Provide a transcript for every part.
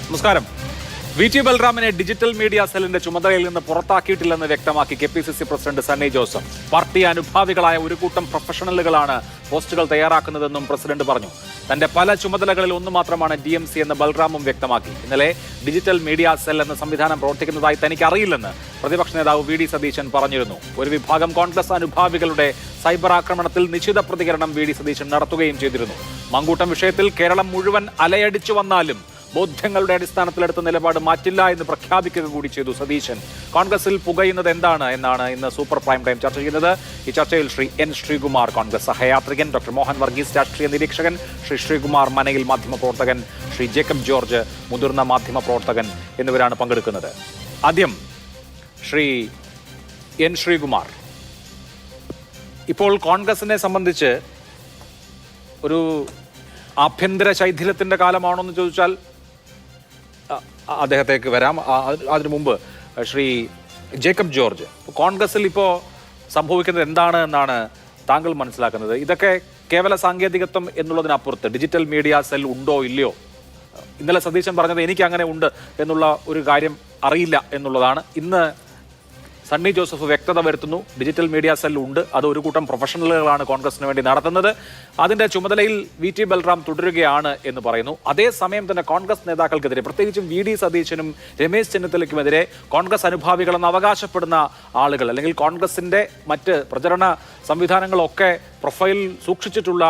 നമസ്കാരം. VT ബൽറാമിനെ digital media സെല്ലിന്റെ ചുമതലയിൽ നിന്ന് പുറത്താക്കിയിട്ടില്ലെന്ന് വ്യക്തമാക്കി KPCC president Sunny Joseph. Party അനുഭാവികളായ ഒരു കൂട്ടം പ്രൊഫഷണലുകളാണ് പോസ്റ്റുകൾ തയ്യാറാക്കുന്നതെന്നും പ്രസിഡന്റ് പറഞ്ഞു. തന്റെ പല ചുമതലകളിൽ ഒന്ന് മാത്രമാണ് DMC എന്ന് ബൽറാമും വ്യക്തമാക്കി. ഇന്നലെ ഡിജിറ്റൽ മീഡിയ സെൽ എന്ന സംവിധാനം പ്രവർത്തിക്കുന്നതായി തനിക്ക് അറിയില്ലെന്ന് പ്രതിപക്ഷ നേതാവ് VD സതീശൻ പറഞ്ഞിരുന്നു. ഒരു വിഭാഗം കോൺഗ്രസ് അനുഭാവികളുടെ സൈബർ ആക്രമണത്തിൽ നിശ്ചിത പ്രതികരണം VD സതീശൻ നടത്തുകയും ചെയ്തിരുന്നു. മങ്കൂട്ടം വിഷയത്തിൽ കേരളം മുഴുവൻ അലയടിച്ചു വന്നാലും ബോധ്യങ്ങളുടെ അടിസ്ഥാനത്തിലെടുത്ത നിലപാട് മാറ്റില്ല എന്ന് പ്രഖ്യാപിക്കുക കൂടി ചെയ്തു സതീശൻ. കോൺഗ്രസിൽ പുകയുന്നത് എന്താണ് എന്നാണ് ഇന്ന് സൂപ്പർ പ്രൈം ടൈം ചർച്ച ചെയ്യുന്നത്. ഈ ചർച്ചയിൽ ശ്രീ N. ശ്രീകുമാർ, കോൺഗ്രസ് സഹയാത്രികൻ, ഡോക്ടർ മോഹൻ വർഗീസ്, രാഷ്ട്രീയ നിരീക്ഷകൻ, ശ്രീ ശ്രീകുമാർ മനയിൽ, മാധ്യമപ്രവർത്തകൻ, ശ്രീ ജേക്കബ് ജോർജ്, മുതിർന്ന മാധ്യമപ്രവർത്തകൻ എന്നിവരാണ് പങ്കെടുക്കുന്നത്. ആദ്യം ശ്രീ N. ശ്രീകുമാർ, ഇപ്പോൾ കോൺഗ്രസിനെ സംബന്ധിച്ച് ഒരു ആഭ്യന്തര ശൈഥില്യത്തിന്റെ കാലമാണോ എന്ന് ചോദിച്ചാൽ അദ്ദേഹത്തേക്ക് വരാം. അതിനു മുമ്പ് ശ്രീ ജേക്കബ് ജോർജ്, കോൺഗ്രസിൽ ഇപ്പോൾ സംഭവിക്കുന്നത് എന്താണ് എന്നാണ് താങ്കൾ മനസ്സിലാക്കുന്നത്? ഇതൊക്കെ കേവല സാങ്കേതികത്വം എന്നുള്ളതിനപ്പുറത്ത് ഡിജിറ്റൽ മീഡിയ സെൽ ഉണ്ടോ ഇല്ലയോ? ഇന്നലെ സതീശൻ പറഞ്ഞത് എനിക്ക് അങ്ങനെ ഉണ്ട് എന്നുള്ള ഒരു കാര്യം അറിയില്ല എന്നുള്ളതാണ്. ഇന്ന് സണ്ണി ജോസഫ് വ്യക്തത വരുത്തുന്നു, ഡിജിറ്റൽ മീഡിയ സെൽ ഉണ്ട്, അത് ഒരു കൂട്ടം പ്രൊഫഷണലുകളാണ് കോൺഗ്രസിന് വേണ്ടി നടത്തുന്നത്, അതിന്റെ ചുമതലയിൽ VT ബൽറാം തുടരുകയാണ് എന്ന് പറയുന്നു. അതേസമയം തന്നെ കോൺഗ്രസ് നേതാക്കൾക്കെതിരെ, പ്രത്യേകിച്ചും VD സതീശനും രമേശ് ചെന്നിത്തലയ്ക്കുമെതിരെ കോൺഗ്രസ് അനുഭാവികളെന്ന് അവകാശപ്പെടുന്ന ആളുകൾ, അല്ലെങ്കിൽ കോൺഗ്രസിന്റെ മറ്റ് പ്രചരണ സംവിധാനങ്ങളൊക്കെ പ്രൊഫൈൽ സൂക്ഷിച്ചിട്ടുള്ള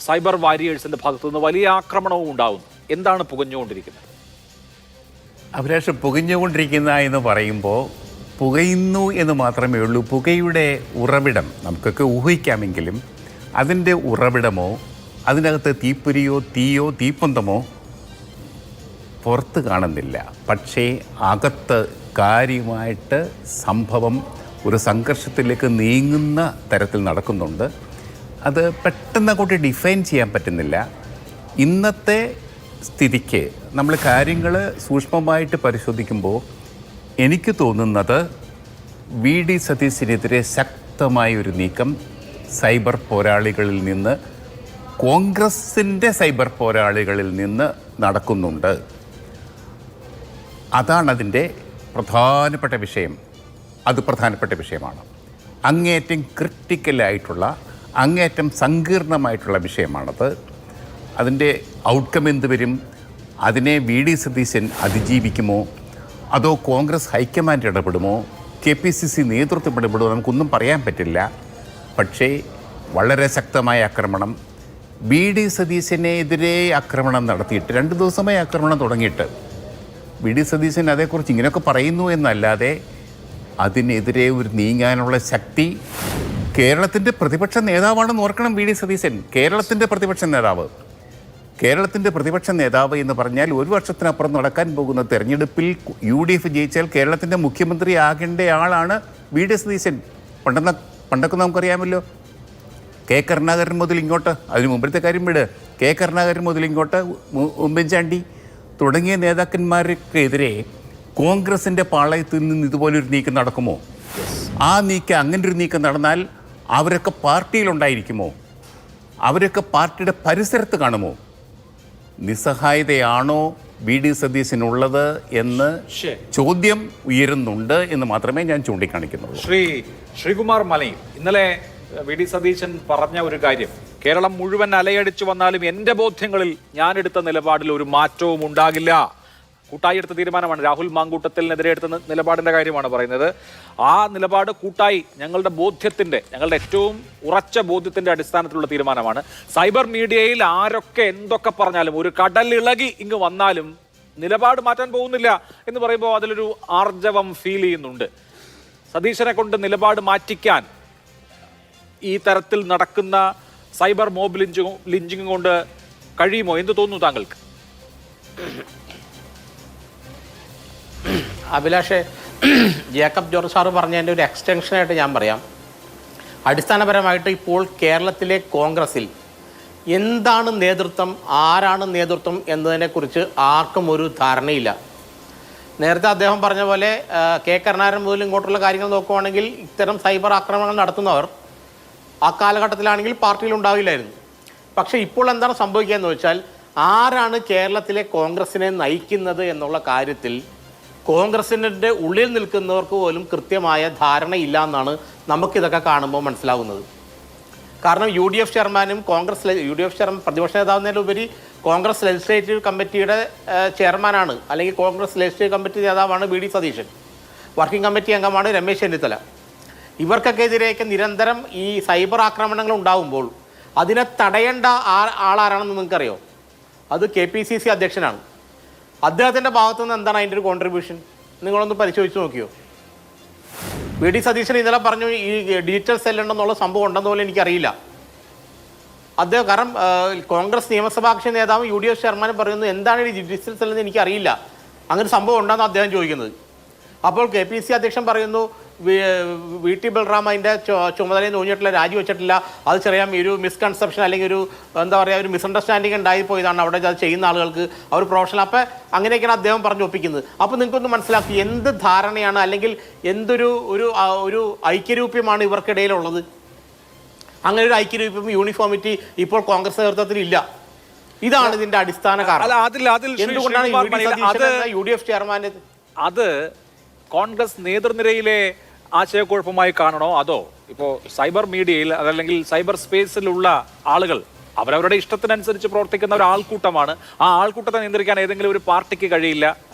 സൈബർ വാരിയേഴ്സിന്റെ ഭാഗത്തു നിന്ന് വലിയ ആക്രമണവും ഉണ്ടാകുന്നു. എന്താണ് പുകഞ്ഞുകൊണ്ടിരിക്കുന്നത്? അഭിലാഷ്, പുകഞ്ഞുകൊണ്ടിരിക്കുന്ന എന്ന് പറയുമ്പോൾ പുകയുന്നു എന്ന് മാത്രമേ ഉള്ളൂ. പുകയുടെ ഉറവിടം നമുക്കൊക്കെ ഊഹിക്കാമെങ്കിലും അതിൻ്റെ ഉറവിടമോ അതിനകത്ത് തീപ്പൊരിയോ തീയോ തീപ്പന്തമോ പുറത്ത് കാണുന്നില്ല. പക്ഷേ അകത്ത് കാര്യമായിട്ട് സംഭവം ഒരു സംഘർഷത്തിലേക്ക് നീങ്ങുന്ന തരത്തിൽ നടക്കുന്നുണ്ട്. അത് പെട്ടെന്ന് അങ്ങോട്ട് ഡിഫൈൻ ചെയ്യാൻ പറ്റുന്നില്ല. ഇന്നത്തെ സ്ഥിതിക്ക് നമ്മൾ കാര്യങ്ങൾ സൂക്ഷ്മമായിട്ട് പരിശോധിക്കുമ്പോൾ എനിക്ക് തോന്നുന്നത് VD സതീശനെതിരെ ശക്തമായൊരു നീക്കം സൈബർ പോരാളികളിൽ നിന്ന്, കോൺഗ്രസിൻ്റെ സൈബർ പോരാളികളിൽ നിന്ന് നടക്കുന്നുണ്ട്. അതാണതിൻ്റെ പ്രധാനപ്പെട്ട വിഷയം. അത് പ്രധാനപ്പെട്ട വിഷയമാണ്. അങ്ങേയറ്റം ക്രിട്ടിക്കലായിട്ടുള്ള, അങ്ങേയറ്റം സങ്കീർണമായിട്ടുള്ള വിഷയമാണത്. അതിൻ്റെ ഔട്ട്കം എന്ത് വരും? അതിനെ VD സതീശൻ അതിജീവിക്കുമോ, അതോ കോൺഗ്രസ് ഹൈക്കമാൻഡ് ഇടപെടുമോ, KPCC നേതൃത്വം ഇടപെടുമോ, നമുക്കൊന്നും പറയാൻ പറ്റില്ല. പക്ഷേ വളരെ ശക്തമായ ആക്രമണം, VD സതീശനെതിരെ ആക്രമണം നടത്തിയിട്ട് 2 ദിവസമായി ആക്രമണം തുടങ്ങിയിട്ട് VD സതീശൻ അതേക്കുറിച്ച് ഇങ്ങനെയൊക്കെ പറയുന്നു എന്നല്ലാതെ അതിനെതിരെ ഒരു നീങ്ങാനുള്ള ശക്തി കേരളത്തിൻ്റെ പ്രതിപക്ഷ നേതാവാണെന്ന് ഓർക്കണം. VD സതീശൻ കേരളത്തിൻ്റെ പ്രതിപക്ഷ നേതാവ്. കേരളത്തിൻ്റെ പ്രതിപക്ഷ നേതാവ് എന്ന് പറഞ്ഞാൽ 1 വർഷത്തിനപ്പുറം നടക്കാൻ പോകുന്ന തെരഞ്ഞെടുപ്പിൽ UDF ജയിച്ചാൽ കേരളത്തിൻ്റെ മുഖ്യമന്ത്രി ആകേണ്ട ആളാണ് VD സതീശൻ. പണ്ടൊക്കെ നമുക്കറിയാമല്ലോ, K. കരുണാകരൻ മുതൽ ഇങ്ങോട്ട്, അതിന് മുമ്പത്തെ കാര്യം വിട്, K. കരുണാകരൻ മുതൽ ഇങ്ങോട്ട് ഉമ്മൻചാണ്ടി തുടങ്ങിയ നേതാക്കന്മാർക്കെതിരെ കോൺഗ്രസിൻ്റെ പാളയത്തിൽ നിന്ന് ഇതുപോലൊരു നീക്കം നടക്കുമോ? അങ്ങനെ ഒരു നീക്കം നടന്നാൽ അവരൊക്കെ പാർട്ടിയിലുണ്ടായിരിക്കുമോ? അവരൊക്കെ പാർട്ടിയുടെ പരിസരത്ത് കാണുമോ? നിസ്സഹായതയാണോ VD സതീശനുള്ളത് എന്ന് ചോദ്യം ഉയരുന്നുണ്ട് എന്ന് മാത്രമേ ഞാൻ ചൂണ്ടിക്കാണിക്കുന്നുള്ളൂ. ശ്രീകുമാർ മലയിൽ ഇന്നലെ VD സതീശൻ പറഞ്ഞ ഒരു കാര്യം, കേരളം മുഴുവൻ അലയടിച്ചു വന്നാലും എൻ്റെ ബോധ്യങ്ങളിൽ ഞാനെടുത്ത നിലപാടിൽ ഒരു മാറ്റവും ഉണ്ടാകില്ല. കൂട്ടായി എടുത്ത തീരുമാനമാണ്. രാഹുൽ മാങ്കൂട്ടത്തിനെതിരെ എടുത്ത നിലപാടിന്റെ കാര്യമാണ് പറയുന്നത്. ആ നിലപാട് കൂട്ടായി ഞങ്ങളുടെ ഏറ്റവും ഉറച്ച ബോധ്യത്തിന്റെ അടിസ്ഥാനത്തിലുള്ള തീരുമാനമാണ്. സൈബർ മീഡിയയിൽ ആരൊക്കെ എന്തൊക്കെ പറഞ്ഞാലും, ഒരു കടലിളകി ഇങ്ങ് വന്നാലും നിലപാട് മാറ്റാൻ പോകുന്നില്ല എന്ന് പറയുമ്പോൾ അതിലൊരു ആർജവം ഫീൽ ചെയ്യുന്നുണ്ട്. സതീശനെ കൊണ്ട് നിലപാട് മാറ്റിക്കാൻ ഈ തരത്തിൽ നടക്കുന്ന സൈബർ മോബ് ലിഞ്ചിങ് കൊണ്ട് കഴിയുമോ? എന്ത് തോന്നുന്നു താങ്കൾക്ക്? അഭിലാഷ്, ജേക്കബ് ജോർജ് സാറ് പറഞ്ഞതിൻ്റെ ഒരു എക്സ്റ്റൻഷനായിട്ട് ഞാൻ പറയാം. അടിസ്ഥാനപരമായിട്ട് ഇപ്പോൾ കേരളത്തിലെ കോൺഗ്രസിൽ എന്താണ് നേതൃത്വം, ആരാണ് നേതൃത്വം എന്നതിനെക്കുറിച്ച് ആർക്കും ഒരു ധാരണയില്ല. നേരത്തെ അദ്ദേഹം പറഞ്ഞ പോലെ K. കരുണാകരൻ മുതൽ ഇങ്ങോട്ടുള്ള കാര്യങ്ങൾ നോക്കുവാണെങ്കിൽ ഇത്തരം സൈബർ ആക്രമണങ്ങൾ നടത്തുന്നവർ ആ കാലഘട്ടത്തിലാണെങ്കിൽ പാർട്ടിയിൽ ഉണ്ടാവില്ലായിരുന്നു. പക്ഷേ ഇപ്പോൾ എന്താണ് സംഭവിക്കുക എന്ന് വെച്ചാൽ ആരാണ് കേരളത്തിലെ കോൺഗ്രസിനെ നയിക്കുന്നത് എന്നുള്ള കാര്യത്തിൽ കോൺഗ്രസിൻ്റെ ഉള്ളിൽ നിൽക്കുന്നവർക്ക് പോലും കൃത്യമായ ധാരണയില്ല എന്നാണ് നമുക്കിതൊക്കെ കാണുമ്പോൾ മനസ്സിലാകുന്നത്. കാരണം UDF ചെയർമാനും UDF ചെയർമാൻ പ്രതിപക്ഷ നേതാവിനേലുപരി കോൺഗ്രസ് ലെജിസ്ലേറ്റീവ് കമ്മിറ്റിയുടെ ചെയർമാനാണ്, അല്ലെങ്കിൽ കോൺഗ്രസ് ലെജിസ്ലേറ്റീവ് കമ്മിറ്റി നേതാവാണ് VD സതീശൻ. വർക്കിംഗ് കമ്മിറ്റി അംഗമാണ് രമേശ് ചെന്നിത്തല. ഇവർക്കൊക്കെ എതിരെയൊക്കെ നിരന്തരം ഈ സൈബർ ആക്രമണങ്ങൾ ഉണ്ടാകുമ്പോൾ അതിനെ തടയേണ്ട ആളാരാണെന്ന് നിങ്ങൾക്കറിയോ? അത് KPCC അധ്യക്ഷനാണ്. അദ്ദേഹത്തിൻ്റെ ഭാഗത്തുനിന്ന് എന്താണ് അതിൻ്റെ ഒരു കോൺട്രിബ്യൂഷൻ? നിങ്ങളൊന്ന് പരിശോധിച്ച് നോക്കിയോ? VD സതീശൻ ഇന്നലെ പറഞ്ഞു ഈ ഡിജിറ്റൽ സെല്ലുണ്ടെന്നുള്ള സംഭവം ഉണ്ടെന്ന് പോലും എനിക്കറിയില്ല. അദ്ദേഹം കാരണം കോൺഗ്രസ് നിയമസഭാ കക്ഷി നേതാവ് UDF ചെയർമാൻ പറയുന്നു എന്താണ് ഈ ഡിജിറ്റൽ സെല്ലെന്ന് എനിക്കറിയില്ല, അങ്ങനെ സംഭവം ഉണ്ടെന്ന് അദ്ദേഹം ചോദിക്കുന്നത്. അപ്പോൾ KPCC അധ്യക്ഷൻ പറയുന്നു VT ബൽറാം അതിൻ്റെ ചുമതലയിൽ തോന്നിയിട്ടില്ല, രാജിവെച്ചിട്ടില്ല, അത് ചെറിയ ഒരു മിസ്കൺസെപ്ഷൻ അല്ലെങ്കിൽ ഒരു എന്താ പറയുക ഒരു മിസ്അണ്ടർസ്റ്റാൻഡിങ് ഉണ്ടായിപ്പോയതാണ് അവിടെ അത് ചെയ്യുന്ന ആളുകൾക്ക്, അവർ പ്രൊഫഷണൽ. അപ്പോൾ അങ്ങനെയൊക്കെയാണ് അദ്ദേഹം പറഞ്ഞു ഒപ്പിക്കുന്നത്. അപ്പോൾ നിങ്ങൾക്കൊന്ന് മനസ്സിലാക്കി എന്ത് ധാരണയാണ് അല്ലെങ്കിൽ എന്തൊരു ഒരു ഐക്യരൂപ്യമാണ് ഇവർക്കിടയിലുള്ളത്. അങ്ങനെ ഒരു ഐക്യരൂപ്യം യൂണിഫോമിറ്റി ഇപ്പോൾ കോൺഗ്രസ് നേതൃത്വത്തിൽ ഇല്ല. ഇതാണ് ഇതിന്റെ അടിസ്ഥാന കാരണം. എന്തുകൊണ്ടാണ് UDF ചെയർമാൻ അത് കോൺഗ്രസ് നേതൃനിരയിലെ ആശയക്കുഴപ്പമായി കാണണോ, അതോ ഇപ്പോൾ സൈബർ മീഡിയയിൽ അതല്ലെങ്കിൽ സൈബർ സ്പേസിലുള്ള ആളുകൾ അവരവരുടെ ഇഷ്ടത്തിനനുസരിച്ച് പ്രവർത്തിക്കുന്ന ഒരു ആൾക്കൂട്ടമാണ്. ആ ആൾക്കൂട്ടത്തെ നിയന്ത്രിക്കാൻ ഏതെങ്കിലും ഒരു പാർട്ടിക്ക് കഴിയില്ല.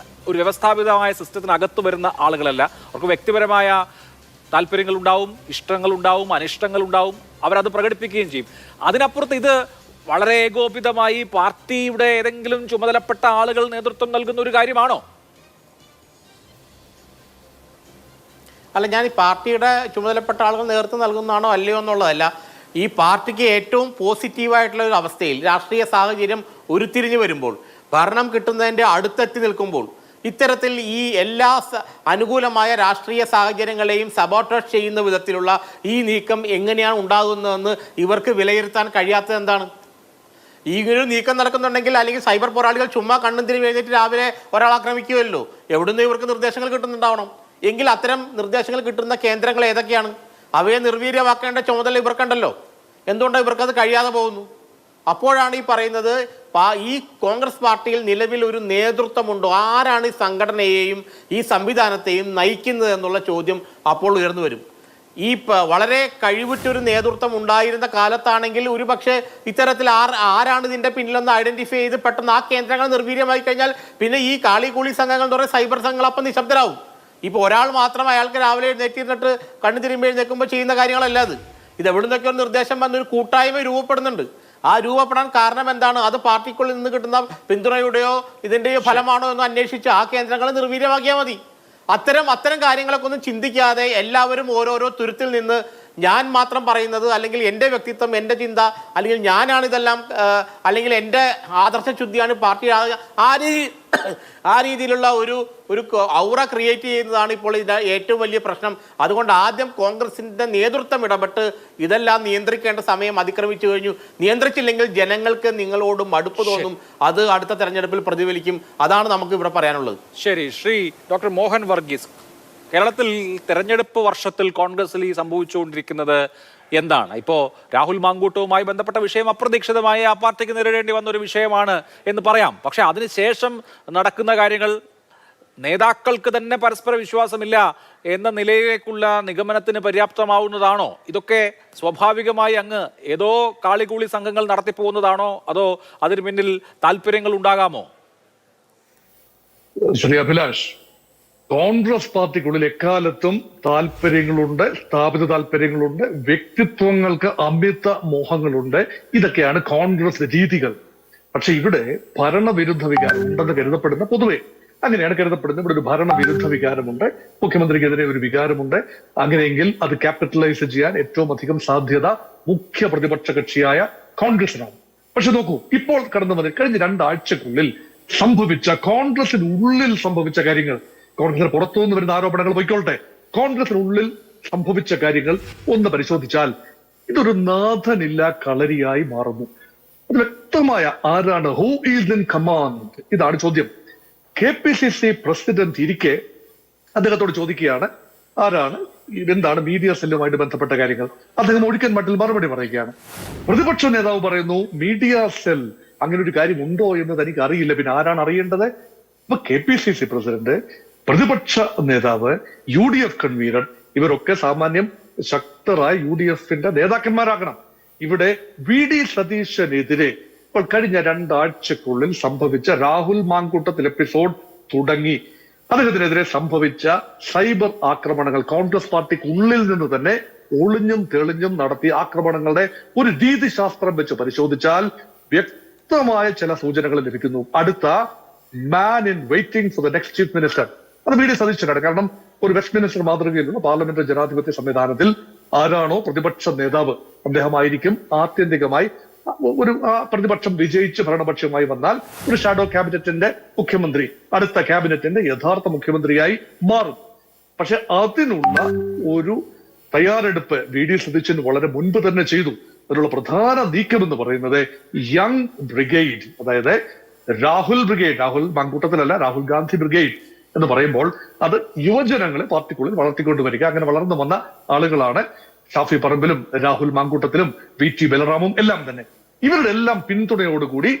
ഒരു വ്യവസ്ഥാപിതമായ സിസ്റ്റത്തിനകത്ത് വരുന്ന ആളുകളല്ല. അവർക്ക് വ്യക്തിപരമായ താല്പര്യങ്ങളുണ്ടാവും, ഇഷ്ടങ്ങളുണ്ടാവും, അനിഷ്ടങ്ങളുണ്ടാവും, അവരത് പ്രകടിപ്പിക്കുകയും ചെയ്യും. അതിനപ്പുറത്ത് ഇത് വളരെ ഏകോപിതമായി പാർട്ടിയുടെ ഏതെങ്കിലും ചുമതലപ്പെട്ട ആളുകൾ നേതൃത്വം നൽകുന്ന ഒരു കാര്യമാണോ? അല്ല, ഞാൻ ഈ പാർട്ടിയുടെ ചുമതലപ്പെട്ട ആളുകൾ നേതൃത്വം നൽകുന്നതാണോ അല്ലയോ എന്നുള്ളതല്ല. ഈ പാർട്ടിക്ക് ഏറ്റവും പോസിറ്റീവായിട്ടുള്ള ഒരു അവസ്ഥയിൽ രാഷ്ട്രീയ സാഹചര്യം ഉരുത്തിരിഞ്ഞു വരുമ്പോൾ, ഭരണം കിട്ടുന്നതിൻ്റെ അടുത്തെത്തി നിൽക്കുമ്പോൾ ഇത്തരത്തിൽ ഈ എല്ലാ അനുകൂലമായ രാഷ്ട്രീയ സാഹചര്യങ്ങളെയും സബോട്ടേജ് ചെയ്യുന്ന വിധത്തിലുള്ള ഈ നീക്കം എങ്ങനെയാണ് ഉണ്ടാകുന്നതെന്ന് ഇവർക്ക് വിലയിരുത്താൻ കഴിയാത്തത് എന്താണ്? ഈ ഒരു നീക്കം നടക്കുന്നുണ്ടെങ്കിൽ അല്ലെങ്കിൽ സൈബർ പോരാളികൾ ചുമ്മാ കണ്ണും തിരിഞ്ഞ് എഴുന്നേറ്റ് രാവിലെ ഒരാൾ ആക്രമിക്കുമല്ലോ, എവിടുന്ന് ഇവർക്ക് നിർദ്ദേശങ്ങൾ കിട്ടുന്നുണ്ടാവണം. എങ്കിൽ അത്തരം നിർദ്ദേശങ്ങൾ കിട്ടുന്ന കേന്ദ്രങ്ങൾ ഏതൊക്കെയാണ്? അവയെ നിർവീര്യമാക്കേണ്ട ചുമതല ഇവർക്കുണ്ടല്ലോ. എന്തുകൊണ്ടാണ് ഇവർക്കത് കഴിയാതെ പോകുന്നു? അപ്പോഴാണ് ഈ പറയുന്നത് ഈ കോൺഗ്രസ് പാർട്ടിയിൽ നിലവിൽ ഒരു നേതൃത്വമുണ്ടോ? ആരാണ് ഈ സംഘടനയെയും ഈ സംവിധാനത്തെയും നയിക്കുന്നത് എന്നുള്ള ചോദ്യം അപ്പോൾ ഉയർന്നു വരും. ഈ വളരെ കഴിവുറ്റൊരു നേതൃത്വം ഉണ്ടായിരുന്ന കാലത്താണെങ്കിൽ ഒരുപക്ഷെ ഇത്തരത്തിൽ ആരാണ് ഇതിൻ്റെ പിന്നിലൊന്ന് ഐഡന്റിഫൈ ചെയ്ത് പെട്ടെന്ന് ആ കേന്ദ്രങ്ങൾ നിർവീര്യമായി കഴിഞ്ഞാൽ പിന്നെ ഈ കാളികൂളി സംഘങ്ങൾ എന്ന് പറയുന്ന സൈബർ സംഘങ്ങൾ അപ്പം നിശബ്ദരാകും. ഇപ്പോൾ ഒരാൾ മാത്രം അയാൾക്ക് രാവിലെ എഴുന്നേറ്റിരുന്നിട്ട് കണ്ണു തിരുമ്പി എഴുന്നേൽക്കുമ്പോൾ ചെയ്യുന്ന കാര്യങ്ങളല്ല അത്. ഇത് എവിടെ നിന്നൊക്കെ ഒരു നിർദ്ദേശം വന്നൊരു കൂട്ടായ്മ രൂപപ്പെടുന്നുണ്ട്. ആ രൂപപ്പെടാൻ കാരണം എന്താണ്? അത് പാർട്ടിക്കുള്ളിൽ നിന്ന് കിട്ടുന്ന പിന്തുണയുടെയോ ഇതിൻ്റെയോ ഫലമാണോ എന്ന് അന്വേഷിച്ച് ആ കേന്ദ്രങ്ങൾ നിർവീര്യമാക്കിയാൽ മതി. അത്തരം കാര്യങ്ങളൊക്കെ ഒന്നും ചിന്തിക്കാതെ എല്ലാവരും ഓരോരോ തുരുത്തിൽ നിന്ന് ഞാൻ മാത്രം പറയുന്നത് അല്ലെങ്കിൽ എൻ്റെ വ്യക്തിത്വം, എൻ്റെ ചിന്ത, അല്ലെങ്കിൽ ഞാനാണിതെല്ലാം, അല്ലെങ്കിൽ എൻ്റെ ആദർശശുദ്ധിയാണ് പാർട്ടി, ആ രീതിയിലുള്ള ഒരു ഔറ ക്രിയേറ്റ് ചെയ്യുന്നതാണ് ഇപ്പോൾ ഇതിൻ്റെ ഏറ്റവും വലിയ പ്രശ്നം. അതുകൊണ്ട് ആദ്യം കോൺഗ്രസിൻ്റെ നേതൃത്വം ഇടപെട്ട് ഇതെല്ലാം നിയന്ത്രിക്കേണ്ട സമയം അതിക്രമിച്ചു കഴിഞ്ഞു. നിയന്ത്രിച്ചില്ലെങ്കിൽ ജനങ്ങൾക്ക് നിങ്ങളോട് മടുപ്പ് തോന്നും. അത് അടുത്ത തെരഞ്ഞെടുപ്പിൽ പ്രതിഫലിക്കും. അതാണ് നമുക്ക് ഇവിടെ പറയാനുള്ളത്. ശരി, ശ്രീ ഡോക്ടർ മോഹൻ വർഗീസ്, കേരളത്തിൽ തെരഞ്ഞെടുപ്പ് വർഷത്തിൽ കോൺഗ്രസിൽ ഈ സംഭവിച്ചുകൊണ്ടിരിക്കുന്നത് എന്താണ്? ഇപ്പോൾ രാഹുൽ മാങ്കൂട്ടവുമായി ബന്ധപ്പെട്ട വിഷയം അപ്രതീക്ഷിതമായി ആ പാർട്ടിക്ക് നേരിടേണ്ടി വന്ന ഒരു വിഷയമാണ് എന്ന് പറയാം. പക്ഷെ അതിനുശേഷം നടക്കുന്ന കാര്യങ്ങൾ നേതാക്കൾക്ക് തന്നെ പരസ്പര വിശ്വാസമില്ല എന്ന നിലയിലേക്കുള്ള നിഗമനത്തിന് പര്യാപ്തമാവുന്നതാണോ? ഇതൊക്കെ സ്വാഭാവികമായി അങ്ങ് ഏതോ കാളികൂളി സംഘങ്ങൾ നടത്തിപ്പോകുന്നതാണോ, അതോ അതിന് പിന്നിൽ താല്പര്യങ്ങൾ ഉണ്ടാകാമോ? ശ്രീ അഭിലാഷ്, കോൺഗ്രസ് പാർട്ടിക്കുള്ളിൽ എക്കാലത്തും താല്പര്യങ്ങളുണ്ട്, സ്ഥാപിത താല്പര്യങ്ങളുണ്ട്, വ്യക്തിത്വങ്ങൾക്ക് അമിത മോഹങ്ങളുണ്ട്. ഇതൊക്കെയാണ് കോൺഗ്രസ് രീതികൾ. പക്ഷെ ഇവിടെ ഭരണവിരുദ്ധ വികാരം ഉണ്ടെന്ന് കരുതപ്പെടുന്ന, പൊതുവെ അങ്ങനെയാണ് കരുതപ്പെടുന്നത്. ഇവിടെ ഒരു ഭരണവിരുദ്ധ വികാരമുണ്ട്, മുഖ്യമന്ത്രിക്കെതിരെ ഒരു വികാരമുണ്ട്. അങ്ങനെയെങ്കിൽ അത് ക്യാപിറ്റലൈസ് ചെയ്യാൻ ഏറ്റവും അധികം സാധ്യത മുഖ്യ പ്രതിപക്ഷ കക്ഷിയായ കോൺഗ്രസിനാണ്. പക്ഷെ നോക്കൂ, ഇപ്പോൾ കടന്നു വന്ന കഴിഞ്ഞ 2 ആഴ്ചക്കുള്ളിൽ സംഭവിച്ച, കോൺഗ്രസിനുള്ളിൽ സംഭവിച്ച കാര്യങ്ങൾ, കോൺഗ്രസിന് പുറത്തുനിന്ന് വരുന്ന ആരോപണങ്ങൾ പൊയ്ക്കോട്ടെ, കോൺഗ്രസിനുള്ളിൽ സംഭവിച്ച കാര്യങ്ങൾ ഒന്ന് പരിശോധിച്ചാൽ ഇതൊരു നാഥനില്ല കളരിയായി മാറുന്നു. അത് വ്യക്തമായ ആരാണ്, ഹൂ ഈസ് ഇൻ കമാൻഡ്? ഇതാണ് ചോദ്യം. KPCC പ്രസിഡന്റ് ഇരിക്കെ അദ്ദേഹത്തോട് ചോദിക്കുകയാണ് ആരാണ്, എന്താണ് മീഡിയ സെല്ലുമായിട്ട് ബന്ധപ്പെട്ട കാര്യങ്ങൾ. അദ്ദേഹം ഒഴുക്കൻ മട്ടിൽ മറുപടി പറയുകയാണ്. പ്രതിപക്ഷ നേതാവ് പറയുന്നു മീഡിയ സെൽ അങ്ങനെ ഒരു കാര്യം ഉണ്ടോ എന്ന് തനിക്ക് അറിയില്ല. പിന്നെ ആരാണ് അറിയേണ്ടത്? ഇപ്പൊ KPCC പ്രസിഡന്റ്, പ്രതിപക്ഷ നേതാവ്, UDF കൺവീനർ, ഇവരൊക്കെ സാമാന്യം ശക്തരായ UDFന്റെ നേതാക്കന്മാരാകണം. ഇവിടെ VD സതീശനെതിരെ ഇപ്പോൾ കഴിഞ്ഞ 2 ആഴ്ചക്കുള്ളിൽ സംഭവിച്ച രാഹുൽ മാങ്കൂട്ടത്തിൽ എപ്പിസോഡ് തുടങ്ങി അദ്ദേഹത്തിനെതിരെ സംഭവിച്ച സൈബർ ആക്രമണങ്ങൾ, കോൺഗ്രസ് പാർട്ടിക്ക് ഉള്ളിൽ നിന്ന് തന്നെ ഒളിഞ്ഞും തെളിഞ്ഞും നടത്തിയ ആക്രമണങ്ങളുടെ ഒരു രീതിശാസ്ത്രം വെച്ച് പരിശോധിച്ചാൽ വ്യക്തമായ ചില സൂചനകൾ ലഭിക്കുന്നു. അടുത്ത man in waiting for the next chief minister അത് VD സതീശനാണ്. കാരണം ഒരു വെസ്റ്റ് മിനിസ്റ്റർ മാതൃകയിലുള്ള പാർലമെന്റ് ജനാധിപത്യ സംവിധാനത്തിൽ ആരാണോ പ്രതിപക്ഷ നേതാവ് അദ്ദേഹമായിരിക്കും ആത്യന്തികമായി ഒരു പ്രതിപക്ഷം വിജയിച്ച് ഭരണപക്ഷവുമായി വന്നാൽ ഒരു ഷാഡോ ക്യാബിനറ്റിന്റെ മുഖ്യമന്ത്രി അടുത്ത ക്യാബിനറ്റിന്റെ യഥാർത്ഥ മുഖ്യമന്ത്രിയായി മാറും. പക്ഷെ അതിനുള്ള ഒരു തയ്യാറെടുപ്പ് VD സതീശൻ വളരെ മുൻപ് തന്നെ ചെയ്തു. അതിനുള്ള പ്രധാന നീക്കം എന്ന് പറയുന്നത് യങ് ബ്രിഗേഡ്, അതായത് രാഹുൽ ബ്രിഗേഡ്, രാഹുൽ മാങ്കൂട്ടത്തിലല്ല, രാഹുൽ ഗാന്ധി ബ്രിഗേഡ് എന്ന് പറയുമ്പോൾ അത് യുവജനങ്ങളെ പാർട്ടിക്കുള്ളിൽ വളർത്തിക്കൊണ്ടുവരിക. അങ്ങനെ വളർന്നു വന്ന ആളുകളാണ് ഷാഫി പറമ്പിലും രാഹുൽ മാങ്കൂട്ടത്തിലും VT ബലറാമും എല്ലാം തന്നെ. ഇവരുടെ എല്ലാം പിന്തുണയോടുകൂടി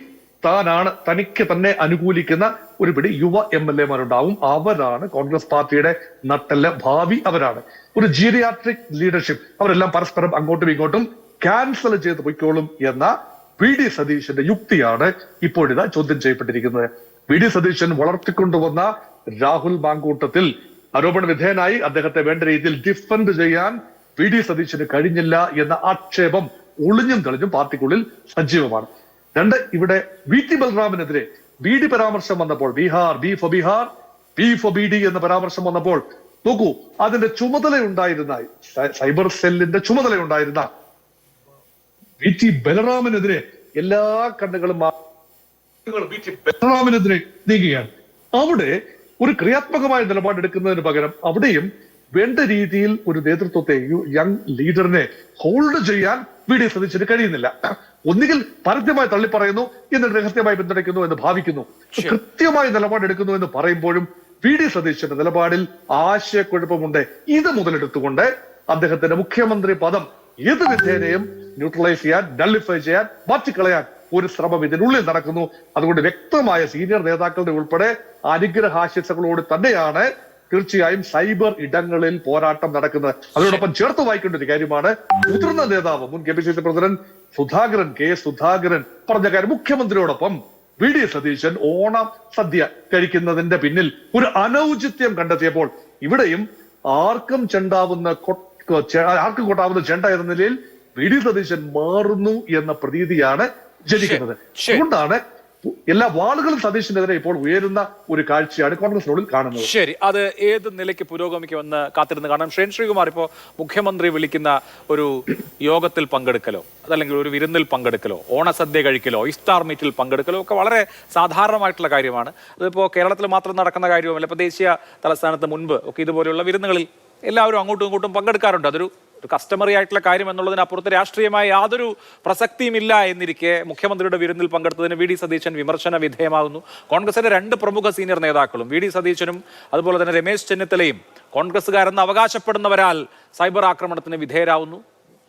തനിക്ക് തന്നെ അനുകൂലിക്കുന്ന ഒരു പിടി യുവ MLA-മാരുണ്ടാവും. അവരാണ് കോൺഗ്രസ് പാർട്ടിയുടെ നട്ടെല്ല്, ഭാവി അവരാണ്. ഒരു ജീരിയാട്രിക് ലീഡർഷിപ്പ്, അവരെല്ലാം പരസ്പരം അങ്ങോട്ടും ഇങ്ങോട്ടും ക്യാൻസൽ ചെയ്ത് പൊയ്ക്കോളും എന്ന VD സതീശന്റെ യുക്തിയാണ് ഇപ്പോഴിതാ ചോദ്യം ചെയ്യപ്പെട്ടിരിക്കുന്നത്. VD സതീശൻ വളർത്തിക്കൊണ്ടുവന്ന രാഹുൽ മാങ്കൂട്ടത്തിൽ ആരോപണ വിധേയനായി അദ്ദേഹത്തെ വേണ്ട രീതിയിൽ ഡിഫെൻഡ് ചെയ്യാൻ VD സതീശന് കഴിഞ്ഞില്ല എന്ന ആക്ഷേപം ഒളിഞ്ഞും തെളിഞ്ഞും പാർട്ടിക്കുള്ളിൽ സജീവമാണ്. 2, ഇവിടെ VT ബലറാമിനെതിരെ BD പരാമർശം വന്നപ്പോൾ, ബീഹാർ, B for BD എന്ന പരാമർശം വന്നപ്പോൾ നോക്കൂ, അതിന്റെ ചുമതലയുണ്ടായിരുന്ന സൈബർ സെല്ലിന്റെ ചുമതലയുണ്ടായിരുന്ന VT ബലറാമിനെതിരെ എല്ലാ കണ്ണുകളും VT ബലറാമിനെതിരെ നീങ്ങുകയാണ്. അവിടെ ഒരു ക്രിയാത്മകമായ നിലപാടെടുക്കുന്നതിന് പകരം അവിടെയും വേണ്ട രീതിയിൽ ഒരു നേതൃത്വത്തെ, യങ് ലീഡറിനെ ഹോൾഡ് ചെയ്യാൻ VD സതീശന് കഴിയുന്നില്ല. ഒന്നുകിൽ പരസ്യമായി തള്ളിപ്പറയുന്നു, എന്നിട്ട് രഹസ്യമായി പിന്തുണയ്ക്കുന്നു എന്ന് ഭാവിക്കുന്നു. കൃത്യമായി നിലപാടെടുക്കുന്നു എന്ന് പറയുമ്പോഴും VD സതീശന്റെ നിലപാടിൽ ആശയക്കുഴപ്പമുണ്ട്. ഇത് മുതലെടുത്തുകൊണ്ട് അദ്ദേഹത്തിന്റെ മുഖ്യമന്ത്രി പദം ഏത് വിധേനയും ന്യൂട്രലൈസ് ചെയ്യാൻ, ഡള്ളിഫൈ ചെയ്യാൻ, മാറ്റിക്കളയാൻ ഒരു ശ്രമം ഇതിനുള്ളിൽ നടക്കുന്നു. അതുകൊണ്ട് വ്യക്തമായ സീനിയർ നേതാക്കളുടെ ഉൾപ്പെടെ അനുഗ്രഹാശംസകളോട് തന്നെയാണ് തീർച്ചയായും സൈബർ ഇടങ്ങളിൽ പോരാട്ടം നടക്കുന്നത്. അതിനോടൊപ്പം ചേർത്ത് വായിക്കേണ്ട ഒരു കാര്യമാണ് മുതിർന്ന നേതാവ്, മുൻ KPCC പ്രസിഡന്റ് K. സുധാകരൻ പറഞ്ഞ കാര്യം. മുഖ്യമന്ത്രിയോടൊപ്പം VD സതീശൻ ഓണം സദ്യ കഴിക്കുന്നതിന്റെ പിന്നിൽ ഒരു അനൗചിത്യം കണ്ടെത്തിയപ്പോൾ ഇവിടെയും ആർക്കും കൊട്ടാവുന്ന ചെണ്ട എന്ന നിലയിൽ VD സതീശൻ മാറുന്നു എന്ന പ്രതീതിയാണ് ജനിക്കുന്നത്. അതുകൊണ്ടാണ് എല്ലാ വാളുകളും സതീശനെതിരെ ഇപ്പോൾ ഉയരുന്ന ഒരു കാഴ്ചയാണ് കോൺഗ്രസിനുള്ളിൽ കാണുന്നത്. ശരി, അത് ഏത് നിലയ്ക്ക് പുരോഗമിക്കുമെന്ന് കാത്തിരുന്ന് കാണാം. ശ്രീകുമാർ, ഇപ്പോൾ മുഖ്യമന്ത്രി വിളിക്കുന്ന ഒരു യോഗത്തിൽ പങ്കെടുക്കലോ അതല്ലെങ്കിൽ ഒരു വിരുന്നിൽ പങ്കെടുക്കലോ ഓണസദ്യ കഴിക്കലോ ഇഫ്താർ മീറ്റിൽ പങ്കെടുക്കലോ ഒക്കെ വളരെ സാധാരണമായിട്ടുള്ള കാര്യമാണ്. അതിപ്പോൾ കേരളത്തിൽ മാത്രം നടക്കുന്ന കാര്യവുമല്ല. ഇപ്പോൾ ദേശീയ തലസ്ഥാനത്ത് മുൻപ് ഒക്കെ ഇതുപോലെയുള്ള വിരുന്നുകളിൽ എല്ലാവരും അങ്ങോട്ടും ഇങ്ങോട്ടും പങ്കെടുക്കാറുണ്ട്. അതൊരു കസ്റ്റമറി ആയിട്ടുള്ള കാര്യം എന്നുള്ളതിനപ്പുറത്ത് രാഷ്ട്രീയമായ യാതൊരു പ്രസക്തിയും ഇല്ല എന്നിരിക്കെ മുഖ്യമന്ത്രിയുടെ വിരുന്നിൽ പങ്കെടുത്തതിന് VD സതീശൻ വിമർശന വിധേയമാകുന്നു. കോൺഗ്രസിന്റെ 2 പ്രമുഖ സീനിയർ നേതാക്കളും VD സതീശനും അതുപോലെ തന്നെ രമേശ് ചെന്നിത്തലയും കോൺഗ്രസ്സുകാരെന്ന് അവകാശപ്പെടുന്നവരാൽ സൈബർ ആക്രമണത്തിന് വിധേയരാകുന്നു.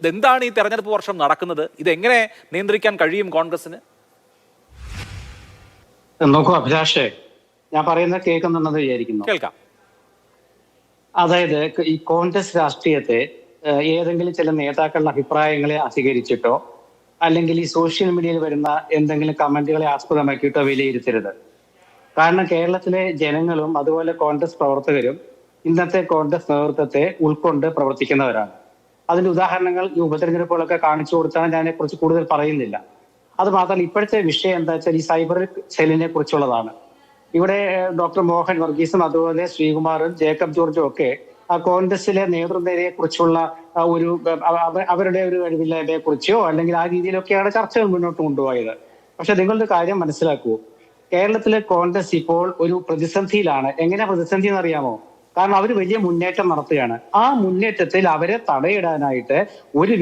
ഇതെന്താണ് ഈ തെരഞ്ഞെടുപ്പ് വർഷം നടക്കുന്നത്? ഇതെങ്ങനെ നിയന്ത്രിക്കാൻ കഴിയും കോൺഗ്രസിന്? നോക്കൂ അഭിലാഷേ, ഞാൻ പറയുന്നത് കേൾക്കുന്നുണ്ടെന്ന് വിചാരിക്കുന്നു. കേൾക്കാം. അതായത് ഈ കോൺഗ്രസ് രാഷ്ട്രീയത്തെ ഏതെങ്കിലും ചില നേതാക്കളുടെ അഭിപ്രായങ്ങളെ അധികരിച്ചിട്ടോ അല്ലെങ്കിൽ ഈ സോഷ്യൽ മീഡിയയിൽ വരുന്ന എന്തെങ്കിലും കമന്റുകളെ ആസ്പദമാക്കിയിട്ടോ വിലയിരുത്തരുത്. കാരണം കേരളത്തിലെ ജനങ്ങളും അതുപോലെ കോൺഗ്രസ് പ്രവർത്തകരും ഇന്നത്തെ കോൺഗ്രസ് നേതൃത്വത്തെ ഉൾക്കൊണ്ട് പ്രവർത്തിക്കുന്നവരാണ്. അതിന്റെ ഉദാഹരണങ്ങൾ ഈ ഉപതെരഞ്ഞെടുപ്പുകളൊക്കെ കാണിച്ചു കൊടുത്താണ്, ഞാൻ അതിനെക്കുറിച്ച് കൂടുതൽ പറയുന്നില്ല. അത് മാത്രമല്ല, ഇപ്പോഴത്തെ വിഷയം എന്താ വെച്ചാൽ ഈ സൈബർ സെല്ലിനെ കുറിച്ചുള്ളതാണ്. ഇവിടെ ഡോക്ടർ മോഹൻ വർഗീസും അതുപോലെ ശ്രീകുമാറും ജേക്കബ് ജോർജും ഒക്കെ ആ കോൺഗ്രസിലെ നേതൃനിരയെ കുറിച്ചുള്ള ഒരു അവരുടെ ഒരു കഴിവില്ലായ്മയെ കുറിച്ചോ അല്ലെങ്കിൽ ആ രീതിയിലൊക്കെയാണ് ചർച്ചകൾ മുന്നോട്ട് കൊണ്ടുപോയത്. പക്ഷെ നിങ്ങളുടെ കാര്യം മനസ്സിലാക്കൂ, കേരളത്തിലെ കോൺഗ്രസ് ഇപ്പോൾ ഒരു പ്രതിസന്ധിയിലാണ്. എങ്ങനെ പ്രതിസന്ധി എന്നറിയാമോ? കാരണം അവർ വലിയ മുന്നേറ്റം നടത്തുകയാണ്. ആ മുന്നേറ്റത്തിൽ അവരെ തടയിടാനായിട്ട് ഒരു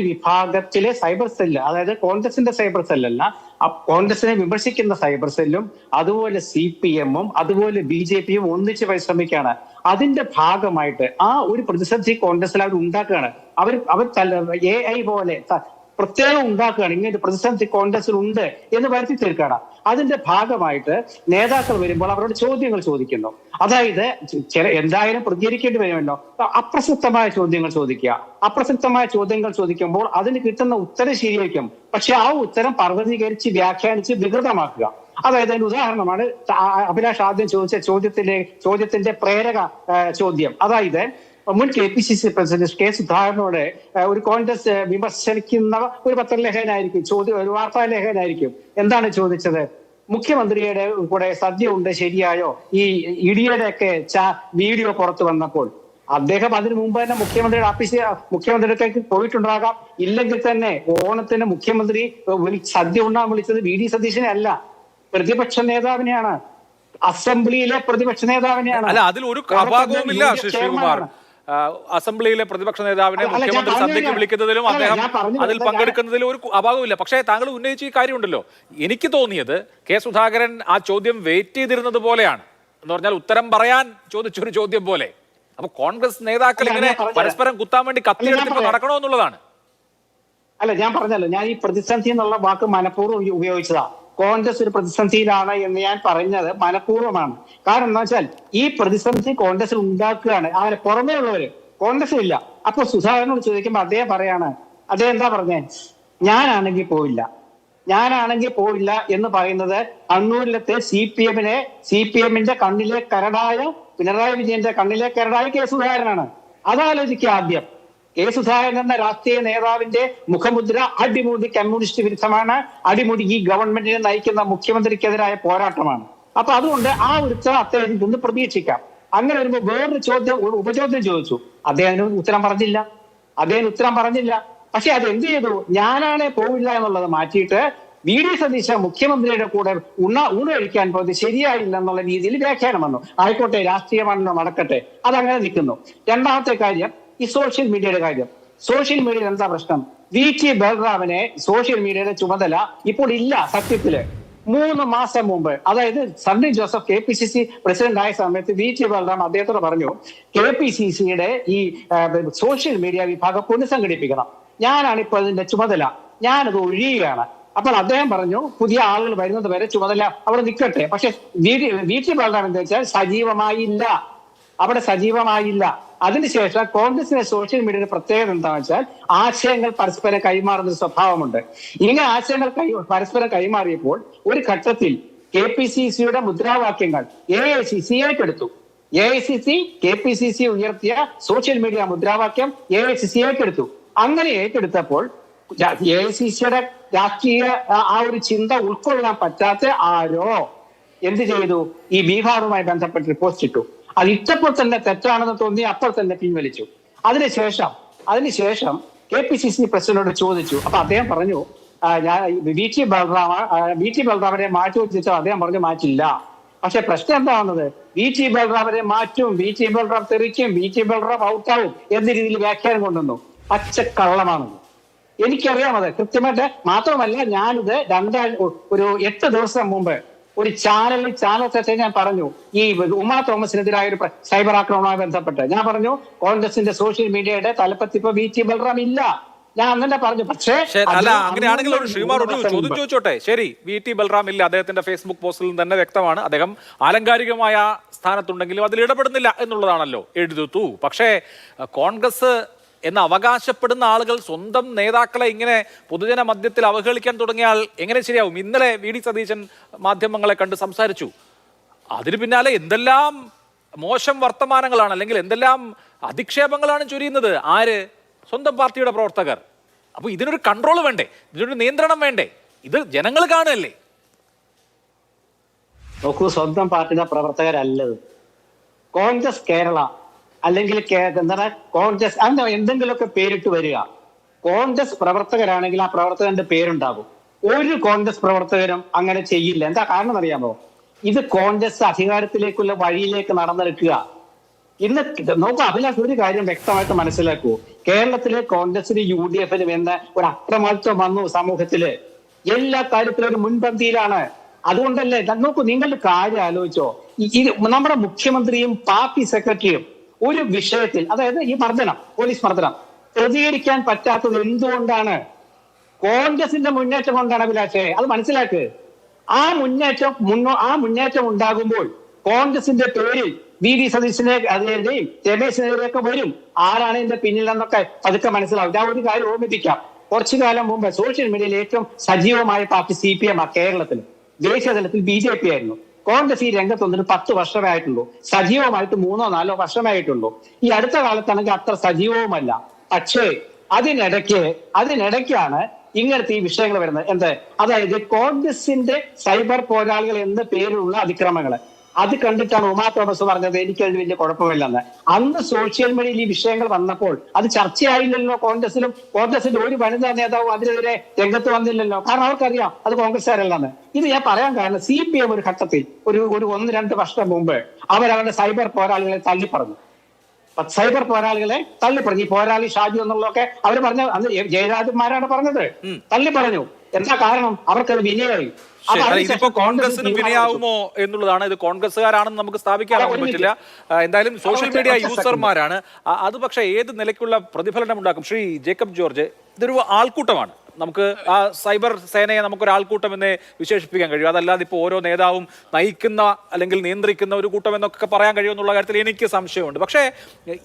വിഭാഗത്തിലെ സൈബർ സെല്ല്, അതായത് കോൺഗ്രസിന്റെ സൈബർ സെല്ലല്ല, കോൺഗ്രസിനെ വിമർശിക്കുന്ന സൈബർ സെല്ലും അതുപോലെ CPM-ഉം അതുപോലെ BJP-യും ഒന്നിച്ച് പരിശ്രമിക്കുകയാണ്. അതിന്റെ ഭാഗമായിട്ട് ആ ഒരു പ്രതിസന്ധി കോൺഗ്രസിൽ അവർ ഉണ്ടാക്കുകയാണ്. അവർ AI പോലെ പ്രത്യേകം ഉണ്ടാക്കുകയാണ്. ഇങ്ങനെ പ്രതിസന്ധി കോൺഗ്രസിൽ ഉണ്ട് എന്ന് വരുത്തി തീർക്കുകയാണ്. അതിന്റെ ഭാഗമായിട്ട് നേതാക്കൾ വരുമ്പോൾ അവരോട് ചോദ്യങ്ങൾ ചോദിക്കുന്നു. അതായത് എന്തായാലും പ്രതികരിക്കേണ്ടി വരുമല്ലോ, അപ്രസക്തമായ ചോദ്യങ്ങൾ ചോദിക്കുക. അപ്രസക്തമായ ചോദ്യങ്ങൾ ചോദിക്കുമ്പോൾ അതിന് കിട്ടുന്ന ഉത്തരം ശരിയായിരിക്കും, പക്ഷെ ആ ഉത്തരം പർവ്വതീകരിച്ച് വ്യാഖ്യാനിച്ച് വികൃതമാക്കുക. അതായത് അതിന്റെ ഉദാഹരണമാണ് അഭിലാഷ് ആദ്യം ചോദിച്ച ചോദ്യത്തിന്റെ പ്രേരക ചോദ്യം. അതായത് മുൻ KPCC പ്രസിഡന്റ് കെ സുധാകരനോട് ഒരു കോൺഗ്രസ് വിമർശിക്കുന്ന ഒരു പത്രലേഖനായിരിക്കും ഒരു വാർത്താലേഖനായിരിക്കും എന്താണ് ചോദിച്ചത്? മുഖ്യമന്ത്രിയുടെ കൂടെ സദ്യ ഉണ്ട്, ശരിയായോ? ഈ ഇടിയുടെ ഒക്കെ വീഡിയോ പുറത്തു വന്നപ്പോൾ അദ്ദേഹം അതിനു മുമ്പ് തന്നെ മുഖ്യമന്ത്രിയുടെ പോയിട്ടുണ്ടാകാം. ഇല്ലെങ്കിൽ തന്നെ ഓണത്തിന് മുഖ്യമന്ത്രി സദ്യ ഉണ്ടാകാൻ വിളിച്ചത് VD സതീശനെ അല്ല, പ്രതിപക്ഷ നേതാവിനെയാണ്, അസംബ്ലിയിലെ പ്രതിപക്ഷ നേതാവിനെയാണ്. അല്ല, അതിൽ ഒരു അപാകവുമില്ല ശ്രീകുമാർ. അസംബ്ലിയിലെ പ്രതിപക്ഷ നേതാവിനെ മുഖ്യമന്ത്രി സദ്യക്ക് വിളിക്കുന്നതിലും അദ്ദേഹം അതിൽ പങ്കെടുക്കുന്നതിലും ഒരു അപാകവുമില്ല. പക്ഷേ താങ്കൾ ഉന്നയിച്ച ഈ കാര്യമുണ്ടല്ലോ, എനിക്ക് തോന്നിയത് കെ സുധാകരൻ ആ ചോദ്യം വെയിറ്റ് ചെയ്തിരുന്നത് പോലെയാണ്. എന്ന് പറഞ്ഞാൽ ഉത്തരം പറയാൻ ചോദിച്ചൊരു ചോദ്യം പോലെ. അപ്പൊ കോൺഗ്രസ് നേതാക്കൾ ഇങ്ങനെ പരസ്പരം കുത്താൻ വേണ്ടി കത്തിയെടുത്തിട്ട് നടക്കണമെന്നുള്ളതാണ്. അല്ല, ഞാൻ പറഞ്ഞല്ലോ, ഞാൻ ഈ പ്രതിസന്ധി എന്നുള്ള വാക്ക് മനഃപൂർവ്വം ഉപയോഗിച്ചതാ. കോൺഗ്രസ് ഒരു പ്രതിസന്ധിയിലാണ് എന്ന് ഞാൻ പറഞ്ഞത് മനഃപൂർവ്വമാണ്. കാരണം എന്താ വെച്ചാൽ ഈ പ്രതിസന്ധി കോൺഗ്രസിൽ ഉണ്ടാക്കുകയാണ്, അങ്ങനെ പുറമേ ഉള്ളവര് കോൺഗ്രസിൽ ഇല്ല. അപ്പൊ സുധാകരനോട് ചോദിക്കുമ്പോൾ അദ്ദേഹം എന്താ പറഞ്ഞേ? ഞാനാണെങ്കിൽ പോവില്ല എന്ന് പറയുന്നത് കണ്ണൂരിലത്തെ CPMന്റെ കണ്ണിലെ കരടായ പിണറായി വിജയന്റെ കണ്ണിലെ കരടായ കെ സുധാകരനാണ്. അതാലോചിക്കുക ആദ്യം. കെ സുധാകരൻ എന്ന രാഷ്ട്രീയ നേതാവിന്റെ മുഖമുദ്ര അടിമുടി കമ്മ്യൂണിസ്റ്റ് വിരുദ്ധമാണ്, അടിമുടി ഈ ഗവൺമെന്റിനെ നയിക്കുന്ന മുഖ്യമന്ത്രിക്കെതിരായ പോരാട്ടമാണ്. അപ്പൊ അതുകൊണ്ട് ആ ഒരു അദ്ദേഹത്തിൽ നിന്ന് പ്രതീക്ഷിക്കാം. അങ്ങനെ വരുമ്പോൾ വേറൊരു ഉപചോദ്യം ചോദിച്ചു, അദ്ദേഹം ഉത്തരം പറഞ്ഞില്ല. പക്ഷെ അത് എന്ത് ചെയ്തു? ഞാനാണെ പോവില്ല എന്നുള്ളത് മാറ്റിയിട്ട് VD സതീശ മുഖ്യമന്ത്രിയുടെ കൂടെ ഊണ് കഴിക്കാൻ പോയത് ശരിയായില്ല എന്നുള്ള രീതിയിൽ വ്യാഖ്യാനം വന്നു. ആയിക്കോട്ടെ, രാഷ്ട്രീയമാണല്ലോ, നടക്കട്ടെ, അതങ്ങനെ നിൽക്കുന്നു. രണ്ടാമത്തെ കാര്യം ഈ സോഷ്യൽ മീഡിയയുടെ കാര്യം. സോഷ്യൽ മീഡിയയിൽ എന്താ പ്രശ്നം? VT ബൽറാമിനെ സോഷ്യൽ മീഡിയയുടെ ചുമതല ഇപ്പോൾ ഇല്ല. സത്യത്തില് 3 മാസം മുമ്പ്, അതായത് സണ്ണി ജോസഫ് KPCC പ്രസിഡന്റ് ആയ സമയത്ത് VT ബൽറാം അദ്ദേഹത്തോട് പറഞ്ഞു, KPCCയുടെ ഈ സോഷ്യൽ മീഡിയ വിഭാഗം പുനഃസംഘടിപ്പിക്കണം, ഞാനാണ് ഇപ്പോൾ അതിന്റെ ചുമതല, ഞാനത് ഒഴിയുകയാണ്. അപ്പോൾ അദ്ദേഹം പറഞ്ഞു, പുതിയ ആളുകൾ വരുന്നത് വരെ ചുമതല അവിടെ നിൽക്കട്ടെ. പക്ഷെ VT ബൽറാം എന്താ വെച്ചാൽ സജീവമായില്ല. അതിനുശേഷം കോൺഗ്രസിന്റെ സോഷ്യൽ മീഡിയയുടെ പ്രത്യേകത എന്താണെന്ന് വെച്ചാൽ ആശയങ്ങൾ പരസ്പരം കൈമാറുന്ന സ്വഭാവമുണ്ട്. ഇങ്ങനെ ആശയങ്ങൾ പരസ്പരം കൈമാറിയപ്പോൾ ഒരു ഘട്ടത്തിൽ KPCCയുടെ മുദ്രാവാക്യങ്ങൾ AICC ഏറ്റെടുത്തു. AICC KPCC ഉയർത്തിയ സോഷ്യൽ മീഡിയ മുദ്രാവാക്യം AICC ഏറ്റെടുത്തു. അങ്ങനെ ഏറ്റെടുത്തപ്പോൾ AICCയുടെ രാഷ്ട്രീയ ആ ഒരു ചിന്ത ഉൾക്കൊള്ളാൻ പറ്റാത്ത ആരോ എന്ത് ചെയ്തു? ഈ ബീഹാറുമായി ബന്ധപ്പെട്ട് പോസ്റ്റ് ഇട്ടു. അത് ഇട്ടപ്പോൾ തന്നെ തെറ്റാണെന്ന് തോന്നി അപ്പോൾ തന്നെ പിൻവലിച്ചു. അതിനുശേഷം KPCC പ്രസിഡന്റിനോട് ചോദിച്ചു. അപ്പൊ അദ്ദേഹം പറഞ്ഞു, ഞാൻ VT ബൽറാമിനെ മാറ്റി വെച്ചാൽ അദ്ദേഹം പറഞ്ഞു മാറ്റില്ല. പക്ഷെ പ്രശ്നം എന്താണെന്നത്, VT ബൽറാമിനെ മാറ്റും, VT ബൽറാം തെറിക്കും, VT ബൽറാം ഔട്ടാവും എന്ന രീതിയിൽ വ്യാഖ്യാനം കൊണ്ടുവന്നു. പച്ചക്കള്ളമാണെന്ന് എനിക്കറിയാം. അത് കൃത്യമായിട്ട് മാത്രമല്ല, ഞാനിത് 8 ദിവസം മുമ്പ് ഒരു ചാനൽ ചർച്ചയിൽ ഞാൻ പറഞ്ഞു, ഈ ഉമാ തോമസിനെതിരായ ഒരു സൈബർ ആക്രമണവുമായി ബന്ധപ്പെട്ട് ഞാൻ പറഞ്ഞു, കോൺഗ്രസിന്റെ സോഷ്യൽ മീഡിയയുടെ തലപ്പത്ത് ഇപ്പൊ VT ബൽറാം ഇല്ല. ഞാൻ അങ്ങനെ പറഞ്ഞു. പക്ഷേ അല്ല, അങ്ങനെയാണെങ്കിൽ ശ്രീകുമാർ ഒരു ചോദ്യം ചോദിച്ചോട്ടെ. ശരി, VT ബൽറാം ഇല്ല, അദ്ദേഹത്തിന്റെ ഫേസ്ബുക്ക് പോസ്റ്റിൽ തന്നെ വ്യക്തമാണ്. അദ്ദേഹം ആലങ്കാരികമായ സ്ഥാനത്തുണ്ടെങ്കിലും അതിൽ ഇടപെടുന്നില്ല എന്നുള്ളതാണല്ലോ എഴുതുന്നു. പക്ഷേ കോൺഗ്രസ് എന്ന് അവകാശപ്പെടുന്ന ആളുകൾ സ്വന്തം നേതാക്കളെ ഇങ്ങനെ പൊതുജന മധ്യത്തിൽ അവഹേളിക്കാൻ തുടങ്ങിയാൽ എങ്ങനെ ശരിയാവും? ഇന്നലെ VD സതീശൻ മാധ്യമങ്ങളെ കണ്ട് സംസാരിച്ചു. അതിന് പിന്നാലെ എന്തെല്ലാം മോശം വർത്തമാനങ്ങളാണ്, അല്ലെങ്കിൽ എന്തെല്ലാം അധിക്ഷേപങ്ങളാണ് ചൊരിയുന്നത്. ആര്? സ്വന്തം പാർട്ടിയുടെ പ്രവർത്തകർ. അപ്പൊ ഇതിനൊരു കൺട്രോൾ വേണ്ടേ? ഇതിനൊരു നിയന്ത്രണം വേണ്ടേ? ഇത് ജനങ്ങൾ കാണുകയല്ലേ? നോക്കൂ, സ്വന്തം പാർട്ടിയുടെ പ്രവർത്തകരല്ലത്. കോൺഗ്രസ് കേരള അല്ലെങ്കിൽ എന്താണ് കോൺഗ്രസ് എന്തെങ്കിലുമൊക്കെ പേരിട്ട് വരിക. കോൺഗ്രസ് പ്രവർത്തകരാണെങ്കിൽ ആ പ്രവർത്തകന്റെ പേരുണ്ടാകും. ഒരു കോൺഗ്രസ് പ്രവർത്തകരും അങ്ങനെ ചെയ്യില്ല. എന്താ കാരണം അറിയാമോ? ഇത് കോൺഗ്രസ് അധികാരത്തിലേക്കുള്ള വഴിയിലേക്ക് നടന്നെടുക്കുക. ഇന്ന് നോക്കൂ അഭിലാഷ്, ഒരു കാര്യം വ്യക്തമായിട്ട് മനസ്സിലാക്കൂ. കേരളത്തിലെ കോൺഗ്രസിന് UDFനും എന്ന ഒരു അക്രമത്വം വന്നു സമൂഹത്തില്. എല്ലാ കാര്യത്തിലും ഒരു മുൻപന്തിയിലാണ്. അതുകൊണ്ടല്ലേ നോക്കൂ, നിങ്ങളുടെ കാര്യം ആലോചിച്ചോ. നമ്മുടെ മുഖ്യമന്ത്രിയും പാർട്ടി സെക്രട്ടറിയും ഒരു വിഷയത്തിൽ, അതായത് ഈ പോലീസ് മർദ്ദനം പ്രതികരിക്കാൻ പറ്റാത്തത് എന്തുകൊണ്ടാണ്? കോൺഗ്രസിന്റെ മുന്നേറ്റം കൊണ്ടാണ് അഭിലാഷേ, അത് മനസ്സിലാക്ക്. ആ മുന്നേറ്റം ഉണ്ടാകുമ്പോൾ കോൺഗ്രസിന്റെ പേരിൽ വി ഡി സതീശനെ അതിനെതിരെയും രമേശിനെതിരെയൊക്കെ വരും. ആരാണ് ഇതിന്റെ പിന്നിൽ എന്നൊക്കെ അതൊക്കെ മനസ്സിലാവും. ഞാൻ ഒരു കാര്യം ഓർമ്മിപ്പിക്കാം. കുറച്ചു കാലം മുമ്പ് സോഷ്യൽ മീഡിയയിൽ ഏറ്റവും സജീവമായ പാർട്ടി CPM ആ കേരളത്തിൽ. ദേശീയ തലത്തിൽ BJP ആയിരുന്നു. കോൺഗ്രസ് ഈ രംഗത്ത് വന്നിട്ട് 10 വർഷമേ ആയിട്ടുള്ളൂ. സജീവമായിട്ട് 3-4 വർഷമായിട്ടുള്ളൂ. ഈ അടുത്ത കാലത്താണെങ്കിൽ അത്ര സജീവവുമല്ല. പക്ഷേ അതിനിടയ്ക്കാണ് ഇങ്ങനത്തെ ഈ വിഷയങ്ങൾ വരുന്നത്. അതായത് കോൺഗ്രസിന്റെ സൈബർ പോരാളികൾ എന്ന പേരിലുള്ള അതിക്രമങ്ങൾ. അത് കണ്ടിട്ടാണ് ഉമാ തോമസ് പറഞ്ഞത് എനിക്കതിന് വലിയ കുഴപ്പമില്ലെന്ന്. അന്ന് സോഷ്യൽ മീഡിയയിൽ ഈ വിഷയങ്ങൾ വന്നപ്പോൾ അത് ചർച്ചയായില്ലല്ലോ. കോൺഗ്രസിന്റെ ഒരു വനിതാ നേതാവും അതിനെതിരെ രംഗത്ത് വന്നില്ലല്ലോ. കാരണം അവർക്കറിയാം അത് കോൺഗ്രസ്സുകാരല്ലെന്ന്. ഇത് ഞാൻ പറയാൻ കാരണം CPM ഒരു ഘട്ടത്തിൽ ഒരു 1-2 വർഷം മുമ്പ് അവരവരുടെ സൈബർ പോരാളികളെ തള്ളിപ്പറഞ്ഞു. ഈ പോരാളി ഷാജു എന്നുള്ളതൊക്കെ അവർ പറഞ്ഞ അന്ന് ജയരാജന്മാരാണ് പറഞ്ഞത്. തള്ളിപ്പറഞ്ഞു. എന്താ കാരണം? അവർക്കത് വിനയായി. ഇതിപ്പോ കോൺഗ്രസിന് വിനയാവുമോ എന്നുള്ളതാണ്. ഇത് കോൺഗ്രസ്സുകാരാണെന്ന് നമുക്ക് സ്ഥാപിക്കാൻ പറ്റില്ല. എന്തായാലും സോഷ്യൽ മീഡിയ യൂസർമാരാണ് അത്. പക്ഷേ ഏത് നിലയ്ക്കുള്ള പ്രതിഫലനം ഉണ്ടാക്കും? ശ്രീ ജേക്കബ് ജോർജ്, ഇതൊരു ആൾക്കൂട്ടമാണ്. നമുക്ക് ആ സൈബർ സേനയെ നമുക്കൊരു ആൾക്കൂട്ടം എന്നേ വിശേഷിപ്പിക്കാൻ കഴിയും. അതല്ലാതെ ഇപ്പോൾ ഓരോ നേതാവും നയിക്കുന്ന അല്ലെങ്കിൽ നിയന്ത്രിക്കുന്ന ഒരു കൂട്ടം എന്നൊക്കെ പറയാൻ കഴിയുമെന്നുള്ള കാര്യത്തിൽ എനിക്ക് സംശയമുണ്ട്. പക്ഷേ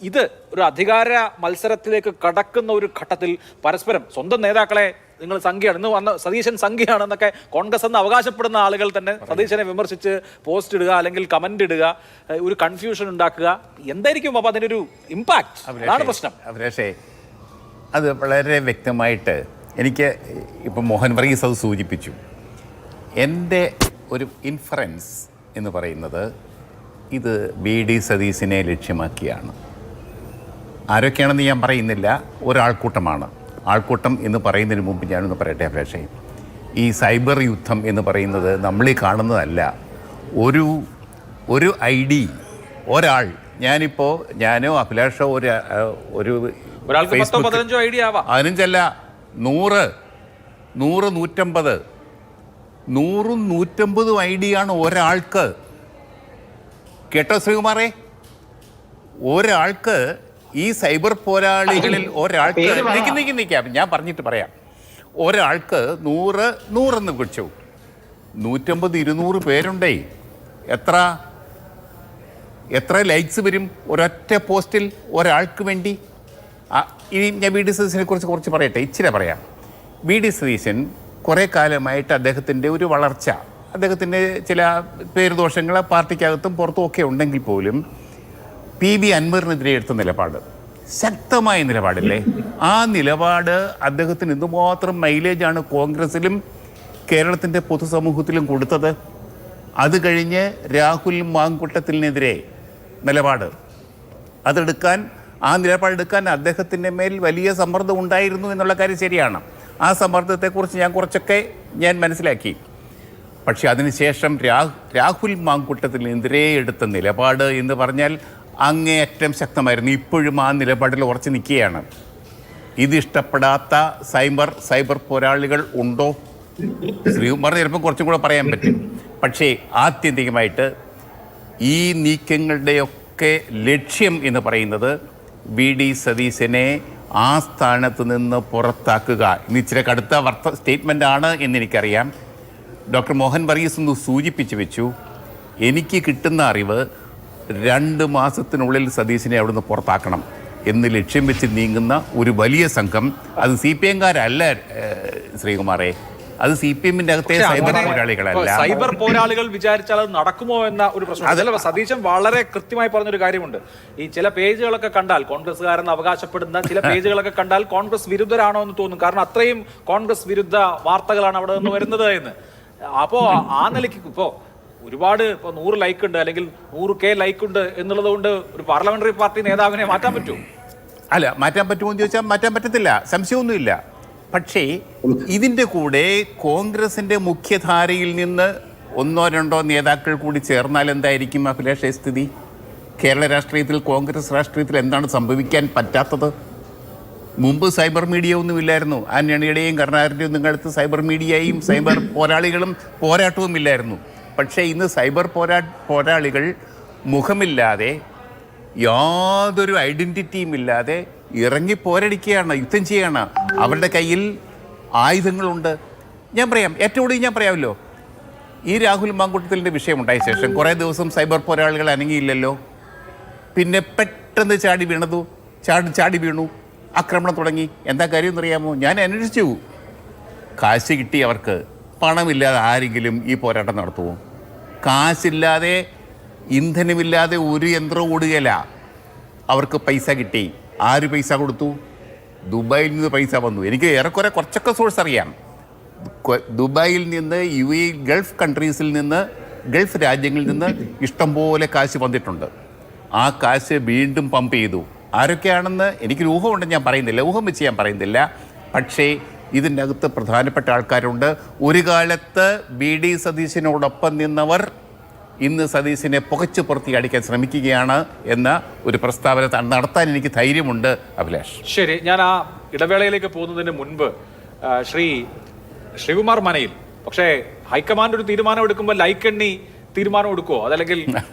ഇത് ഒരു അധികാര മത്സരത്തിലേക്ക് കടക്കുന്ന ഒരു ഘട്ടത്തിൽ പരസ്പരം സ്വന്തം നേതാക്കളെ നിങ്ങൾ സംഖ്യയാണ്, ഇന്ന് വന്ന സതീശൻ സംഖ്യയാണെന്നൊക്കെ കോൺഗ്രസ് എന്ന് അവകാശപ്പെടുന്ന ആളുകൾ തന്നെ സതീശനെ വിമർശിച്ച് പോസ്റ്റ് ഇടുക അല്ലെങ്കിൽ കമന്റ് ഇടുക, ഒരു കൺഫ്യൂഷൻ ഉണ്ടാക്കുക. എന്തായിരിക്കും അപ്പോൾ അതിനൊരു ഇമ്പാക്ട്? അതാണ് പ്രശ്നം. അഭിലാഷേ, അത് വളരെ വ്യക്തമായിട്ട് എനിക്ക് ഇപ്പം മോഹൻ വർഗീസ് അത് സൂചിപ്പിച്ചു. എൻ്റെ ഒരു ഇൻഫറൻസ് എന്ന് പറയുന്നത് ഇത് BD സതീശനെ ലക്ഷ്യമാക്കിയാണ്. ആരൊക്കെയാണെന്ന് ഞാൻ പറയുന്നില്ല, ഒരാൾക്കൂട്ടമാണ്. ആൾക്കൂട്ടം എന്ന് പറയുന്നതിന് മുമ്പ് ഞാനൊന്ന് പറയട്ടെ അഭിലാഷേ, ഈ സൈബർ യുദ്ധം എന്ന് പറയുന്നത് നമ്മളീ കാണുന്നതല്ല. ഒരു ID ഒരാൾ, ഞാനോ അഭിലാഷോ ഒരു 15 100 150 150 ID ആണ് ഒരാൾക്ക്. കേട്ടോ ശ്രീകുമാറേ? ഒരാൾക്ക് ഈ സൈബർ പോരാളികളിൽ ഒരാൾക്ക് നിൽക്കാം, ഞാൻ പറഞ്ഞിട്ട് പറയാം. ഒരാൾക്ക് 100 എന്ന് വിളിച്ചു, 150-200 പേരുണ്ടേ. എത്ര ലൈക്സ് വരും ഒരൊറ്റ പോസ്റ്റിൽ ഒരാൾക്ക് വേണ്ടി? ഇനി ഞാൻ BD സതീശനെ കുറിച്ച് കുറച്ച് പറയട്ടെ, ഇച്ചിരി പറയാം. BD സതീശൻ കുറേ കാലമായിട്ട് അദ്ദേഹത്തിൻ്റെ ഒരു വളർച്ച, അദ്ദേഹത്തിൻ്റെ ചില പേരുദോഷങ്ങൾ പാർട്ടിക്കകത്തും പുറത്തും ഒക്കെ ഉണ്ടെങ്കിൽ പോലും PB അൻവറിനെതിരെ എടുത്ത നിലപാട്, ശക്തമായ നിലപാടല്ലേ? ആ നിലപാട് അദ്ദേഹത്തിന് എന്തുമാത്രം മൈലേജാണ് കോൺഗ്രസിലും കേരളത്തിൻ്റെ പൊതുസമൂഹത്തിലും കൊടുത്തത്. അത് കഴിഞ്ഞ് രാഹുൽ മാങ്കുട്ടത്തിനെതിരെ നിലപാട്, ആ നിലപാടെടുക്കാൻ അദ്ദേഹത്തിൻ്റെ മേൽ വലിയ സമ്മർദ്ദം ഉണ്ടായിരുന്നു എന്നുള്ള കാര്യം ശരിയാണ്. ആ സമ്മർദ്ദത്തെക്കുറിച്ച് കുറച്ചൊക്കെ മനസ്സിലാക്കി. പക്ഷെ അതിനുശേഷം രാഹുൽ മാങ്കുട്ടത്തിനെതിരെ എടുത്ത നിലപാട് എന്ന് പറഞ്ഞാൽ അങ്ങേയറ്റം ശക്തമായിരുന്നു. ഇപ്പോഴും ആ നിലപാടിൽ ഉറച്ചു നിൽക്കുകയാണ്. ഇതിഷ്ടപ്പെടാത്ത സൈബർ പോരാളികൾ ഉണ്ടോ? ശ്രീകുമാർ ചിലപ്പോൾ കുറച്ചും കൂടെ പറയാൻ പറ്റും. പക്ഷേ ആത്യന്തികമായിട്ട് ഈ നീക്കങ്ങളുടെയൊക്കെ ലക്ഷ്യം എന്ന് പറയുന്നത് BD സതീശനെ ആ സ്ഥാനത്ത് നിന്ന് പുറത്താക്കുക. ഇന്ന് ഇച്ചിരി കടുത്ത സ്റ്റേറ്റ്മെൻ്റ് ആണ് എന്നെനിക്കറിയാം. ഡോക്ടർ മോഹൻ വർഗീസ് ഒന്ന് സൂചിപ്പിച്ചു വെച്ചു. എനിക്ക് കിട്ടുന്ന അറിവ് 2 മാസത്തിനുള്ളിൽ സതീശനെ അവിടുന്ന് പുറത്താക്കണം എന്ന് ലക്ഷ്യം വെച്ച് നീങ്ങുന്ന ഒരു വലിയ സംഘം. അത് CPM-കാരല്ല ശ്രീകുമാറേ, അത് CPM-ന്റെ അകത്തെ സൈബർ പോരാളികളല്ല. സൈബർ പോരാളികൾ വിചാരിച്ചാൽ അത് നടക്കുമോ എന്ന ഒരു പ്രശ്നം. അതല്ല, സതീശൻ വളരെ കൃത്യമായി പറഞ്ഞൊരു കാര്യമുണ്ട്. ഈ ചില പേജുകളൊക്കെ കണ്ടാൽ, കോൺഗ്രസ്സുകാരെന്ന് അവകാശപ്പെടുന്ന ചില പേജുകളൊക്കെ കണ്ടാൽ കോൺഗ്രസ് വിരുദ്ധരാണോ എന്ന് തോന്നും. കാരണം അത്രയും കോൺഗ്രസ് വിരുദ്ധ വാർത്തകളാണ് അവിടെ നിന്ന് വരുന്നത് എന്ന്. അപ്പോൾ ആ നിലയ്ക്ക് ഇപ്പോൾ ഒരുപാട് 100 ലൈക്ക് ഉണ്ട് അല്ലെങ്കിൽ 100K ലൈക്ക് ഉണ്ട് എന്നുള്ളത് കൊണ്ട് ഒരു പാർലമെന്ററി പാർട്ടി നേതാവിനെ മാറ്റാൻ പറ്റുമോ? അല്ല, മാറ്റാൻ പറ്റുമോ എന്ന് ചോദിച്ചാൽ മാറ്റാൻ പറ്റത്തില്ല, സംശയമൊന്നുമില്ല. പക്ഷേ ഇതിൻ്റെ കൂടെ കോൺഗ്രസിൻ്റെ മുഖ്യധാരയിൽ നിന്ന് 1-2 നേതാക്കൾ കൂടി ചേർന്നാൽ എന്തായിരിക്കും അഭിലാഷേ സ്ഥിതി? കേരള രാഷ്ട്രീയത്തിൽ, കോൺഗ്രസ് രാഷ്ട്രീയത്തിൽ എന്താണ് സംഭവിക്കാൻ പറ്റാത്തത്? മുമ്പ് സൈബർ മീഡിയ ഒന്നുമില്ലായിരുന്നു. ആന്റണിയുടെയും കരുണാകരൻ്റെയും നിങ്ങളടുത്ത് സൈബർ മീഡിയയും സൈബർ പോരാളികളും പോരാട്ടവും ഇല്ലായിരുന്നു. പക്ഷേ ഇന്ന് സൈബർ പോരാളികൾ മുഖമില്ലാതെ, യാതൊരു ഐഡൻറ്റിറ്റിയും ഇല്ലാതെ ഇറങ്ങി പോരടിക്കുകയാണ്, യുദ്ധം ചെയ്യുകയാണ്. അവരുടെ കയ്യിൽ ആയുധങ്ങളുണ്ട്. ഞാൻ പറയാം, ഏറ്റവും കൂടുതൽ ഞാൻ പറയാമല്ലോ, ഈ രാഹുൽ മാങ്കൂട്ടത്തിലിൻ്റെ വിഷയമുണ്ടായ ശേഷം കുറേ ദിവസം സൈബർ പോരാളികൾ അനങ്ങിയില്ലല്ലോ. പിന്നെ പെട്ടെന്ന് ചാടി വീണു, ആക്രമണം തുടങ്ങി. എന്താ കാര്യം എന്നറിയാമോ? ഞാൻ അന്വേഷിച്ചു. കാശ് കിട്ടി അവർക്ക്. പണമില്ലാതെ ആരെങ്കിലും ഈ പോരാട്ടം നടത്തുമോ? കാശില്ലാതെ, ഇന്ധനമില്ലാതെ ഒരു യന്ത്രം ഓടുകയില്ല. അവർക്ക് പൈസ കിട്ടി. ആര് പൈസ കൊടുത്തു? ദുബായിൽ നിന്ന് പൈസ വന്നു. എനിക്ക് ഏറെക്കുറെ കുറച്ചൊക്കെ സോഴ്സ് അറിയാം. ദുബായിൽ നിന്ന്, UAE, ഗൾഫ് കൺട്രീസിൽ നിന്ന്, ഗൾഫ് രാജ്യങ്ങളിൽ നിന്ന് ഇഷ്ടംപോലെ കാശ് വന്നിട്ടുണ്ട്. ആ കാശ് വീണ്ടും പമ്പ് ചെയ്തു. ആരൊക്കെയാണെന്ന് എനിക്കൊരു ഊഹമുണ്ട്, ഞാൻ പറയുന്നില്ല, ഊഹം വെച്ച് ഞാൻ പറയുന്നില്ല. പക്ഷേ ഇതിൻ്റെ അകത്ത് പ്രധാനപ്പെട്ട ആൾക്കാരുണ്ട്. ഒരു കാലത്ത് BD സതീശനോടൊപ്പം നിന്നവർ ഇന്ന് സതീശനെ പുകച്ചു പുറത്തി അടിക്കാൻ ശ്രമിക്കുകയാണ് എന്ന ഒരു പ്രസ്താവന നടത്താൻ എനിക്ക് ധൈര്യമുണ്ട്. അഭിലാഷ്, ശരി, ഞാൻ ആ ഇടവേളയിലേക്ക് പോകുന്നതിന് മുൻപ് ശ്രീകുമാർ മനയിൽ, പക്ഷേ ഹൈക്കമാൻഡ് ഒരു തീരുമാനം എടുക്കുമ്പോൾ ലൈക്ക് എണ്ണി തീരുമാനം എടുക്കുമോ? അതല്ലെങ്കിൽ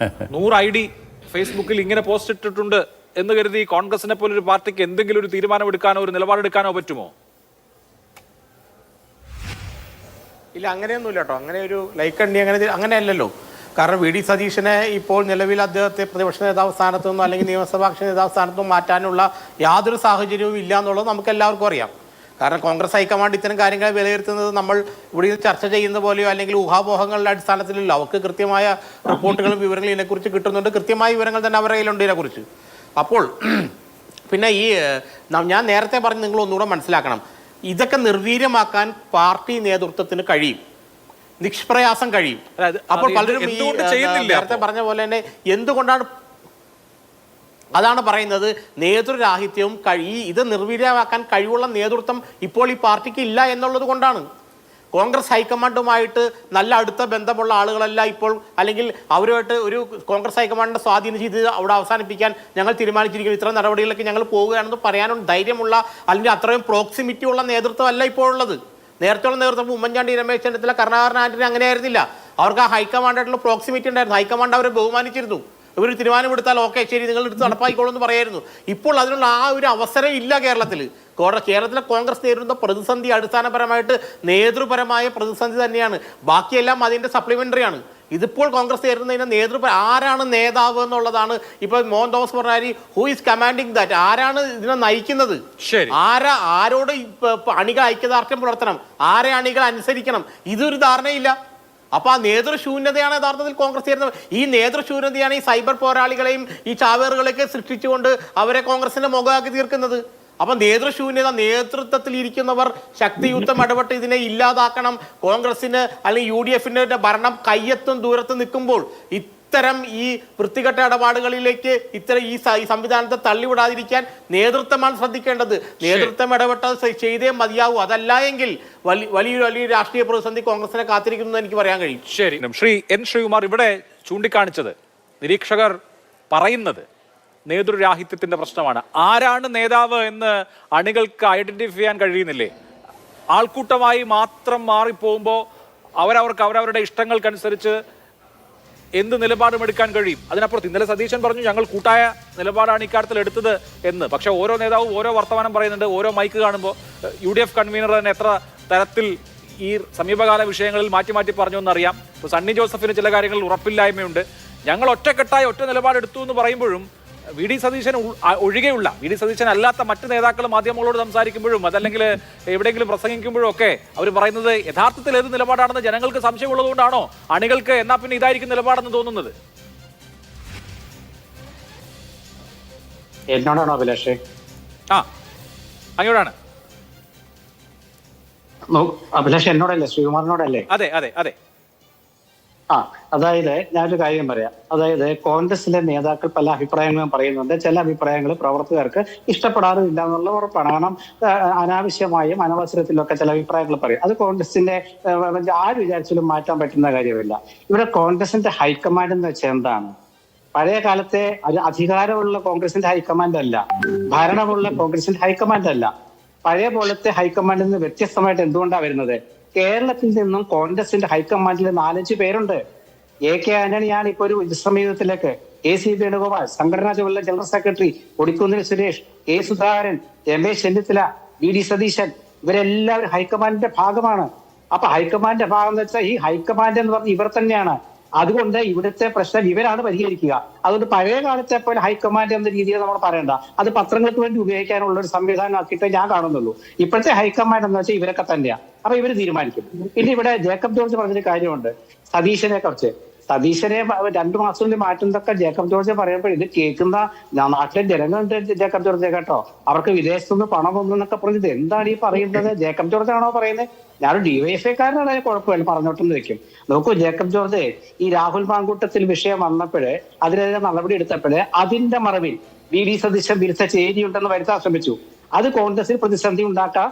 100 ID ഫേസ്ബുക്കിൽ ഇങ്ങനെ പോസ്റ്റ് ഇട്ടിട്ടുണ്ട് എന്ന് കരുതി കോൺഗ്രസിനെ പോലൊരു പാർട്ടിക്ക് എന്തെങ്കിലും ഒരു തീരുമാനം എടുക്കാനോ ഒരു നിലപാടെടുക്കാനോ പറ്റുമോ? ഇല്ല, അങ്ങനെയൊന്നുമില്ല കേട്ടോ. അങ്ങനെ ഒരു ലൈക്ക് എണ്ണി അങ്ങനെയല്ലല്ലോ. കാരണം VD സതീശനെ ഇപ്പോൾ നിലവിൽ അദ്ദേഹത്തെ പ്രതിപക്ഷ നേതാവ് സ്ഥാനത്തു നിന്നോ അല്ലെങ്കിൽ നിയമസഭാ കക്ഷി നേതാവ് സ്ഥാനത്തു നിന്നും മാറ്റാനുള്ള യാതൊരു സാഹചര്യവും ഇല്ല എന്നുള്ളത് നമുക്ക് എല്ലാവർക്കും അറിയാം. കാരണം കോൺഗ്രസ് ഹൈക്കമാൻഡ് ഇത്തരം കാര്യങ്ങളെ വിലയിരുത്തുന്നത് നമ്മൾ ഇവിടെ ചർച്ച ചെയ്യുന്ന പോലെയോ അല്ലെങ്കിൽ ഊഹാപോഹങ്ങളുടെ അടിസ്ഥാനത്തിലല്ലോ. അവർക്ക് കൃത്യമായ റിപ്പോർട്ടുകളും വിവരങ്ങളും ഇതിനെക്കുറിച്ച് കിട്ടുന്നുണ്ട്. കൃത്യമായ വിവരങ്ങൾ തന്നെ അവരുടെ കയ്യിലുണ്ട് ഇതിനെക്കുറിച്ച്. അപ്പോൾ പിന്നെ ഞാൻ നേരത്തെ പറഞ്ഞ് നിങ്ങൾ ഒന്നുകൂടെ മനസ്സിലാക്കണം, ഇതൊക്കെ നിർവീര്യമാക്കാൻ പാർട്ടി നേതൃത്വത്തിന് കഴിയും, നിഷ്പ്രയാസം കഴിയും. അപ്പോൾ പലരും നേരത്തെ പറഞ്ഞ പോലെ തന്നെ എന്തുകൊണ്ടാണ്, അതാണ് പറയുന്നത്, നേതൃരാഹിത്യവും ഇത് നിർവീര്യമാക്കാൻ കഴിവുള്ള നേതൃത്വം ഇപ്പോൾ ഈ പാർട്ടിക്ക് ഇല്ല എന്നുള്ളത് കൊണ്ടാണ്. കോൺഗ്രസ് ഹൈക്കമാൻഡുമായിട്ട് നല്ല അടുത്ത ബന്ധമുള്ള ആളുകളല്ല ഇപ്പോൾ, അല്ലെങ്കിൽ അവരുമായിട്ട് ഒരു കോൺഗ്രസ് ഹൈക്കമാൻഡിനെ സ്വാധീനം ചെയ്ത് അവിടെ അവസാനിപ്പിക്കാൻ ഞങ്ങൾ തീരുമാനിച്ചിരിക്കുന്നു, ഇത്തരം നടപടികളിലേക്ക് ഞങ്ങൾ പോവുകയാണെന്ന് പറയാനും ധൈര്യമുള്ള അല്ലെങ്കിൽ അത്രയും പ്രോക്സിമിറ്റി ഉള്ള നേതൃത്വം അല്ല ഇപ്പോൾ ഉള്ളത്. നേരത്തെയുള്ള നേതൃത്വം ഉമ്മൻചാണ്ടി, രമേശ് ചെന്നിത്തല, കരുണാകരൻ ആന്റണി അങ്ങനെയായിരുന്നില്ല. അവർക്ക് ആ ഹൈക്കമാൻഡായിട്ടുള്ള പ്രോക്സിമിറ്റി ഉണ്ടായിരുന്നു. ഹൈക്കമാൻഡ് അവരെ ബഹുമാനിച്ചിരുന്നു. ഇവർ തീരുമാനമെടുത്താൽ ഓക്കെ ശരി നിങ്ങൾ എടുത്ത് നടപ്പാക്കിക്കോളൂ എന്ന് പറയായിരുന്നു. ഇപ്പോൾ അതിനുള്ള ആ ഒരു അവസരം ഇല്ല കേരളത്തിൽ. കേരളത്തിലെ കോൺഗ്രസ് നേരിടുന്ന പ്രതിസന്ധി അടിസ്ഥാനപരമായിട്ട് നേതൃപരമായ പ്രതിസന്ധി തന്നെയാണ്. ബാക്കിയെല്ലാം അതിൻ്റെ സപ്ലിമെൻ്ററിയാണ്. ഇതിപ്പോൾ കോൺഗ്രസ് നേരിടുന്നതിന് ആരാണ് നേതാവ് എന്നുള്ളതാണ്. ഇപ്പോൾ മോഹൻ തോമസ് പറഞ്ഞാൽ ഹൂ ഈസ് കമാൻഡിങ് ദാറ്റ്, ആരാണ് ഇതിനെ നയിക്കുന്നത്, ആരോട് അണികൾ ഐക്യദാർഢ്യം പുലർത്തണം, ആരെ അണികൾ അനുസരിക്കണം, ഇതൊരു ധാരണയില്ല. അപ്പൊ ആ നേതൃശൂന്യതയാണ് യഥാർത്ഥത്തിൽ കോൺഗ്രസ് ചേരുന്നത്. ഈ നേതൃശൂന്യതയാണ് ഈ സൈബർ പോരാളികളെയും ഈ ചാവേറുകളെയൊക്കെ സൃഷ്ടിച്ചുകൊണ്ട് അവരെ കോൺഗ്രസിന്റെ മുഖമാക്കി തീർക്കുന്നത്. അപ്പൊ നേതൃശൂന്യത, നേതൃത്വത്തിൽ ഇരിക്കുന്നവർ ശക്തിയുക്തം ഇടപെട്ട് ഇതിനെ ഇല്ലാതാക്കണം. കോൺഗ്രസിന് അല്ലെങ്കിൽ UDFന്റെ ഭരണം കയ്യെത്തും ദൂരത്ത് നിൽക്കുമ്പോൾ ഇത്തരം ഈ വൃത്തികെട്ട ഇടപാടുകളിലേക്ക് ഈ സംവിധാനത്തെ തള്ളിവിടാതിരിക്കാൻ നേതൃത്വമാണ് ശ്രദ്ധിക്കേണ്ടത്. നേതൃത്വം ഇടപെട്ടത് ചെയ്തേ മതിയാവൂ. അതല്ല എങ്കിൽ വലിയൊരു രാഷ്ട്രീയ പ്രതിസന്ധി കോൺഗ്രസിനെ കാത്തിരിക്കുന്നു എനിക്ക് പറയാൻ കഴിയും. ശരി, ശ്രീകുമാർ ഇവിടെ ചൂണ്ടിക്കാണിച്ചത്, നിരീക്ഷകർ പറയുന്നത് നേതൃരാഹിത്യത്തിന്റെ പ്രശ്നമാണ്. ആരാണ് നേതാവ് എന്ന് അണികൾക്ക് ഐഡന്റിഫൈ ചെയ്യാൻ കഴിയുന്നില്ലേ? ആൾക്കൂട്ടമായി മാത്രം മാറിപ്പോകുമ്പോൾ അവരവരുടെ ഇഷ്ടങ്ങൾക്കനുസരിച്ച് എന്ത് നിലപാടും എടുക്കാൻ കഴിയും. അതിനപ്പുറത്ത് ഇന്നലെ സതീശൻ പറഞ്ഞു ഞങ്ങൾ കൂട്ടായ നിലപാടാണ് ഇക്കാര്യത്തിൽ എടുത്തത് എന്ന്. പക്ഷെ ഓരോ നേതാവും ഓരോ വർത്തമാനം പറയുന്നുണ്ട്. ഓരോ മൈക്ക് കാണുമ്പോൾ UDF കൺവീനർ തന്നെ എത്ര തരത്തിൽ ഈ സമീപകാല വിഷയങ്ങളിൽ മാറ്റി പറഞ്ഞു എന്നറിയാം. ഇപ്പോൾ സണ്ണി ജോസഫിന് ചില കാര്യങ്ങളിൽ ഉറപ്പില്ലായ്മയുണ്ട്. ഞങ്ങൾ ഒറ്റക്കെട്ടായി ഒറ്റ നിലപാടെടുത്തു എന്ന് പറയുമ്പോഴും VD സതീശൻ ഒഴികെയുള്ള VD സതീശൻ അല്ലാത്ത മറ്റ് നേതാക്കൾ മാധ്യമങ്ങളോട് സംസാരിക്കുമ്പോഴും അതല്ലെങ്കിൽ എവിടെയെങ്കിലും പ്രസംഗിക്കുമ്പോഴും ഒക്കെ അവർ പറയുന്നത് യഥാർത്ഥത്തിൽ ഏത് നിലപാടാണെന്ന് ജനങ്ങൾക്ക് സംശയമുള്ളതുകൊണ്ടാണോ അണികൾക്ക് എന്നാ പിന്നെ ഇതായിരിക്കും നിലപാടെന്ന് തോന്നുന്നത്? എന്നോടാണോ അഭിലാഷേ? അങ്ങോട്ടാണ്. അഭിലാഷ് എന്നോടല്ലേ, ശ്രീകുമാറിനോടല്ലേ? അതെ അതെ അതെ. അതായത് ഞാനൊരു കാര്യം പറയാം. അതായത് കോൺഗ്രസിലെ നേതാക്കൾ പല അഭിപ്രായങ്ങളും പറയുന്നുണ്ട്. ചില അഭിപ്രായങ്ങൾ പ്രവർത്തകർക്ക് ഇഷ്ടപ്പെടാറില്ല എന്നുള്ള ഉറപ്പാണ്. കാരണം അനാവശ്യമായും അനവസരത്തിലൊക്കെ ചില അഭിപ്രായങ്ങൾ പറയും. അത് കോൺഗ്രസിന്റെ ആര് വിചാരിച്ചാലും മാറ്റാൻ പറ്റുന്ന കാര്യമില്ല. ഇവിടെ കോൺഗ്രസിന്റെ ഹൈക്കമാൻഡ് എന്ന് വെച്ചാൽ എന്താണ്? പഴയ കാലത്തെ അധികാരമുള്ള കോൺഗ്രസിന്റെ ഹൈക്കമാൻഡ് അല്ല, ഭരണമുള്ള കോൺഗ്രസിന്റെ ഹൈക്കമാൻഡ് അല്ല. പഴയ പോലത്തെ ഹൈക്കമാൻഡിൽ നിന്ന് വ്യത്യസ്തമായിട്ട് എന്തുകൊണ്ടാണ് വരുന്നത്? കേരളത്തിൽ നിന്നും കോൺഗ്രസിന്റെ ഹൈക്കമാൻഡിൽ 4-5 പേരുണ്ട്. AK ആന്റണിയാണ് ഇപ്പോൾ ഒരു വിശ്രമയുദ്ധത്തിലേക്ക്, AC വേണുഗോപാൽ സംഘടനാ ചുമതല general secretary, Kodikunnil Suresh, K Sudhakaran, Ramesh Chennithala, VD Satheesan, ഇവരെല്ലാവരും ഹൈക്കമാൻഡിന്റെ ഭാഗമാണ്. അപ്പൊ ഹൈക്കമാൻഡിന്റെ ഭാഗം എന്ന് വെച്ചാൽ ഈ ഹൈക്കമാൻഡ് എന്ന് പറഞ്ഞാൽ ഇവർ തന്നെയാണ്. അതുകൊണ്ട് ഇവിടുത്തെ പ്രശ്നം ഇവരാണ് പരിഹരിക്കുക. അതുകൊണ്ട് പഴയ കാലത്തെ പോലെ ഹൈക്കമാൻഡ് എന്ന രീതിയിൽ നമ്മൾ പറയണ്ട. അത് പത്രങ്ങൾക്ക് വേണ്ടി ഉപയോഗിക്കാനുള്ള ഒരു സംവിധാനം ആക്കിയിട്ട് ഞാൻ കാണുന്നുള്ളൂ. ഇപ്പോഴത്തെ ഹൈക്കമാൻഡ് എന്ന് വെച്ചാൽ ഇവരൊക്കെ തന്നെയാണ്. അപ്പൊ ഇവർ തീരുമാനിക്കും. പിന്നെ ഇവിടെ ജേക്കബ് ജോർജ് പറഞ്ഞൊരു കാര്യമുണ്ട് സതീശനെ കുറിച്ച്. സതീശനെ 2 മാസത്തിനുള്ളിൽ മാറ്റുന്നതൊക്കെ ജേക്കബ് ജോർജ് പറയുമ്പോൾ ഇത് കേൾക്കുന്ന നാട്ടിലെ ജനങ്ങളുണ്ട് ജേക്കബ് ജോർജ് കേട്ടോ. അവർക്ക് വിദേശത്തുനിന്ന് പണം വന്നൊക്കെ പറഞ്ഞത് എന്താണ് ഈ പറയുന്നത്? ജേക്കബ് ജോർജ് ആണോ പറയുന്നത്? ഞാനൊരു ഡിവൈഎഫ്ഐക്കാരനാണ്, കുഴപ്പമില്ല പറഞ്ഞോട്ടെന്ന് വെക്കും. നോക്കൂ ജേക്കബ് ജോർജ് ഈ രാഹുൽ മാങ്കൂട്ടത്തിൽ വിഷയം വന്നപ്പോഴ് അതിനെതിരെ നടപടി എടുത്തപ്പോഴ് അതിന്റെ മറവിൽ വി സതീശൻ വിരുദ്ധ ചേരിയുണ്ടെന്ന് വരുത്താൻ ശ്രമിച്ചു. അത് കോൺഗ്രസിൽ പ്രതിസന്ധി ഉണ്ടാക്കാൻ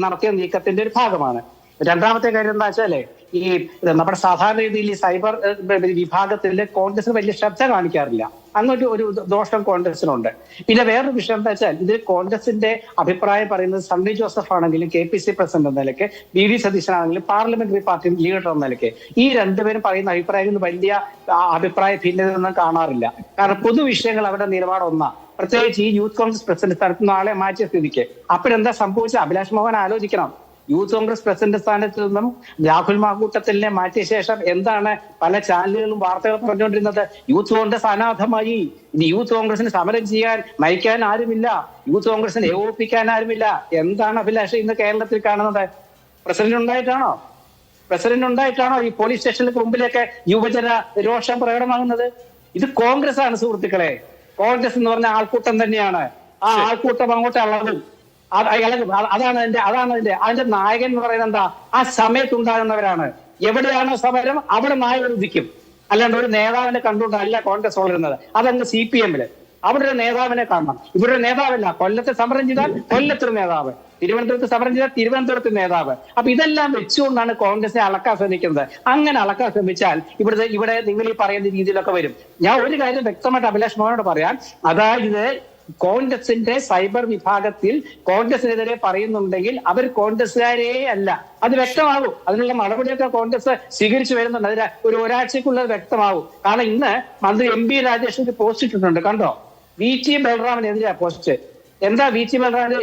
നടത്തിയ നീക്കത്തിന്റെ ഒരു ഭാഗമാണ്. രണ്ടാമത്തെ കാര്യം എന്താ വെച്ചാല് ഈ നമ്മുടെ സാധാരണ രീതിയിൽ ഈ സൈബർ വിഭാഗത്തിൽ കോൺഗ്രസിന് വലിയ ശ്രദ്ധ കാണിക്കാറില്ല. അങ്ങോട്ട് ഒരു ദോഷം കോൺഗ്രസിനുണ്ട്. പിന്നെ വേറൊരു വിഷയം എന്താ വെച്ചാൽ ഇത് കോൺഗ്രസിന്റെ അഭിപ്രായം പറയുന്നത് സണ്ണി ജോസഫ് ആണെങ്കിലും KPC പ്രസിഡന്റ് എന്ന നിലയ്ക്ക് VV സതീശനാണെങ്കിലും പാർലമെന്ററി പാർട്ടി ലീഡർ എന്ന നിലയ്ക്ക് ഈ രണ്ടുപേരും പറയുന്ന അഭിപ്രായങ്ങളിൽ വലിയ അഭിപ്രായ ഭിന്നതയൊന്നും കാണാറില്ല. കാരണം പൊതുവിഷയങ്ങൾ അവരുടെ നിലപാട് ഒന്നാ. പ്രത്യേകിച്ച് ഈ യൂത്ത് കോൺഗ്രസ് പ്രസിഡന്റ് സ്ഥാനത്ത് നാളെ മാറ്റിയ സ്ഥിതിക്ക് അപ്പോഴെന്താ സംഭവിച്ചത്? അഭിലാഷ് മോഹൻ ആലോചിക്കണം. യൂത്ത് കോൺഗ്രസ് പ്രസിഡന്റ് സ്ഥാനത്ത് നിന്നും രാഹുൽ മാങ്കൂട്ടത്തിലിനെ മാറ്റിയ ശേഷം എന്താണ് പല ചാനലുകളും വാർത്തകൾ പറഞ്ഞുകൊണ്ടിരുന്നത്? യൂത്ത് കോൺഗ്രസ് അനാഥമായി, ഇനി യൂത്ത് കോൺഗ്രസിന് സമരം ചെയ്യാൻ നയിക്കാൻ ആരുമില്ല, യൂത്ത് കോൺഗ്രസിനെ ഏകോപിപ്പിക്കാൻ ആരുമില്ല. എന്താണ് അഭിലാഷ് ഇന്ന് കേരളത്തിൽ കാണുന്നത്? പ്രസിഡന്റ് ഉണ്ടായിട്ടാണോ ഈ പോലീസ് സ്റ്റേഷനിലേക്ക് മുമ്പിലേക്ക് യുവജന രോഷം പ്രകടമാകുന്നത്? ഇത് കോൺഗ്രസ് ആണ് സുഹൃത്തുക്കളെ. കോൺഗ്രസ് എന്ന് പറഞ്ഞ ആൾക്കൂട്ടം തന്നെയാണ്. ആ ആൾക്കൂട്ടം അങ്ങോട്ട് അളവും. അതാണ് അതിന്റെ നായകൻ എന്ന് പറയുന്നത് എന്താ? ആ സമയത്തുണ്ടാകുന്നവരാണ്. എവിടെയാണോ സമരം അവിടെ നായകൻ ഉദിക്കും. അല്ലാണ്ട് ഒരു നേതാവിനെ കണ്ടുകൊണ്ടല്ല കോൺഗ്രസ് വളരുന്നത്. അതങ്ങ് CPM അവിടെ ഒരു നേതാവിനെ കാണണം. ഇവിടെ ഒരു നേതാവല്ല. കൊല്ലത്തെ സമരം ചെയ്താൽ കൊല്ലത്തൊരു നേതാവ്, തിരുവനന്തപുരത്ത് സമരം ചെയ്താൽ തിരുവനന്തപുരത്ത് നേതാവ്. അപ്പൊ ഇതെല്ലാം വെച്ചുകൊണ്ടാണ് കോൺഗ്രസിനെ അളക്കാൻ ശ്രമിക്കുന്നത്. അങ്ങനെ അളക്കാൻ ശ്രമിച്ചാൽ ഇവിടെ നിങ്ങൾ ഈ പറയുന്ന രീതിയിലൊക്കെ വരും. ഞാൻ ഒരു കാര്യം വ്യക്തമായിട്ട് അഭിലാഷ് മോഹനോട് പറയാൻ, അതായത് കോൺഗ്രസിന്റെ സൈബർ വിഭാഗത്തിൽ കോൺഗ്രസിനെതിരെ പറയുന്നുണ്ടെങ്കിൽ അവർ കോൺഗ്രസ്സുകാരേ അല്ല. അത് വ്യക്തമാകും. അതിനുള്ള നടപടിയൊക്കെ കോൺഗ്രസ് സ്വീകരിച്ചു വരുന്നുണ്ട്. അതിന് ഒരാഴ്ചക്കുള്ളത് വ്യക്തമാകും. കാരണം ഇന്ന് മന്ത്രി MB രാജേഷ് ഒരു പോസ്റ്റ് ഇട്ടിട്ടുണ്ട്, കണ്ടോ? VT ബൽറാമിനെതിരെ പോസ്റ്റ്. എന്താ VT ബൽറാമിന്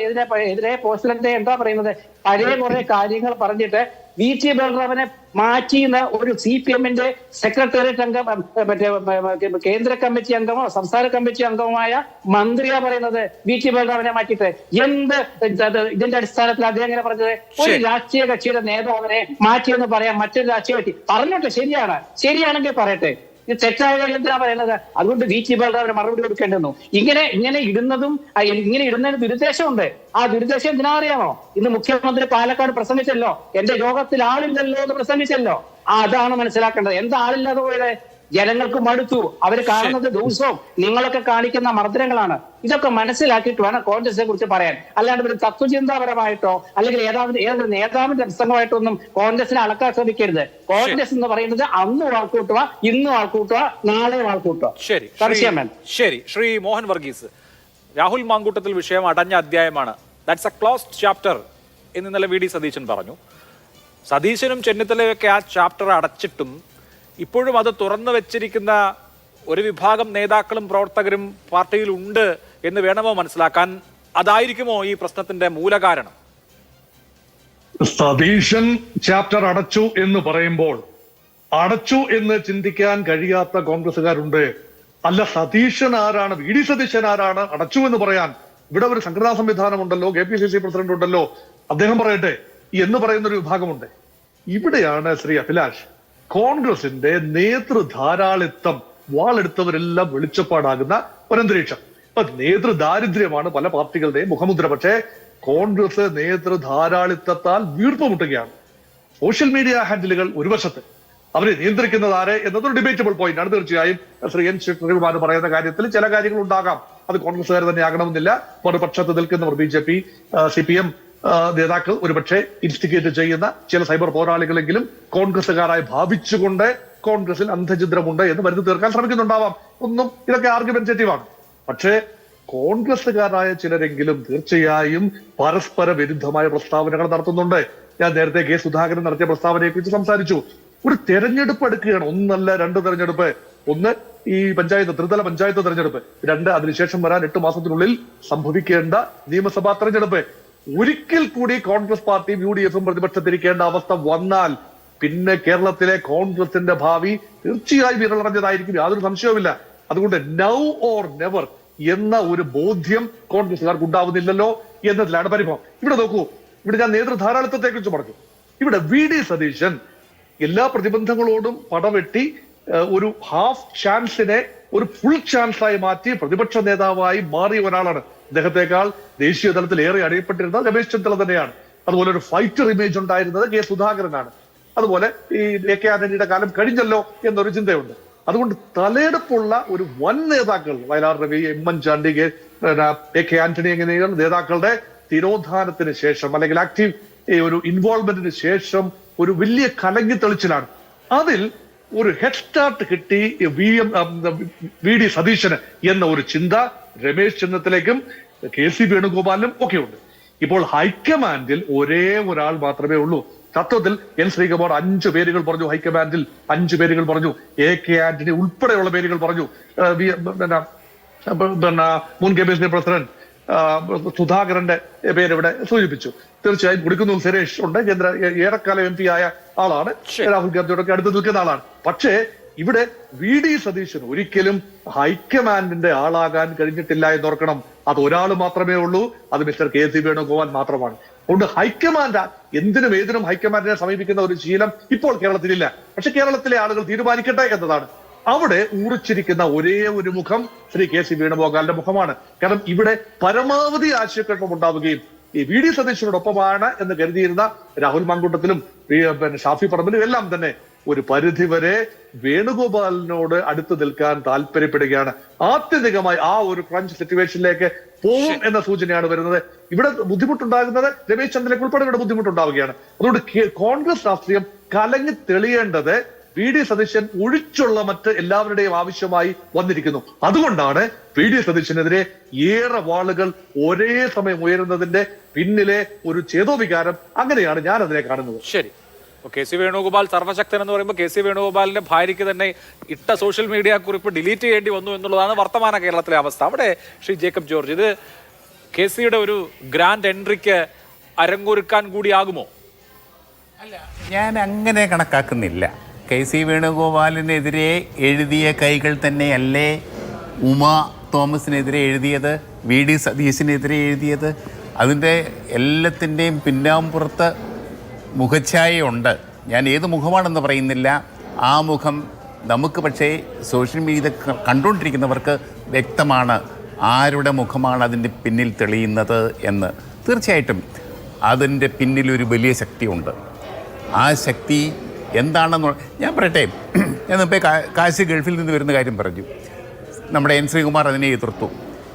എതിരെ പോസ്റ്റിലെന്താ എന്താ പറയുന്നത്? പഴയ കുറെ കാര്യങ്ങൾ പറഞ്ഞിട്ട് VT ബൽറാമിനെ മാറ്റിയുന്ന ഒരു CPM-ന്റെ സെക്രട്ടേറിയറ്റ് അംഗം, മറ്റേ കേന്ദ്ര കമ്മിറ്റി അംഗമോ സംസ്ഥാന കമ്മിറ്റി അംഗവുമായ മന്ത്രിയാ പറയുന്നത് VT ബൽറാമിനെ മാറ്റിയിട്ട്. ഇതിന്റെ അടിസ്ഥാനത്തിൽ അദ്ദേഹം എങ്ങനെ പറഞ്ഞത്? ഒരു രാഷ്ട്രീയ കക്ഷിയുടെ നേതാവിനെ മാറ്റിയെന്ന് പറയാം മറ്റൊരു രാഷ്ട്രീയ കക്ഷി പറഞ്ഞോട്ടെ. ശരിയാണെങ്കിൽ പറയട്ടെ. ഇത് തെറ്റായ എന്തിനാ പറയുന്നത്? അതുകൊണ്ട് VT ബൽറാമിന് മറുപടി കൊടുക്കേണ്ടിരുന്നു. ഇങ്ങനെ ഇടുന്നതിന് ദുരുദ്ദേശമുണ്ട്. ആ ദുരുദ്ദേശം എന്തിനാ അറിയാമോ? ഇന്ന് മുഖ്യമന്ത്രി പാലക്കാട് പ്രസംഗിച്ചല്ലോ, എന്റെ യോഗത്തിൽ ആളില്ലല്ലോ എന്ന് പ്രസംഗിച്ചല്ലോ. അതാണ് മനസ്സിലാക്കേണ്ടത്. എന്താ ആളില്ലാതെ പോയത്? ജനങ്ങൾക്ക് മടുത്തു. അവർ കാണുന്നത് ദിവസവും നിങ്ങളൊക്കെ കാണിക്കുന്ന മർദ്ദനങ്ങളാണ്. ഇതൊക്കെ മനസ്സിലാക്കിയിട്ട് വേണം കോൺഗ്രസിനെ കുറിച്ച് പറയാൻ. അല്ലാണ്ട് ഒരു തത്വചിന്താപരമായിട്ടോ അല്ലെങ്കിൽ ഏതൊരു നേതാവിന്റെ പ്രസംഗമായിട്ടൊന്നും കോൺഗ്രസിനെ അളക്കാൻ ശ്രമിക്കരുത്. കോൺഗ്രസ് എന്ന് പറയുന്നത് അന്ന് വാൾക്കൂട്ടുക, ഇന്ന് വാൾക്കൂട്ടുക, നാളെ വാൾക്കൂട്ടുക. ശരി. ശ്രീ മോഹൻ വർഗീസ്, രാഹുൽ മാങ്കൂട്ടത്തിൽ വിഷയം അടഞ്ഞ അധ്യായമാണ്. ദാറ്റ്സ് എ ക്ലോസ്ഡ് ചാപ്റ്റർ എന്ന് ഇന്നലെ VD സതീശൻ പറഞ്ഞു. സതീശനും ചെന്നിത്തലയൊക്കെ ആ ചാപ്റ്റർ അടച്ചിട്ടും ഇപ്പോഴും അത് തുറന്നു വെച്ചിരിക്കുന്ന ഒരു വിഭാഗം നേതാക്കളും പ്രവർത്തകരും പാർട്ടിയിൽ ഉണ്ട് എന്ന് വേണമോ മനസ്സിലാക്കാൻ? അതായിരിക്കുമോ ഈ പ്രശ്നത്തിന്റെ മൂലകാരണം? സതീശൻ ചാപ്റ്റർ അടച്ചു എന്ന് പറയുമ്പോൾ അടച്ചു എന്ന് ചിന്തിക്കാൻ കഴിയാത്ത കോൺഗ്രസുകാരുണ്ട്. അല്ല, സതീശൻ ആരാണ്, VD സതീശൻ ആരാണ് അടച്ചു എന്ന് പറയാൻ? ഇവിടെ ഒരു സംഘടനാ സംവിധാനം ഉണ്ടല്ലോ, KPCC പ്രസിഡന്റ് ഉണ്ടല്ലോ, അദ്ദേഹം പറയട്ടെ എന്ന് പറയുന്ന ഒരു വിഭാഗമുണ്ട്. ഇവിടെയാണ് ശ്രീ അഭിലാഷ് കോൺഗ്രസിന്റെ നേതൃധാരാളിത്തം വാളെടുത്തവരെല്ലാം വെളിച്ചപ്പാടാകുന്ന ഒരന്തരീക്ഷം. ഇപ്പൊ നേതൃദാരിദ്ര്യമാണ് പല പാർട്ടികളുടെയും മുഖമുദ്ര. പക്ഷേ കോൺഗ്രസ് നേതൃധാരാളിത്തത്താൽ വീർപ്പുമുട്ടുകയാണ്. സോഷ്യൽ മീഡിയ ഹാൻഡിലുകൾ ഒരു വശത്ത്, അവരെ നിയന്ത്രിക്കുന്നത് ആരെ എന്നതൊരു ഡിബേറ്റബിൾ പോയിന്റ് ആണ്. തീർച്ചയായും ശ്രീ N ശ്രീകുമാർ പറയുന്ന കാര്യത്തിൽ ചില കാര്യങ്ങൾ ഉണ്ടാകാം. അത് കോൺഗ്രസ്സുകാർ തന്നെ ആകണമെന്നില്ല. മറുപക്ഷത്ത് നിൽക്കുന്നവർ BJP, CPM നേതാക്കൾ ഒരുപക്ഷെ ഇൻസ്റ്റിഗേറ്റ് ചെയ്യുന്ന ചില സൈബർ പോരാളികളെങ്കിലും കോൺഗ്രസുകാരായി ഭാവിച്ചുകൊണ്ട് കോൺഗ്രസിൽ അന്ധചിദ്രമുണ്ട് എന്ന് വരുത്തി തീർക്കാൻ ശ്രമിക്കുന്നുണ്ടാവാം. ഇതൊക്കെ ആർഗ്യുമെന്റേറ്റീവ് ആണ്. പക്ഷേ കോൺഗ്രസുകാരായ ചിലരെങ്കിലും തീർച്ചയായും പരസ്പര വിരുദ്ധമായ പ്രസ്താവനകൾ നടത്തുന്നുണ്ട്. ഞാൻ നേരത്തെ K സുധാകരൻ നടത്തിയ പ്രസ്താവനയെ കുറിച്ച് സംസാരിച്ചു. ഒരു തെരഞ്ഞെടുപ്പ് എടുക്കുകയാണ്. 1 അല്ല 2 തെരഞ്ഞെടുപ്പ്. ഒന്ന് ഈ ത്രിതല പഞ്ചായത്ത് തെരഞ്ഞെടുപ്പ്, 2 അതിനുശേഷം വരാൻ 8 മാസത്തിനുള്ളിൽ സംഭവിക്കേണ്ട നിയമസഭാ തെരഞ്ഞെടുപ്പ്. ഒരിക്കൽ കൂടി കോൺഗ്രസ് പാർട്ടിയും UDF പ്രതിപക്ഷത്തിരിക്കേണ്ട അവസ്ഥ വന്നാൽ പിന്നെ കേരളത്തിലെ കോൺഗ്രസിന്റെ ഭാവി തീർച്ചയായും വിരളടഞ്ഞതായിരിക്കും, യാതൊരു സംശയവുമില്ല. അതുകൊണ്ട് നൗ ഓർ നെവർ എന്ന ഒരു ബോധ്യം കോൺഗ്രസുകാർക്ക് ഉണ്ടാവുന്നില്ലല്ലോ എന്നതിലാണ് പരിഭവം. ഇവിടെ നോക്കൂ, ഇവിടെ ഞാൻ നേതൃധാരാളിത്തത്തെ കുറിച്ച് പറഞ്ഞു. ഇവിടെ VD സതീശൻ എല്ലാ പ്രതിബന്ധങ്ങളോടും പടവെട്ടി ഒരു ഹാഫ് ചാൻസിനെ ഒരു ഫുൾ ചാൻസായി മാറ്റി പ്രതിപക്ഷ നേതാവായി മാറിയ ഒരാളാണ്. അദ്ദേഹത്തെക്കാൾ ദേശീയ തലത്തിൽ ഏറെ അറിയപ്പെട്ടിരുന്നത് രമേശ് ചെന്നിത്തല തന്നെയാണ്. അതുപോലെ ഒരു ഫൈറ്റർ ഇമേജ് ഉണ്ടായിരുന്നത് K. സുധാകരനാണ്. അതുപോലെ ഈ AK ആന്റണിയുടെ കാലം കഴിഞ്ഞല്ലോ എന്നൊരു ചിന്തയുണ്ട്. അതുകൊണ്ട് തലയെടുപ്പുള്ള ഒരു വൻ നേതാക്കൾ, വയലാർ രവി, ഉമ്മൻചാണ്ടി, AK ആന്റണി എങ്ങനെയുള്ള നേതാക്കളുടെ തിരോധാനത്തിന് ശേഷം അല്ലെങ്കിൽ ആക്റ്റീവ് ഒരു ഇൻവോൾവ്മെന്റിന് ശേഷം ഒരു വലിയ കലങ്ങി തെളിച്ചിലാണ്. അതിൽ ഒരു ഹെഡ് സ്റ്റാർട്ട് കിട്ടി VD സതീശന് എന്ന ഒരു ചിന്ത രമേശ് ചെന്നിത്തലയ്ക്കും KC വേണുഗോപാലിനും ഒക്കെ ഉണ്ട്. ഇപ്പോൾ ഹൈക്കമാൻഡിൽ ഒരേ ഒരാൾ മാത്രമേ ഉള്ളൂ. തത്വത്തിൽ N. ശ്രീകുമാർ 5 പേരുകൾ പറഞ്ഞു, ഹൈക്കമാൻഡിൽ 5 പേരുകൾ പറഞ്ഞു, AK ആന്റണി ഉൾപ്പെടെയുള്ള പേരുകൾ പറഞ്ഞു, മുൻ KPCC പ്രസിഡന്റ് സുധാകരന്റെ പേര് ഇവിടെ സൂചിപ്പിച്ചു. തീർച്ചയായും കുടിക്കുന്നിൽ സുരേഷ് ഉണ്ട്, കേന്ദ്ര ഏറെക്കാലം MP ആയ ആളാണ്, രാഹുൽ ഗാന്ധിയോടൊക്കെ അടുത്ത് നിൽക്കുന്ന ആളാണ്. പക്ഷേ ഇവിടെ VD സതീശന് ഒരിക്കലും ഹൈക്കമാൻഡിന്റെ ആളാകാൻ കഴിഞ്ഞിട്ടില്ല എന്നോർക്കണം. അത് ഒരാൾ മാത്രമേ ഉള്ളൂ, അത് മിസ്റ്റർ KC വേണുഗോപാൽ മാത്രമാണ്. അതുകൊണ്ട് ഹൈക്കമാൻഡ് എന്തിനും ഏതിനും ഹൈക്കമാൻഡിനെ സമീപിക്കുന്ന ഒരു ശീലം ഇപ്പോൾ കേരളത്തിലില്ല. പക്ഷെ കേരളത്തിലെ ആളുകൾ തീരുമാനിക്കട്ടെ എന്നതാണ്. അവിടെ ഊറിച്ചിരിക്കുന്ന ഒരേ ഒരു മുഖം ശ്രീ KC വേണുഗോപാലിന്റെ മുഖമാണ്. കാരണം ഇവിടെ പരമാവധി ആശയക്കുഴപ്പം ഉണ്ടാവുകയും ഈ VD സതീശനോടൊപ്പമാണ് എന്ന് കരുതിയിരുന്ന രാഹുൽ മാങ്കൂട്ടത്തിലും ഷാഫി പറമ്പിലും എല്ലാം തന്നെ ഒരു പരിധിവരെ വേണുഗോപാലിനോട് അടുത്ത് നിൽക്കാൻ താല്പര്യപ്പെടുകയാണ്. ആത്യന്തികമായി ആ ഒരു ക്രഞ്ച് സിറ്റുവേഷനിലേക്ക് പോകും എന്ന സൂചനയാണ് വരുന്നത്. ഇവിടെ ബുദ്ധിമുട്ടുണ്ടാകുന്നത് രമേശ് ചെന്നിത്തലയ്ക്ക് ഉൾപ്പെടെ ഇവിടെ ബുദ്ധിമുട്ടുണ്ടാവുകയാണ്. അതുകൊണ്ട് കോൺഗ്രസ് രാഷ്ട്രീയം കലങ്ങി തെളിയേണ്ടത് VD സതീശൻ ഒഴിച്ചുള്ള മറ്റ് എല്ലാവരുടെയും ആവശ്യമായി വന്നിരിക്കുന്നു. അതുകൊണ്ടാണ് VD സതീശനെതിരെ ഏറെ വാളുകൾ ഒരേ സമയം ഉയരുന്നതിന്റെ പിന്നിലെ ഒരു ചേതോവികാരം. അങ്ങനെയാണ് ഞാൻ അതിനെ കാണുന്നത്. ശരി, KC വേണുഗോപാൽ സർവശക്തൻ എന്ന് പറയുമ്പോൾ KC വേണുഗോപാലിന്റെ ഭാര്യയ്ക്ക് തന്നെ ഇട്ട സോഷ്യൽ മീഡിയ കുറിപ്പ് ഡിലീറ്റ് ചെയ്യേണ്ടി വന്നു എന്നുള്ളതാണ് വർത്തമാന കേരളത്തിലെ അവസ്ഥ. അവിടെ ശ്രീ ജേക്കബ് ജോർജ്, ഇത് KCയുടെ ഒരു ഗ്രാൻഡ് എൻട്രിക്ക് അരങ്ങൊരുക്കാൻ കൂടിയാകുമോ? അല്ല, ഞാൻ അങ്ങനെ കണക്കാക്കുന്നില്ല. KC വേണുഗോപാലിനെതിരെ എഴുതിയ കൈകൾ തന്നെയല്ലേ ഉമ തോമസിനെതിരെ എഴുതിയത്, VD സതീശനെതിരെ എഴുതിയത്? അതിൻ്റെ എല്ലാത്തിൻ്റെയും പിന്നാമ്പുറത്ത് മുഖഛായയുണ്ട്. ഞാൻ ഏത് മുഖമാണെന്ന് പറയുന്നില്ല. ആ മുഖം നമുക്ക് പക്ഷേ സോഷ്യൽ മീഡിയ കണ്ടുകൊണ്ടിരിക്കുന്നവർക്ക് വ്യക്തമാണ് ആരുടെ മുഖമാണ് അതിൻ്റെ പിന്നിൽ തെളിയുന്നത് എന്ന്. തീർച്ചയായിട്ടും അതിൻ്റെ പിന്നിലൊരു വലിയ ശക്തിയുണ്ട്. ആ ശക്തി എന്താണെന്ന് ഞാൻ പറയട്ടെ. ഞാനിപ്പോൾ കാശി ഗൾഫിൽ നിന്ന് വരുന്ന കാര്യം പറഞ്ഞു. നമ്മുടെ N. ശ്രീകുമാർ അതിനെ എതിർത്തു.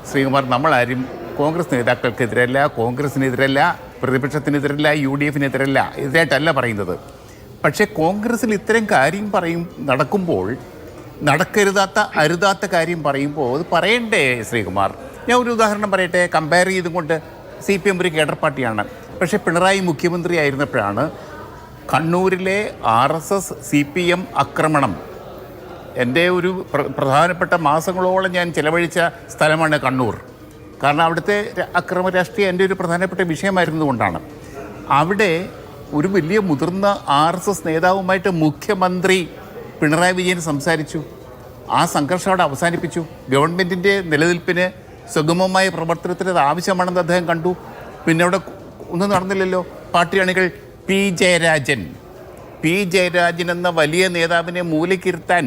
ശ്രീകുമാർ, നമ്മളാരും കോൺഗ്രസ് നേതാക്കൾക്കെതിരല്ല, കോൺഗ്രസിനെതിരല്ല, പ്രതിപക്ഷത്തിനെതിരല്ല, UDFനെതിരല്ല, എതിരായിട്ടല്ല പറയുന്നത്. പക്ഷേ കോൺഗ്രസിൽ ഇത്തരം കാര്യം നടക്കുമ്പോൾ, അരുതാത്ത കാര്യം പറയുമ്പോൾ അത് പറയണ്ടേ ശ്രീകുമാർ? ഞാൻ ഒരു ഉദാഹരണം പറയട്ടെ. കമ്പയർ ചെയ്തുകൊണ്ട് CPM ഒരു കേഡർ പാർട്ടിയാണ്. പക്ഷേ പിണറായി മുഖ്യമന്ത്രി ആയിരുന്നപ്പോഴാണ് കണ്ണൂരിലെ RSS CPM ആക്രമണം, എൻ്റെ ഒരു പ്രധാനപ്പെട്ട മാസങ്ങളോളം ഞാൻ ചിലവഴിച്ച സ്ഥലമാണ് കണ്ണൂർ. കാരണം അവിടുത്തെ അക്രമ രാഷ്ട്രീയം എൻ്റെ ഒരു പ്രധാനപ്പെട്ട വിഷയമായിരുന്നതുകൊണ്ടാണ്. അവിടെ ഒരു വലിയ മുതിർന്ന RSS നേതാവുമായിട്ട് മുഖ്യമന്ത്രി പിണറായി വിജയൻ സംസാരിച്ചു. ആ സംഘർഷം അവിടെ അവസാനിപ്പിച്ചു. ഗവൺമെൻറ്റിൻ്റെ നിലനിൽപ്പിന് സുഗമമായ പ്രവർത്തനത്തിന് അത് ആവശ്യമാണെന്ന് അദ്ദേഹം കണ്ടു. പിന്നെ അവിടെ ഒന്നും നടന്നില്ലല്ലോ. പാർട്ടി അണികൾ P. ജയരാജൻ എന്ന വലിയ നേതാവിനെ മൂലക്കിരുത്താൻ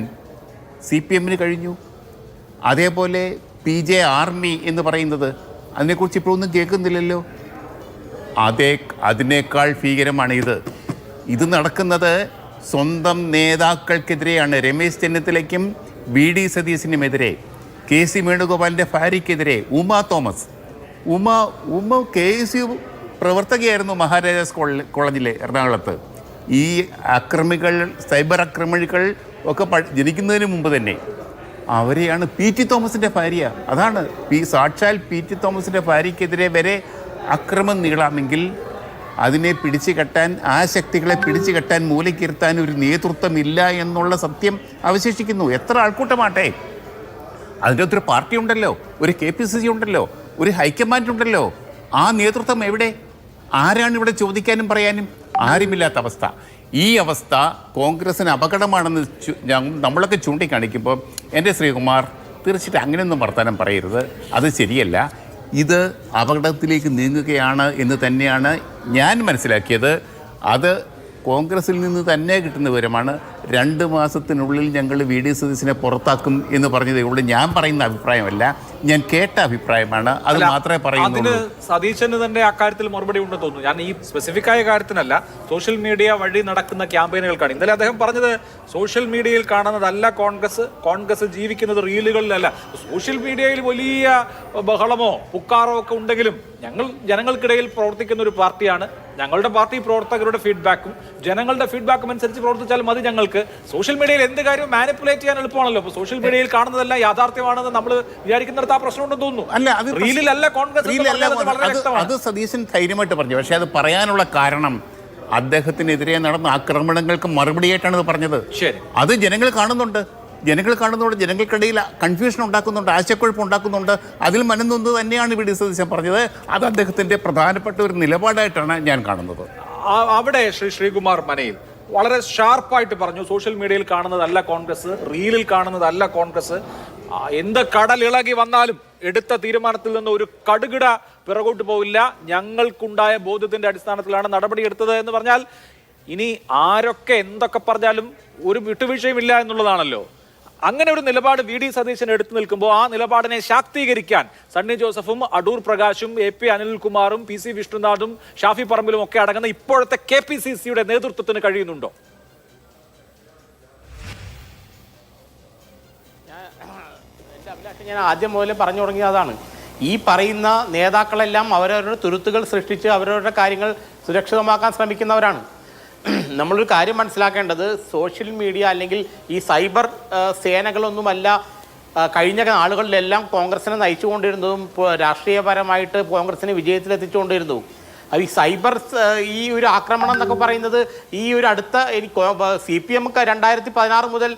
CPMന് കഴിഞ്ഞു. അതേപോലെ PJ ആർമി എന്ന് പറയുന്നത്, അതിനെക്കുറിച്ച് ഇപ്പോഴൊന്നും കേൾക്കുന്നില്ലല്ലോ. അതിനേക്കാൾ ഭീകരമാണ് ഇത് നടക്കുന്നത് സ്വന്തം നേതാക്കൾക്കെതിരെയാണ്. രമേശ് ചെന്നിത്തലയ്ക്കും VD സതീശനുമെതിരെ, KC വേണുഗോപാലിൻ്റെ ഭാര്യയ്ക്കെതിരെ ഉമ തോമസ്. ഉമ KSU പ്രവർത്തകയായിരുന്നു മഹാരാജാസ് കോളേജിലെ എറണാകുളത്ത്. ഈ അക്രമികൾ, സൈബർ അക്രമികൾ ഒക്കെ ജനിക്കുന്നതിന് മുമ്പ് തന്നെ അവരെയാണ് PT തോമസിൻ്റെ ഭാര്യ. അതാണ് സാക്ഷാൽ PT തോമസിൻ്റെ ഭാര്യയ്ക്കെതിരെ വരെ അക്രമം നീളാമെങ്കിൽ അതിനെ പിടിച്ചു കെട്ടാൻ, ആ ശക്തികളെ പിടിച്ചു കെട്ടാൻ, മൂലക്കിരുത്താൻ ഒരു നേതൃത്വമില്ല എന്നുള്ള സത്യം അവശേഷിക്കുന്നു. എത്ര ആൾക്കൂട്ടമാട്ടെ, അതിൻ്റെ ഒത്തിരി പാർട്ടി ഉണ്ടല്ലോ, ഒരു KPCC ഉണ്ടല്ലോ, ഒരു ഹൈക്കമാൻഡ് ഉണ്ടല്ലോ. ആ നേതൃത്വം എവിടെ? ആരാണ് ഇവിടെ ചോദിക്കാനും പറയാനും? ആരുമില്ലാത്ത അവസ്ഥ. ഈ അവസ്ഥ കോൺഗ്രസിന് അപകടമാണെന്ന് നമ്മളൊക്കെ ചൂണ്ടിക്കാണിക്കുമ്പോൾ എൻ്റെ ശ്രീകുമാർ തീർച്ചയായിട്ടും അങ്ങനെയൊന്നും വർത്തമാനം പറയരുത്, അത് ശരിയല്ല. ഇത് അപകടത്തിലേക്ക് നീങ്ങുകയാണ് എന്ന് തന്നെയാണ് ഞാൻ മനസ്സിലാക്കിയത്. അത് കോൺഗ്രസിൽ നിന്ന് തന്നെ കിട്ടുന്ന വിവരമാണ്. 2 മാസത്തിനുള്ളിൽ ഞങ്ങൾ VD സതീശനെ പുറത്താക്കും എന്ന് പറഞ്ഞതേ ഉള്ളൂ. ഞാൻ പറയുന്ന അഭിപ്രായമല്ല, ഞാൻ കേട്ട അഭിപ്രായമാണ്. അത് മാത്രമേ പറയുന്നുള്ളൂ. സതീശന് തന്നെ അക്കാര്യത്തിൽ മറുപടി ഉണ്ടെന്ന് തോന്നുന്നു. ഞാൻ ഈ സ്പെസിഫിക് ആയ കാര്യത്തിനല്ല, സോഷ്യൽ മീഡിയ വഴി നടക്കുന്ന ക്യാമ്പയിനുകൾക്കാണ്. ഇന്നലെ അദ്ദേഹം പറഞ്ഞത് സോഷ്യൽ മീഡിയയിൽ കാണുന്നതല്ല കോൺഗ്രസ് ജീവിക്കുന്നത് റീലുകളിലല്ല. സോഷ്യൽ മീഡിയയിൽ വലിയ ബഹളമോ പുക്കാറോ ഒക്കെ ഉണ്ടെങ്കിലും ഞങ്ങൾ ജനങ്ങൾക്കിടയിൽ പ്രവർത്തിക്കുന്ന ഒരു പാർട്ടിയാണ്. ഞങ്ങളുടെ പാർട്ടി പ്രവർത്തകരുടെ ഫീഡ്ബാക്കും ജനങ്ങളുടെ ഫീഡ്ബാക്കും അനുസരിച്ച് പ്രവർത്തിച്ചാൽ മതി. ഞങ്ങൾക്ക് സോഷ്യൽ മീഡിയയിൽ എന്ത് കാര്യവും മാനിപ്പുലേറ്റ് ചെയ്യാൻ എളുപ്പമാണല്ലോ. അപ്പോൾ സോഷ്യൽ മീഡിയയിൽ കാണുന്നതെല്ലാം യാഥാർത്ഥ്യമാണെന്ന് നമ്മൾ വിചാരിക്കുന്നിടത്ത് ആ പ്രശ്നമുണ്ടെന്ന് തോന്നുന്നു. അല്ല, അത് റീലിലല്ല കോൺഗ്രസ്, അത് സതീശൻ ധൈര്യമായിട്ട് പറഞ്ഞു. പക്ഷെ അത് പറയാനുള്ള കാരണം അദ്ദേഹത്തിനെതിരെ നടന്ന ആക്രമണങ്ങൾക്ക് മറുപടിയായിട്ടാണ് ഇത് പറഞ്ഞത്. ശരി, അത് ജനങ്ങൾ കാണുന്നുണ്ട്. ജനങ്ങൾക്കിടയിൽ കൺഫ്യൂഷൻ ഉണ്ടാക്കുന്നുണ്ട്, ആശയക്കുഴപ്പം ഉണ്ടാക്കുന്നുണ്ട്. അതിൽ മനംനൊന്ന് തന്നെയാണ് VD സതീശൻ പറഞ്ഞത്. അത് അദ്ദേഹത്തിൻ്റെ പ്രധാനപ്പെട്ട ഒരു നിലപാടായിട്ടാണ് ഞാൻ കാണുന്നത്. അവിടെ ശ്രീകുമാർ മനയിൽ വളരെ ഷാർപ്പായിട്ട് പറഞ്ഞു, സോഷ്യൽ മീഡിയയിൽ കാണുന്നതല്ല കോൺഗ്രസ്, റീലിൽ കാണുന്നതല്ല കോൺഗ്രസ്. എന്ത് കടലിളകി വന്നാലും എടുത്ത തീരുമാനത്തിൽ നിന്ന് ഒരു കടുകിട പിറകോട്ട് പോവില്ല. ഞങ്ങൾക്കുണ്ടായ ബോധ്യത്തിന്റെ അടിസ്ഥാനത്തിലാണ് നടപടിയെടുത്തത് എന്ന് പറഞ്ഞാൽ ഇനി ആരൊക്കെ എന്തൊക്കെ പറഞ്ഞാലും ഒരു വിട്ടുവീഴ്ചയുമില്ല എന്നുള്ളതാണല്ലോ. അങ്ങനെ ഒരു നിലപാട് VD സതീശൻ എടുത്തു നിൽക്കുമ്പോൾ ആ നിലപാടിനെ ശാക്തീകരിക്കാൻ സണ്ണി ജോസഫും അടൂർ പ്രകാശും AP അനിൽകുമാറും PC വിഷ്ണുനാഥും ഷാഫി പറമ്പിലും ഒക്കെ അടങ്ങുന്ന ഇപ്പോഴത്തെ KPCCയുടെ നേതൃത്വത്തിന് കഴിയുന്നുണ്ടോ? ഞാൻ ആദ്യം മുതലേ പറഞ്ഞു തുടങ്ങിയതാണ്. ഈ പറയുന്ന നേതാക്കളെല്ലാം അവരവരുടെ തുരുത്തുകൾ സൃഷ്ടിച്ച് അവരവരുടെ കാര്യങ്ങൾ സുരക്ഷിതമാക്കാൻ ശ്രമിക്കുന്നവരാണ്. നമ്മളൊരു കാര്യം മനസ്സിലാക്കേണ്ടത്, സോഷ്യൽ മീഡിയ അല്ലെങ്കിൽ ഈ സൈബർ സേനകളൊന്നുമല്ല കഴിഞ്ഞ നാളുകളിലെല്ലാം കോൺഗ്രസിനെ നയിച്ചുകൊണ്ടിരുന്നതും രാഷ്ട്രീയപരമായിട്ട് കോൺഗ്രസിനെ വിജയത്തിലെത്തിച്ചുകൊണ്ടിരുന്നതും. ഈ സൈബർ ഈ ഒരു ആക്രമണം എന്നൊക്കെ പറയുന്നത് ഈ ഒരു അടുത്ത CPM 2016 മുതൽ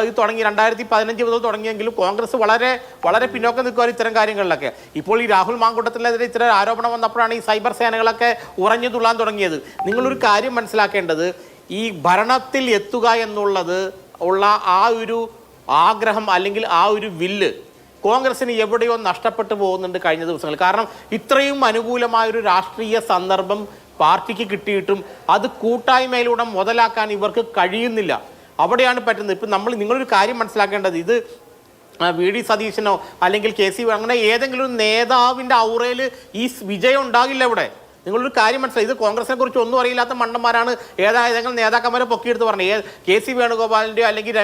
ഇത് തുടങ്ങി, 2015 മുതൽ തുടങ്ങിയെങ്കിലും കോൺഗ്രസ് വളരെ വളരെ പിന്നോക്കം നിൽക്കുവാൻ ഇത്തരം കാര്യങ്ങളിലൊക്കെ. ഇപ്പോൾ ഈ രാഹുൽ മാങ്കൂട്ടത്തിനെതിരെ ഇത്തരം ആരോപണം വന്നപ്പോഴാണ് ഈ സൈബർ സേനകളൊക്കെ ഉറഞ്ഞു തുള്ളാൻ തുടങ്ങിയത്. നിങ്ങളൊരു കാര്യം മനസ്സിലാക്കേണ്ടത്, ഈ ഭരണത്തിൽ എത്തുക എന്നുള്ളത് ഉള്ള ആ ഒരു ആഗ്രഹം അല്ലെങ്കിൽ ആ ഒരു വില്ല് കോൺഗ്രസിന് എവിടെയോ നഷ്ടപ്പെട്ടു പോകുന്നുണ്ട് കഴിഞ്ഞ ദിവസങ്ങളിൽ. കാരണം ഇത്രയും അനുകൂലമായൊരു രാഷ്ട്രീയ സന്ദർഭം പാർട്ടിക്ക് കിട്ടിയിട്ടും അത് കൂട്ടായ്മയിലൂടെ മുതലാക്കാൻ ഇവർക്ക് കഴിയുന്നില്ല. അവിടെയാണ് പറ്റുന്നത്. ഇപ്പം നിങ്ങളൊരു കാര്യം മനസ്സിലാക്കേണ്ടത്, ഇത് VD സതീശനോ അല്ലെങ്കിൽ KC അങ്ങനെ ഏതെങ്കിലും നേതാവിൻ്റെ ഔറയിൽ ഈ വിജയം ഉണ്ടാകില്ല. ഇവിടെ നിങ്ങളൊരു കാര്യം മനസ്സിലായി, ഇത് കോൺഗ്രസിനെ കുറിച്ച് ഒന്നും അറിയില്ലാത്ത മണ്ടന്മാരാണ് ഏതെങ്കിലും നേതാക്കന്മാരെ പൊക്കിയെടുത്ത് പറഞ്ഞത്. KC വേണുഗോപാലിൻ്റെയോ അല്ലെങ്കിൽ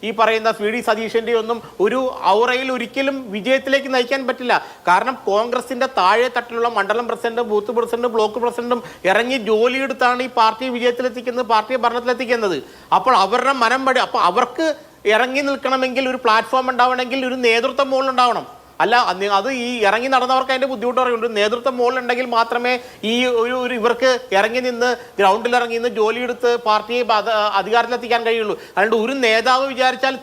ഈ പറയുന്ന VD സതീശൻ്റെയോ ഒന്നും ഒരു ഔറയിൽ ഒരിക്കലും വിജയത്തിലേക്ക് നയിക്കാൻ പറ്റില്ല. കാരണം കോൺഗ്രസിൻ്റെ താഴെ തട്ടിലുള്ള മണ്ഡലം പ്രസിഡന്റും ബൂത്ത് പ്രസിഡന്റും ബ്ലോക്ക് പ്രസിഡന്റും ഇറങ്ങി ജോലിയെടുത്താണ് ഈ പാർട്ടിയെ വിജയത്തിലെത്തിക്കുന്നത്, പാർട്ടിയെ ഭരണത്തിലെത്തിക്കുന്നത്. അപ്പോൾ അവരുടെ അപ്പോൾ അവർക്ക് ഇറങ്ങി നിൽക്കണമെങ്കിൽ ഒരു പ്ലാറ്റ്ഫോം ഉണ്ടാവണമെങ്കിൽ ഒരു നേതൃത്വം മുകളിലുണ്ടാവണം. അല്ല, അത് ഈ ഇറങ്ങി നടന്നവർക്ക് അതിൻ്റെ ബുദ്ധിമുട്ട് പറയുന്നുണ്ട്. നേതൃത്വം മുകളിലുണ്ടെങ്കിൽ മാത്രമേ ഈ ഒരു ഇവർക്ക് ഇറങ്ങി നിന്ന് ഗ്രൗണ്ടിൽ ഇറങ്ങി നിന്ന് ജോലിയെടുത്ത് പാർട്ടിയെ അധികാരത്തിലെത്തിക്കാൻ കഴിയുള്ളൂ. അതുകൊണ്ട് ഒരു നേതാവ് വിചാരിച്ചാൽ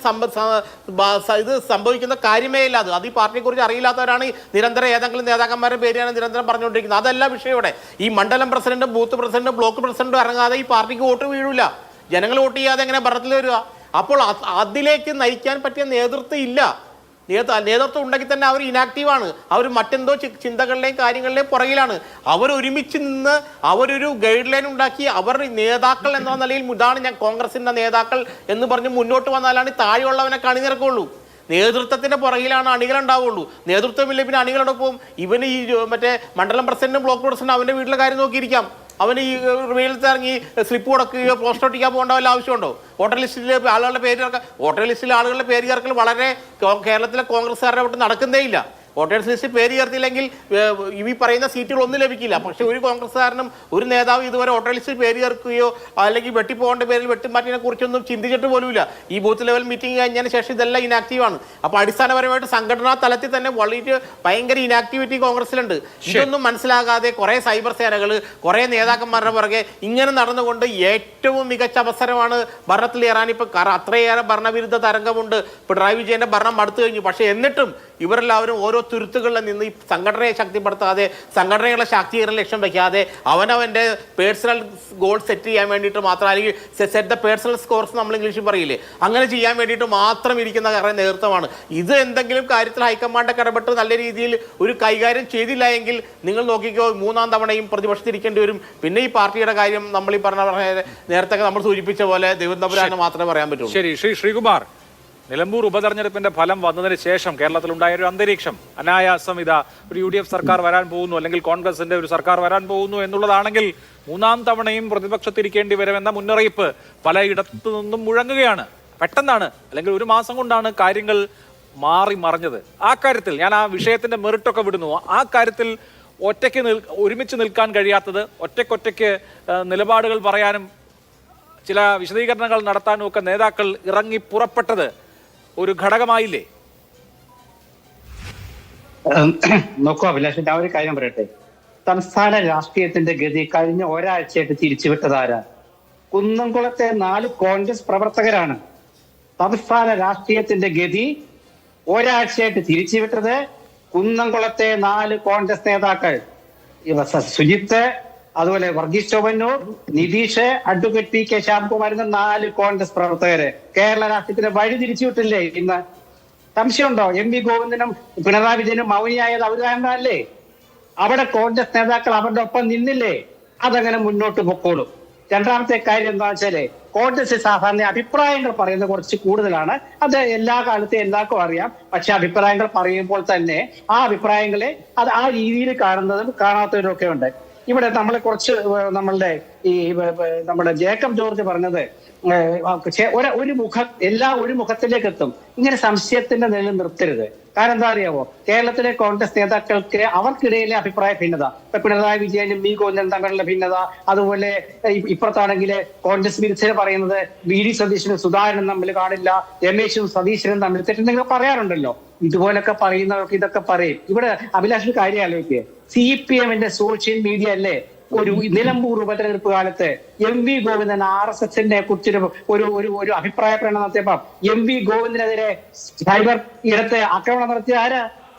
ഇത് സംഭവിക്കുന്ന കാര്യമേ ഇല്ല. അത് ഈ പാർട്ടിയെക്കുറിച്ച് അറിയില്ലാത്തവരാണ് നിരന്തരം ഏതെങ്കിലും നേതാക്കന്മാരുടെ പേരെയാണ് നിരന്തരം പറഞ്ഞുകൊണ്ടിരിക്കുന്നത്. അതല്ല വിഷയം ഇവിടെ. ഈ മണ്ഡലം പ്രസിഡന്റും ബൂത്ത് പ്രസിഡന്റും ബ്ലോക്ക് പ്രസിഡന്റും ഇറങ്ങാതെ ഈ പാർട്ടിക്ക് വോട്ട് വീഴില്ല. ജനങ്ങൾ വോട്ട് ചെയ്യാതെ എങ്ങനെ ഭരണത്തിൽ വരിക? അപ്പോൾ അതിലേക്ക് നയിക്കാൻ പറ്റിയ നേതൃത്വം ഇല്ല. നേതൃത്വം ഉണ്ടെങ്കിൽ തന്നെ അവർ ഇനാക്റ്റീവാണ്. അവർ മറ്റെന്തോ ചിന്തകളിലെയും കാര്യങ്ങളിലെയും പുറകിലാണ്. അവർ ഒരുമിച്ച് നിന്ന് അവരൊരു ഗൈഡ് ലൈൻ ഉണ്ടാക്കി അവർ നേതാക്കൾ എന്ന നിലയിൽ ഇതാണ് കോൺഗ്രസിൻ്റെ നേതാക്കൾ എന്ന് പറഞ്ഞ് മുന്നോട്ട് വന്നാലാണ് താഴെയുള്ളവനെ കണിനിറക്കുള്ളൂ. നേതൃത്വത്തിൻ്റെ പുറകിലാണ് അണികളുണ്ടാവുള്ളൂ. നേതൃത്വമില്ല പിന്നെ അണികളുടെ പോകും. ഇവന് ഈ മറ്റേ മണ്ഡലം പ്രസിഡന്റും ബ്ലോക്ക് പ്രസിഡന്റും അവൻ്റെ വീട്ടിലെ കാര്യം നോക്കിയിരിക്കാം. അവന് ഈ വെയിലത്ത് ഇറങ്ങി സ്ലിപ്പ് കൊടുക്കുകയോ പോസ്റ്റ് ഒട്ടിക്കാൻ പോകേണ്ട വല്ല ആവശ്യമുണ്ടോ? വോട്ടർ ലിസ്റ്റിലെ ആളുകളുടെ പേര് ചേർക്കാൻ, വോട്ടർ ലിസ്റ്റിലെ ആളുകളുടെ പേര് ചേർക്കൽ വളരെ കേരളത്തിലെ കോൺഗ്രസ്സുകാരുടെ വിട്ട് നടക്കുന്നേ ഇല്ല. വോട്ടേഴ്സ് ലിസ്റ്റ് പേര് ചേർത്തില്ലെങ്കിൽ ഈ പറയുന്ന സീറ്റുകളൊന്നും ലഭിക്കില്ല. പക്ഷേ ഒരു കോൺഗ്രസ്സുകാരനും ഒരു നേതാവ് ഇതുവരെ വോട്ടർ ലിസ്റ്റിൽ പേര് ചേർക്കുകയോ അല്ലെങ്കിൽ വെട്ടിപ്പോകേണ്ട പേരിൽ വെട്ടിമാറ്റിനെ കുറിച്ചൊന്നും ചിന്തിച്ചിട്ട് പോലുമില്ല. ഈ ബൂത്ത് ലെവൽ മീറ്റിംഗ് കഴിഞ്ഞതിന് ശേഷം ഇതെല്ലാം ഇനാക്റ്റീവാണ്. അപ്പോൾ അടിസ്ഥാനപരമായിട്ട് സംഘടനാ തലത്തിൽ തന്നെ വളരെ ഭയങ്കര ഇനാക്ടിവിറ്റി കോൺഗ്രസിലുണ്ട്. ഇതൊന്നും മനസ്സിലാകാതെ കുറേ സൈബർ സേനകൾ കുറേ നേതാക്കന്മാരുടെ പുറകെ ഇങ്ങനെ നടന്നുകൊണ്ട് ഏറ്റവും മികച്ച അവസരമാണ് ഭരണത്തിലേറാൻ. ഇപ്പോൾ അത്രയേറെ ഭരണവിരുദ്ധ തരംഗമുണ്ട്. പിണറായി വിജയൻ്റെ ഭരണം അടുത്തു കഴിഞ്ഞു. പക്ഷേ എന്നിട്ടും ഇവരെല്ലാവരും ഓരോ തുരുത്തുകളിൽ നിന്ന് ഈ സംഘടനയെ ശക്തിപ്പെടുത്താതെ, സംഘടനകളെ ശാക്തീകരണം ലക്ഷ്യം വയ്ക്കാതെ അവനവൻ്റെ പേഴ്സണൽ ഗോൾ സെറ്റ് ചെയ്യാൻ വേണ്ടിയിട്ട് മാത്രം, അല്ലെങ്കിൽ സെറ്റ് ദ പേഴ്സണൽ സ്കോർസ് നമ്മൾ ഇംഗ്ലീഷിൽ പറയില്ലേ, അങ്ങനെ ചെയ്യാൻ വേണ്ടിയിട്ട് മാത്രം ഇരിക്കുന്ന കാരണം നേതൃത്വമാണ്. ഇത് എന്തെങ്കിലും കാര്യത്തിൽ ഹൈക്കമാൻഡൊക്കെ ഇടപെട്ട് നല്ല രീതിയിൽ ഒരു കൈകാര്യം ചെയ്തില്ല എങ്കിൽ നിങ്ങൾ നോക്കിക്കോ, 3-ാം തവണയും പ്രതിപക്ഷത്തിരിക്കേണ്ടി വരും. പിന്നെ ഈ പാർട്ടിയുടെ കാര്യം നമ്മൾ ഈ പറഞ്ഞ നേരത്തെ നമ്മൾ സൂചിപ്പിച്ച പോലെ ദൈവം തമ്പുരാന് മാത്രമേ പറയാൻ പറ്റുള്ളൂ. ശരി, ശ്രീകുമാർ, നിലമ്പൂർ ഉപതെരഞ്ഞെടുപ്പിന്റെ ഫലം വന്നതിന് ശേഷം കേരളത്തിലുണ്ടായ ഒരു അന്തരീക്ഷം, അനായാസം ഇതാ ഒരു UDF സർക്കാർ വരാൻ പോകുന്നു, അല്ലെങ്കിൽ കോൺഗ്രസിന്റെ ഒരു സർക്കാർ വരാൻ പോകുന്നു എന്നുള്ളതാണെങ്കിൽ 3-ാം തവണയും പ്രതിപക്ഷത്തിരിക്കേണ്ടി വരുമെന്ന മുന്നറിയിപ്പ് പലയിടത്തു നിന്നും മുഴങ്ങുകയാണ്. പെട്ടെന്നാണ്, അല്ലെങ്കിൽ ഒരു മാസം കൊണ്ടാണ് കാര്യങ്ങൾ മാറി മറിഞ്ഞത്. ആ കാര്യത്തിൽ ഞാൻ ആ വിഷയത്തിന്റെ മെറിറ്റൊക്കെ വിടുന്നു. ആ കാര്യത്തിൽ ഒരുമിച്ച് നിൽക്കാൻ കഴിയാത്തത്, ഒറ്റയ്ക്ക് നിലപാടുകൾ പറയാനും ചില വിശദീകരണങ്ങൾ നടത്താനും ഒക്കെ നേതാക്കൾ ഇറങ്ങി പുറപ്പെട്ടത് ഒരു ഘടകമായില്ലേ? നോക്കൂ അഭിലാഷ്, ഞാൻ ഒരു കാര്യം പറയട്ടെ. സംസ്ഥാന രാഷ്ട്രീയത്തിന്റെ ഗതി കഴിഞ്ഞ ഒരാഴ്ചയായിട്ട് തിരിച്ചുവിട്ടതാരാ? കുന്നംകുളത്തെ 4 കോൺഗ്രസ് പ്രവർത്തകരാണ്. സംസ്ഥാന രാഷ്ട്രീയത്തിന്റെ ഗതി ഒരാഴ്ചയായിട്ട് തിരിച്ചുവിട്ടത് കുന്നംകുളത്തെ 4 കോൺഗ്രസ് നേതാക്കൾ. സുജിത്ത്, അതുപോലെ വർഗീസ് ചൊവ്വന്നൂർ, നിതീഷ്, അഡ്വക്കേറ്റ് PK ശ്യാംകുമാർ എന്ന 4 കോൺഗ്രസ് പ്രവർത്തകര് കേരള രാഷ്ട്രീയത്തിന് വഴി തിരിച്ചുവിട്ടില്ലേ ഇന്ന്? സംശയമുണ്ടോ? MV ഗോവിന്ദനും പിണറായി വിജയനും മൗനിയായത് അവർ കാരണമല്ലേ? അവിടെ കോൺഗ്രസ് നേതാക്കൾ അവരുടെ ഒപ്പം നിന്നില്ലേ? അതങ്ങനെ മുന്നോട്ട് പൊക്കോളും. രണ്ടാമത്തെ കാര്യം എന്താ വെച്ചാല്, കോൺഗ്രസ് സാധാരണ അഭിപ്രായങ്ങൾ പറയുന്നത് കുറച്ച് കൂടുതലാണ്. അത് എല്ലാ കാലത്തും എല്ലാവർക്കും അറിയാം. പക്ഷെ അഭിപ്രായങ്ങൾ പറയുമ്പോൾ തന്നെ ആ അഭിപ്രായങ്ങളെ അത് ആ രീതിയിൽ കാണുന്നതും കാണാത്തവരും ഒക്കെ ഉണ്ട്. ഇവിടെ നമ്മളെ കുറച്ച് നമ്മുടെ ജേക്കബ് ജോർജ് പറഞ്ഞത് ഒരു മുഖത്തിലേക്ക് എത്തും. ഇങ്ങനെ സംശയത്തിന്റെ നിലയിൽ നിർത്തരുത്. കാരണം എന്താ അറിയാമോ, കേരളത്തിലെ കോൺഗ്രസ് നേതാക്കൾക്ക് അവർക്കിടയിലെ അഭിപ്രായ ഭിന്നത, ഇപ്പൊ പിണറായി വിജയനും MV ഗോവിന്ദനും തമ്മിലുള്ള ഭിന്നത, അതുപോലെ ഇപ്പുറത്താണെങ്കിൽ കോൺഗ്രസ് വിരുദ്ധര് പറയുന്നത് VD സതീശനും സുധാകരനും തമ്മിൽ കാണില്ല, രമേശും സതീശനും തമ്മിൽ തെറ്റെന്തെങ്കിലും പറയാറുണ്ടല്ലോ. ഇതുപോലൊക്കെ പറയുന്നവർക്ക് ഇതൊക്കെ പറയും. ഇവിടെ അഭിലാഷിന്റെ കാര്യം ആലോചിക്കുക, CPM സോഷ്യൽ മീഡിയ അല്ലേ ഒരു നിലമ്പൂർ ഉപതെരഞ്ഞെടുപ്പ് കാലത്ത് MV ഗോവിന്ദൻ RSSനെ കുറിച്ചൊരു ഒരു അഭിപ്രായ പ്രകടനം നടത്തിയപ്പോ MV ഗോവിന്ദനെതിരെ സൈബർ ഇടത്ത് ആക്രമണം നടത്തിയ ആരാ?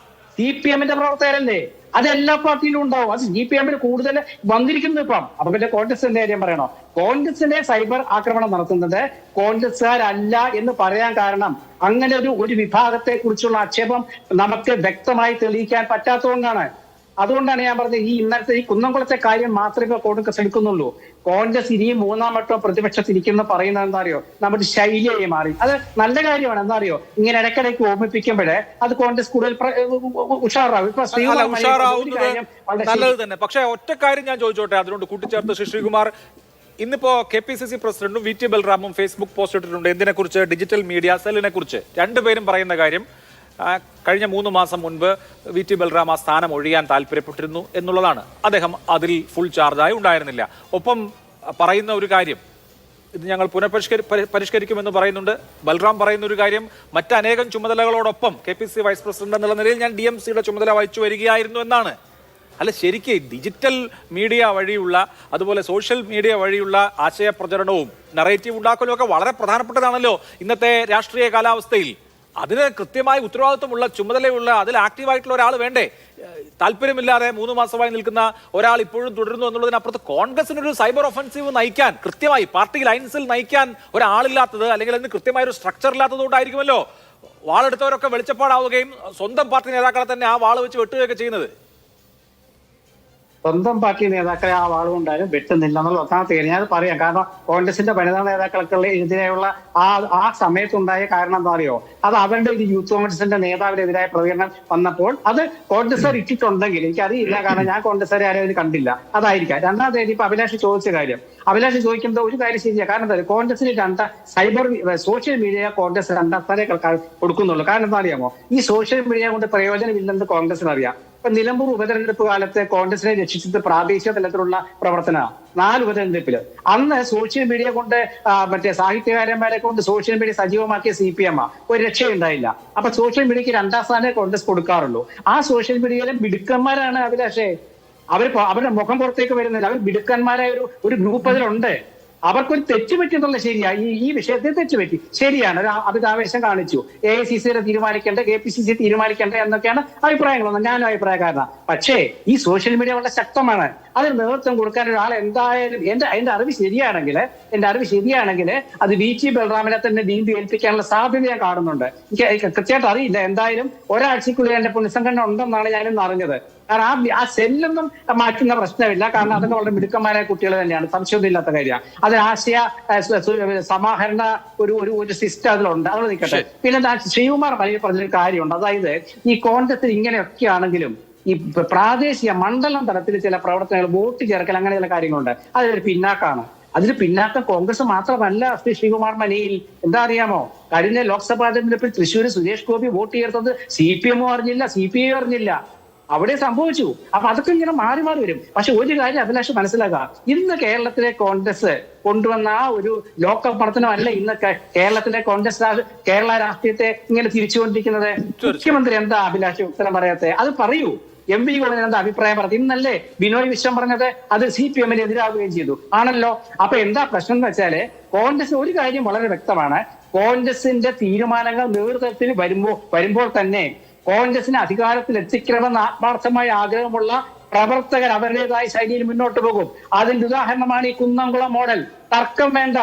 CPM പ്രവർത്തകരല്ലേ? അത് എല്ലാ പാർട്ടിയിലും ഉണ്ടാവും. അത് CPM കൂടുതൽ വന്നിരിക്കുന്നു ഇപ്പം. അപ്പൊ പിന്നെ കോൺഗ്രസിന്റെ കാര്യം പറയണോ? കോൺഗ്രസിന്റെ സൈബർ ആക്രമണം നടത്തുന്നത് കോൺഗ്രസ്സുകാരല്ല എന്ന് പറയാൻ കാരണം അങ്ങനെ ഒരു വിഭാഗത്തെ കുറിച്ചുള്ള ആക്ഷേപം നമുക്ക് വ്യക്തമായി തെളിയിക്കാൻ പറ്റാത്തതുകൊണ്ടാണ്. അതുകൊണ്ടാണ് ഞാൻ പറഞ്ഞത്, ഇന്നത്തെ ഈ കുന്നംകുളത്തെ കാര്യം മാത്രമേ കോൺഗ്രസ് എടുക്കുന്നുള്ളൂ. കോൺഗ്രസ് ഇനിയും 3-ാം വട്ടം പ്രതിപക്ഷത്തിരിക്കുന്ന പറയുന്നത് എന്താ അറിയോ, നമ്മുടെ ശൈലിയായി മാറി. അത് നല്ല കാര്യമാണ്. എന്താ അറിയോ, ഇങ്ങനെ ഇടയ്ക്കിടയ്ക്ക് ഓർമ്മിപ്പിക്കുമ്പോഴേ അത് കോൺഗ്രസ് കൂടുതൽ ഉഷാറാവും. ഇപ്പൊ നല്ലത് തന്നെ. പക്ഷേ ഒറ്റ കാര്യം ഞാൻ ചോദിച്ചോട്ടെ, അതിനോട് കൂട്ടിച്ചേർത്ത് ശ്രീകുമാർ, ഇന്നിപ്പോ KPCC പ്രസിഡന്റും VT ബൽറാമും ഫേസ്ബുക്ക് പോസ്റ്റ് ഇട്ടിട്ടുണ്ട് എന്തിനെ കുറിച്ച്? ഡിജിറ്റൽ മീഡിയ സെല്ലിനെ കുറിച്ച്. രണ്ടുപേരും പറയുന്ന കാര്യം, കഴിഞ്ഞ 3 മാസം മുൻപ് VT ബൽറാം ആ സ്ഥാനം ഒഴിയാൻ താല്പര്യപ്പെട്ടിരുന്നു എന്നുള്ളതാണ്. അദ്ദേഹം അതിൽ ഫുൾ ചാർജായി ഉണ്ടായിരുന്നില്ല. ഒപ്പം പറയുന്ന ഒരു കാര്യം, ഇത് ഞങ്ങൾ പരിഷ്കരിക്കുമെന്ന് പറയുന്നുണ്ട്. ബൽറാം പറയുന്ന ഒരു കാര്യം, മറ്റനേകം ചുമതലകളോടൊപ്പം KPCC വൈസ് പ്രസിഡന്റ് എന്നുള്ള നിലയിൽ ഞാൻ DMCയുടെ ചുമതല വഹിച്ചു വരികയായിരുന്നു എന്നാണ്. അല്ല, ശരിക്കും ഡിജിറ്റൽ മീഡിയ വഴിയുള്ള, അതുപോലെ സോഷ്യൽ മീഡിയ വഴിയുള്ള ആശയപ്രചരണവും നറേറ്റീവ് ഉണ്ടാക്കലും ഒക്കെ വളരെ പ്രധാനപ്പെട്ടതാണല്ലോ ഇന്നത്തെ രാഷ്ട്രീയ കാലാവസ്ഥയിൽ. അതിന് കൃത്യമായി ഉത്തരവാദിത്വമുള്ള, ചുമതലയുള്ള, അതിൽ ആക്റ്റീവായിട്ടുള്ള ഒരാൾ വേണ്ടേ? താല്പര്യമില്ലാതെ 3 മാസമായി നിൽക്കുന്ന ഒരാൾ ഇപ്പോഴും തുടരുന്നു എന്നുള്ളതിനപ്പുറത്ത് കോൺഗ്രസിനൊരു സൈബർ ഒഫൻസീവ് നയിക്കാൻ, കൃത്യമായി പാർട്ടി ലൈൻസിൽ നയിക്കാൻ ഒരാളില്ലാത്തത്, അല്ലെങ്കിൽ അതിന് കൃത്യമായ ഒരു സ്ട്രക്ചർ ഇല്ലാത്തത് കൊണ്ടായിരിക്കുമല്ലോ വാളെടുത്തവരൊക്കെ വെളിച്ചപ്പാടാവുകയും സ്വന്തം പാർട്ടി നേതാക്കളെ തന്നെ ആ വാള് വെച്ച് വെട്ടുകയൊക്കെ ചെയ്യുന്നത്. സ്വന്തം പാർട്ടി നേതാക്കളെ ആ വാളുകൊണ്ടാലും വെട്ടുന്നില്ല എന്നുള്ള ഒന്നാമത്തെ കാര്യം ഞാൻ പറയാം. കാരണം കോൺഗ്രസിന്റെ വനിതാ നേതാക്കൾക്കുള്ള ഇതിനെയുള്ള ആ സമയത്തുണ്ടായ കാരണം എന്താ അറിയോ, അത് അവരുടെ ഒരു യൂത്ത് കോൺഗ്രസിന്റെ നേതാവിനെതിരായ പ്രതികരണം വന്നപ്പോൾ അത് കോൺഗ്രസ്സുകാർ ഇട്ടിട്ടുണ്ടെങ്കിൽ എനിക്കറിയില്ല, കാരണം ഞാൻ കോൺഗ്രസ്സുകാരെ ആരും അതിന് കണ്ടില്ല, അതായിരിക്കാം. രണ്ടാമത്തെ കാര്യം, ഇപ്പൊ അഭിലാഷ് ചോദിച്ച കാര്യം, അഭിലാഷ് ചോദിക്കുന്നത് ഒരു കാര്യം ശരിയാണ്. കാരണം എന്താ, കോൺഗ്രസിന് സോഷ്യൽ മീഡിയ കോൺഗ്രസ് 2ാം സ്ഥാനം കൊടുക്കുന്നുള്ളൂ. കാരണം എന്താ അറിയാമോ, ഈ സോഷ്യൽ മീഡിയ കൊണ്ട് പ്രയോജനമില്ലെന്ന് കോൺഗ്രസിന് അറിയാം. ഇപ്പൊ നിലമ്പൂർ ഉപതെരഞ്ഞെടുപ്പ് കാലത്ത് കോൺഗ്രസിനെ രക്ഷിച്ചത് പ്രാദേശിക തലത്തിലുള്ള പ്രവർത്തനമാണ്. 4 ഉപതെരഞ്ഞെടുപ്പില് അന്ന് സോഷ്യൽ മീഡിയ കൊണ്ട് മറ്റേ സാഹിത്യകാരന്മാരെ കൊണ്ട് സോഷ്യൽ മീഡിയ സജീവമാക്കിയ CPM ഒരു രക്ഷയുണ്ടായില്ല. അപ്പൊ സോഷ്യൽ മീഡിയക്ക് 2ാം സ്ഥാനം കോൺഗ്രസ് കൊടുക്കാറുള്ളൂ. ആ സോഷ്യൽ മീഡിയയിലെ മിടുക്കന്മാരാണ് അഭിലാഷേ. അവരുടെ മുഖം പുറത്തേക്ക് വരുന്നില്ല. അവർ മിടുക്കന്മാരായ ഒരു ഗ്രൂപ്പ് അതിലുണ്ട്. അവർക്കൊരു തെറ്റുപറ്റി എന്നുള്ള ശരിയാ, ഈ വിഷയത്തിൽ തെറ്റുപറ്റി ശരിയാണ്, അമിതാവേശം കാണിച്ചു, AICC തീരുമാനിക്കേണ്ട, KPCC തീരുമാനിക്കേണ്ട എന്നൊക്കെയാണ് അഭിപ്രായങ്ങളൊന്നും, ഞാനും അഭിപ്രായക്കാരനാണ്. പക്ഷേ ഈ സോഷ്യൽ മീഡിയ വളരെ ശക്തമാണ്, അതിന് നേതൃത്വം കൊടുക്കാൻ ഒരാൾ എന്തായാലും എന്റെ അറിവ് ശരിയാണെങ്കിൽ അത് VT ബൽറാമിനെ തന്നെ വീണ്ടും ഏൽപ്പിക്കാനുള്ള സാധ്യത ഞാൻ കാണുന്നുണ്ട്. എനിക്ക് കൃത്യമായിട്ട് അറിയില്ല, എന്തായാലും ഒരാഴ്ചക്കുള്ളിൽ എന്റെ പുനഃസംഘടന ഉണ്ടെന്നാണ് ഞാനിന്ന് അറിഞ്ഞത്. കാരണം ആ സെല്ലൊന്നും മാറ്റുന്ന പ്രശ്നമില്ല, കാരണം അതൊക്കെ വളരെ മിടുക്കന്മാരായ കുട്ടികൾ തന്നെയാണ്, സംശയമൊന്നുമില്ലാത്ത കാര്യമാണ്. അത് ആശയ സമാഹരണ ഒരു സിസ്റ്റം അതിലുണ്ട്, അത് നിൽക്കട്ടെ. പിന്നെ ശ്രീകുമാർ പറഞ്ഞൊരു കാര്യമുണ്ട്, അതായത് ഈ കോൺഗ്രസിൽ ഇങ്ങനെയൊക്കെ ആണെങ്കിലും ഈ പ്രാദേശിക മണ്ഡലം തലത്തിൽ ചില പ്രവർത്തനങ്ങൾ, വോട്ട് ചേർക്കൽ, അങ്ങനെ ചില കാര്യങ്ങളുണ്ട്, അതൊരു പിന്നാക്കാണ്. അതിന് പിന്നാക്കം കോൺഗ്രസ് മാത്രമല്ല ശ്രീകുമാർ മനയിൽ. എന്താ അറിയാമോ, കഴിഞ്ഞ ലോക്സഭാ തെരഞ്ഞെടുപ്പിൽ തൃശ്ശൂർ സുരേഷ് ഗോപി വോട്ട് ചേർത്തത് CPM അറിഞ്ഞില്ല, CPI അറിഞ്ഞില്ല, അവിടെ സംഭവിച്ചു. അപ്പൊ അതൊക്കെ ഇങ്ങനെ മാറി വരും. പക്ഷെ ഒരു കാര്യം അഭിലാഷ് മനസ്സിലാക്കുക, ഇന്ന് കേരളത്തിലെ കോൺഗ്രസ് കൊണ്ടുവന്ന ആ ഒരു ലോക്കൽ പ്രവർത്തനമല്ല ഇന്ന് കേരളത്തിലെ കോൺഗ്രസ് കേരള രാഷ്ട്രീയത്തെ ഇങ്ങനെ തിരിച്ചുകൊണ്ടിരിക്കുന്നത്. മുഖ്യമന്ത്രി എന്താ അഭിലാഷ് ഉത്തരം പറയാത്തെ? അത് പറയൂ. MP എന്താ അഭിപ്രായം പറഞ്ഞത്? ഇന്നല്ലേ ബിനോയ് വിശ്വം പറഞ്ഞത് അത് CPM-ന് എതിരാകുകയും ചെയ്തു, ആണല്ലോ. അപ്പൊ എന്താ പ്രശ്നം എന്ന് വെച്ചാല്, കോൺഗ്രസ് ഒരു കാര്യം വളരെ വ്യക്തമാണ്, കോൺഗ്രസിന്റെ തീരുമാനങ്ങൾ നേതൃത്വത്തിന് വരുമ്പോൾ തന്നെ കോൺഗ്രസിനെ അധികാരത്തിൽ എത്തിക്കണമെന്ന് ആത്മാർത്ഥമായ ആഗ്രഹമുള്ള പ്രവർത്തകർ അവരുടേതായ ശൈലിയിൽ മുന്നോട്ട് പോകും. അതിന്റെ ഉദാഹരണമാണ് ഈ കുന്നംകുളം മോഡൽ. തർക്കം വേണ്ട.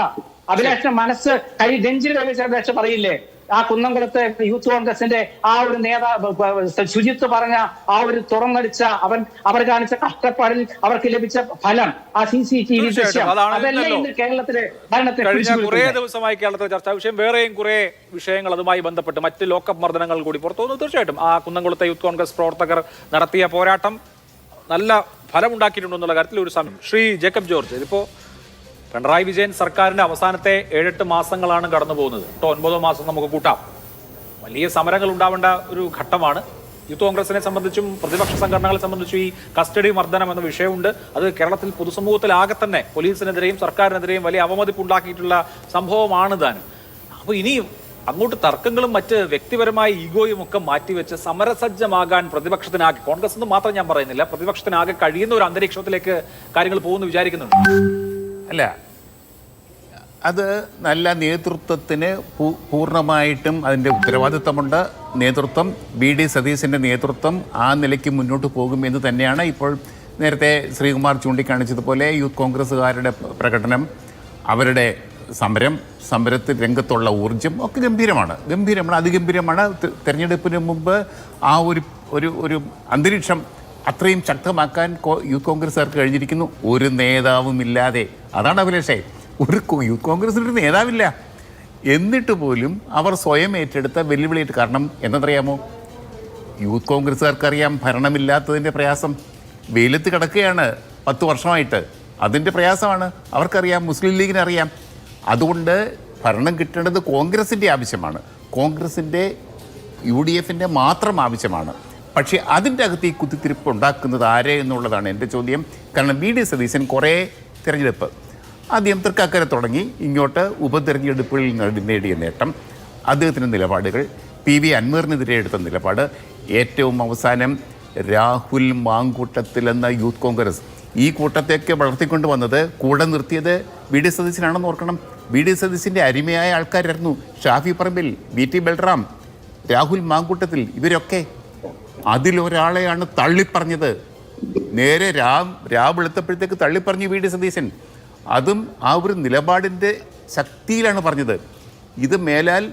അഭിലാഷിന്റെ മനസ്സ് നെഞ്ചിൽ കൈവച്ച അഭിലാഷ് പറയില്ലേ, ആ കുന്നംകുളത്തെ യൂത്ത് കോൺഗ്രസിന്റെ ആ ഒരു നേതാവ് ശുചിത്വ പറഞ്ഞ ആ ഒരു തുറന്നടിച്ച അവർ കാണിച്ച കഷ്ടപ്പാടിൽ അവർക്ക് ലഭിച്ച ഫലം, ആ CCTV ദൃശ്യം, അതെല്ലാം ഇന്ന് കേരളത്തിലെ ഭരണത്തെ കഴിഞ്ഞ കുറെ ദിവസമായി കേരളത്തിലെ ചർച്ചാ വിഷയം. വേറെയും കുറെ വിഷയങ്ങൾ അതുമായി ബന്ധപ്പെട്ട് മറ്റ് ലോക്കപ്പ് മർദ്ദനങ്ങൾ കൂടി പുറത്തു വന്നു. തീർച്ചയായിട്ടും ആ കുന്നംകുളത്തെ യൂത്ത് കോൺഗ്രസ് പ്രവർത്തകർ നടത്തിയ പോരാട്ടം നല്ല ഫലമുണ്ടാക്കിയിട്ടുണ്ടെന്നുള്ള കാര്യത്തിൽ ഒരു സമയം. ശ്രീ ജേക്കബ് ജോർജ്, ഇതിപ്പോ പിണറായി വിജയൻ സർക്കാരിന്റെ അവസാനത്തെ 7-8 മാസങ്ങളാണ് കടന്നു പോകുന്നത്. 9 മാസം നമുക്ക് കൂട്ടാം. വലിയ സമരങ്ങൾ ഉണ്ടാവേണ്ട ഒരു ഘട്ടമാണ്. യൂത്ത് കോൺഗ്രസിനെ സംബന്ധിച്ചും പ്രതിപക്ഷ സംഘടനകളെ സംബന്ധിച്ചും ഈ കസ്റ്റഡി മർദ്ദനം എന്ന വിഷയമുണ്ട്. അത് കേരളത്തിൽ പൊതുസമൂഹത്തിലാകെ തന്നെ പോലീസിനെതിരെയും സർക്കാരിനെതിരെയും വലിയ അവമതിപ്പുണ്ടാക്കിയിട്ടുള്ള സംഭവമാണ് താനും. അപ്പോൾ ഇനിയും അങ്ങോട്ട് തർക്കങ്ങളും മറ്റ് വ്യക്തിപരമായ ഈഗോയും ഒക്കെ മാറ്റിവെച്ച് സമരസജ്ജമാകാൻ പ്രതിപക്ഷത്തിനാകെ, കോൺഗ്രസ് എന്ന് മാത്രം ഞാൻ പറയുന്നില്ല, പ്രതിപക്ഷത്തിനാകെ കഴിയുന്ന ഒരു അന്തരീക്ഷത്തിലേക്ക് കാര്യങ്ങൾ പോകുമെന്ന് വിചാരിക്കുന്നുണ്ട്. അല്ല, അത് നല്ല നേതൃത്വത്തിന് പൂർണ്ണമായിട്ടും അതിൻ്റെ ഉത്തരവാദിത്തമുണ്ട്. നേതൃത്വം BD സതീശൻ്റെ നേതൃത്വം ആ നിലയ്ക്ക് മുന്നോട്ട് പോകുമെന്ന് തന്നെയാണ് ഇപ്പോൾ നേരത്തെ ശ്രീകുമാർ ചൂണ്ടിക്കാണിച്ചതുപോലെ യൂത്ത് കോൺഗ്രസ്സുകാരുടെ പ്രകടനം, അവരുടെ സമരത്തിൽ രംഗത്തുള്ള ഊർജം ഒക്കെ ഗംഭീരമാണ്, അതിഗംഭീരമാണ്. തെരഞ്ഞെടുപ്പിന് മുമ്പ് ആ ഒരു അന്തരീക്ഷം അത്രയും ശക്തമാക്കാൻ യൂത്ത് കോൺഗ്രസ്സുകാർക്ക് കഴിഞ്ഞിരിക്കുന്നു. ഒരു നേതാവുമില്ലാതെ, അതാണ് അഭിലാഷേ, യൂത്ത് കോൺഗ്രസിനൊരു നേതാവില്ല. എന്നിട്ട് പോലും അവർ സ്വയം ഏറ്റെടുത്ത വെല്ലുവിളിയായിട്ട്. കാരണം എന്നറിയാമോ, യൂത്ത് കോൺഗ്രസ്സുകാർക്കറിയാം ഭരണമില്ലാത്തതിൻ്റെ പ്രയാസം. വെയിലത്ത് കിടക്കുകയാണ് 10 വർഷമായിട്ട്, അതിൻ്റെ പ്രയാസമാണ് അവർക്കറിയാം, മുസ്ലിം ലീഗിനറിയാം. അതുകൊണ്ട് ഭരണം കിട്ടേണ്ടത് കോൺഗ്രസിൻ്റെ ആവശ്യമാണ്, കോൺഗ്രസിൻ്റെ UDF-ൻ്റെ മാത്രം ആവശ്യമാണ്. പക്ഷേ അതിൻ്റെ അകത്ത് ഈ കുത്തിത്തിരിപ്പ് ഉണ്ടാക്കുന്നത് ആരെ എന്നുള്ളതാണ് എൻ്റെ ചോദ്യം. കാരണം BD സതീശൻ കുറേ തിരഞ്ഞെടുപ്പ് ആദ്യം തൃക്കാക്കര തുടങ്ങി ഇങ്ങോട്ട് ഉപതെരഞ്ഞെടുപ്പുകളിൽ നേടിയ നേട്ടം, അദ്ദേഹത്തിൻ്റെ നിലപാടുകൾ, PV അൻവറിനെതിരെ എടുത്ത നിലപാട്, ഏറ്റവും അവസാനം രാഹുൽ മാങ്കൂട്ടത്തിൽ എന്ന യൂത്ത് കോൺഗ്രസ്, ഈ കൂട്ടത്തെയൊക്കെ വളർത്തിക്കൊണ്ട് വന്നത്, കൂടെ നിർത്തിയത് BD സതീശനാണെന്ന് ഓർക്കണം. BD സതീശൻ്റെ അരിമയായ ആൾക്കാരായിരുന്നു ഷാഫി പറമ്പിൽ, VT ബൽറാം, രാഹുൽ മാങ്കൂട്ടത്തിൽ, ഇവരൊക്കെ. അതിലൊരാളെയാണ് തള്ളിപ്പറഞ്ഞത്. നേരെ വെളുത്തപ്പോഴത്തേക്ക് തള്ളിപ്പറഞ്ഞു VD സതീശൻ. അതും ആ ഒരു നിലപാടിൻ്റെ ശക്തിയിലാണ് പറഞ്ഞത്. ഇത് മേലാൽ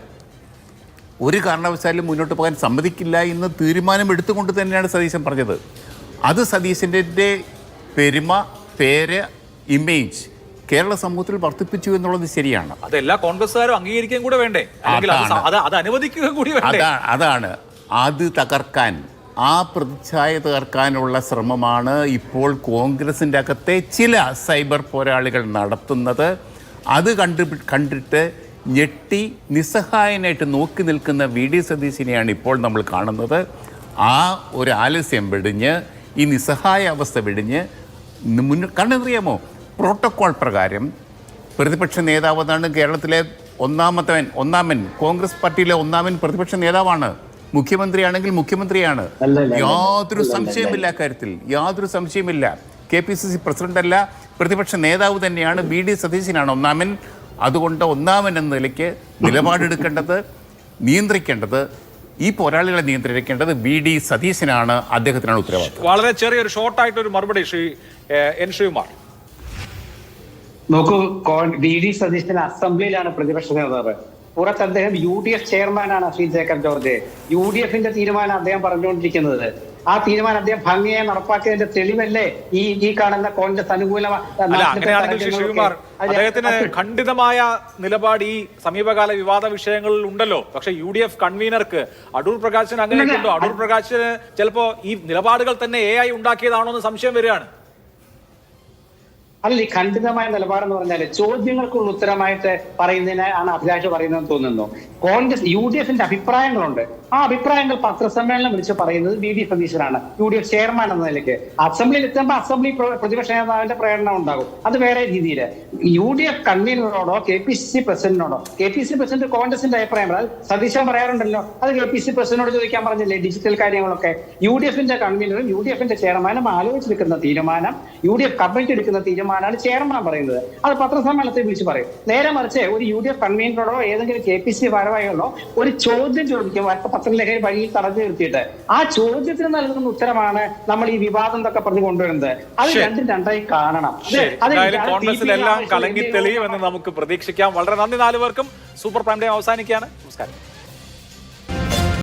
ഒരു കാരണവശാലും മുന്നോട്ട് പോകാൻ സമ്മതിക്കില്ല എന്ന് തീരുമാനമെടുത്തുകൊണ്ട് തന്നെയാണ് സതീശൻ പറഞ്ഞത്. അത് സതീശൻ്റെ പെരുമ, പേര്, ഇമേജ് കേരള സമൂഹത്തിൽ വർദ്ധിപ്പിച്ചു എന്നുള്ളത് ശരിയാണ്. അതെല്ലാ കോൺഗ്രസ്സുകാരും അംഗീകരിക്കാൻ കൂടെ വേണ്ടേ, അത് അനുവദിക്കുക കൂടി വേണ്ടേ? അതാണ് അത് തകർക്കാൻ, ആ പ്രതിച്ഛായ തകർക്കാനുള്ള ശ്രമമാണ് ഇപ്പോൾ കോൺഗ്രസിൻ്റെ അകത്തെ ചില സൈബർ പോരാളികൾ നടത്തുന്നത്. അത് കണ്ടിട്ട് ഞെട്ടി നിസ്സഹായനായിട്ട് നോക്കി നിൽക്കുന്ന VD സതീശനെയാണ് ഇപ്പോൾ നമ്മൾ കാണുന്നത്. ആ ഒരു ആലസ്യം വെടിഞ്ഞ്, ഈ നിസ്സഹായ അവസ്ഥ വെടിഞ്ഞ് കാരണം അറിയാമോ, പ്രോട്ടോക്കോൾ പ്രകാരം പ്രതിപക്ഷ നേതാവെന്നാണ് കേരളത്തിലെ ഒന്നാമൻ കോൺഗ്രസ് പാർട്ടിയിലെ ഒന്നാമൻ പ്രതിപക്ഷ നേതാവാണ്. മുഖ്യമന്ത്രിയാണെങ്കിൽ മുഖ്യമന്ത്രിയാണ്. യാതൊരു സംശയമില്ല കാര്യത്തിൽ, യാതൊരു സംശയമില്ല. KPCC പ്രസിഡന്റല്ല, പ്രതിപക്ഷ നേതാവ് തന്നെയാണ്. VD സതീശനാണ് ഒന്നാമൻ. അതുകൊണ്ട് ഒന്നാമൻ എന്ന നിലയ്ക്ക് നിലപാടെടുക്കേണ്ടത്, നിയന്ത്രിക്കേണ്ടത്, ഈ പോരാളികളെ നിയന്ത്രിക്കേണ്ടത് VD സതീശനാണ്. അദ്ദേഹത്തിനാണ് ഉത്തരവാദിത്വം. വളരെ ചെറിയൊരു ഷോർട്ടായിട്ടൊരു മറുപടി എൻ ശ്രീകുമാർ. നോക്കൂ, VD സതീശൻ അസംബ്ലിയിലാണ് പ്രതിപക്ഷ നേതാവ്. പുറത്ത് അദ്ദേഹം UDF ചെയർമാനാണ് ജേക്കബ് ജോർജ്. UDFന്റെ തീരുമാനം അദ്ദേഹം പറഞ്ഞുകൊണ്ടിരിക്കുന്നത്. ആ തീരുമാനം അദ്ദേഹം ഭംഗിയായി നടപ്പാക്കിയതിന്റെ തെളിവല്ലേ ഈ കാണുന്ന കോൺഗ്രസ് അങ്ങനെയാണെങ്കിൽ ശ്രീകുമാർ, അദ്ദേഹത്തിന് ഖണ്ഡിതമായ നിലപാട് ഈ സമീപകാല വിവാദ വിഷയങ്ങളിൽ ഉണ്ടല്ലോ. പക്ഷെ UDF കൺവീനർക്ക് അടൂർ പ്രകാശിന് അങ്ങനെ ഉണ്ടോ? അടൂർ പ്രകാശിന് ചിലപ്പോ ഈ നിലപാടുകൾ തന്നെ AI ഉണ്ടാക്കിയതാണോ എന്ന് സംശയം വരികയാണ്. അല്ല, ഈ ഖണ്ഡിതമായ നിലപാടെന്ന് പറഞ്ഞാല് ചോദ്യങ്ങൾക്കുള്ള ഉത്തരമായിട്ട് പറയുന്നതിനാണ് അഭിലാഷ് പറയുന്നതെന്ന് തോന്നുന്നു. കോൺഗ്രസ് UDFന്റെ അഭിപ്രായങ്ങളുണ്ട്. ആ അഭിപ്രായങ്ങൾ പത്രസമ്മേളനം വിളിച്ച് പറയുന്നത് VD സതീശനാണ്, UDF ചെയർമാൻ എന്ന നിലയ്ക്ക്. അസംബ്ലിയിൽ എത്തുമ്പോൾ അസംബ്ലി പ്രതിപക്ഷ നേതാവിന്റെ പ്രേരണ ഉണ്ടാകും. അത് വേറെ രീതിയിൽ. UDF കൺവീനറോടോ KPCC പ്രസിഡന്റിനോടോ, KPCC പ്രസിഡന്റ് കോൺഗ്രസിന്റെ അഭിപ്രായം സതീശൻ പറയാറുണ്ടല്ലോ, അത് KPCC പ്രസിഡന്റിനോട് ചോദിക്കാൻ പറഞ്ഞില്ലേ ഡിജിറ്റൽ കാര്യങ്ങളൊക്കെ. UDFന്റെ കൺവീനറും UDFന്റെ ചെയർമാനും ആലോചിച്ചെടുക്കുന്ന തീരുമാനം, UDF കമ്മിറ്റി എടുക്കുന്ന തീരുമാനമാണ് ചെയർമാൻ പറയുന്നത്. അത് പത്രസമ്മേളനത്തിൽ വിളിച്ച് പറയും. നേരെ മറിച്ച് ഒരു UDF കൺവീനറോടോ ഏതെങ്കിലും KPCC ഭാരവാഹികളോ ഒരു ചോദ്യം ചോദിക്കും പത്രലേഖകർ വഴിയിൽ തടഞ്ഞു നിർത്തിയിട്ട്, ആ ചോദ്യത്തിന് നൽകുന്ന ഉത്തരമാണ് നമ്മൾ ഈ വിവാദം എന്നൊക്കെ പറഞ്ഞു കൊണ്ടുവരുന്നത്. അത് രണ്ടും രണ്ടായി കാണണം. കോൺഗ്രസിലെല്ലാം കലങ്ങി തെളിയുമെന്ന് നമുക്ക് പ്രതീക്ഷിക്കാം. വളരെ നന്ദി 4 പേർക്കും. സൂപ്പർ പ്രൈം ടൈം അവസാനിക്കുകയാണ്. നമസ്കാരം.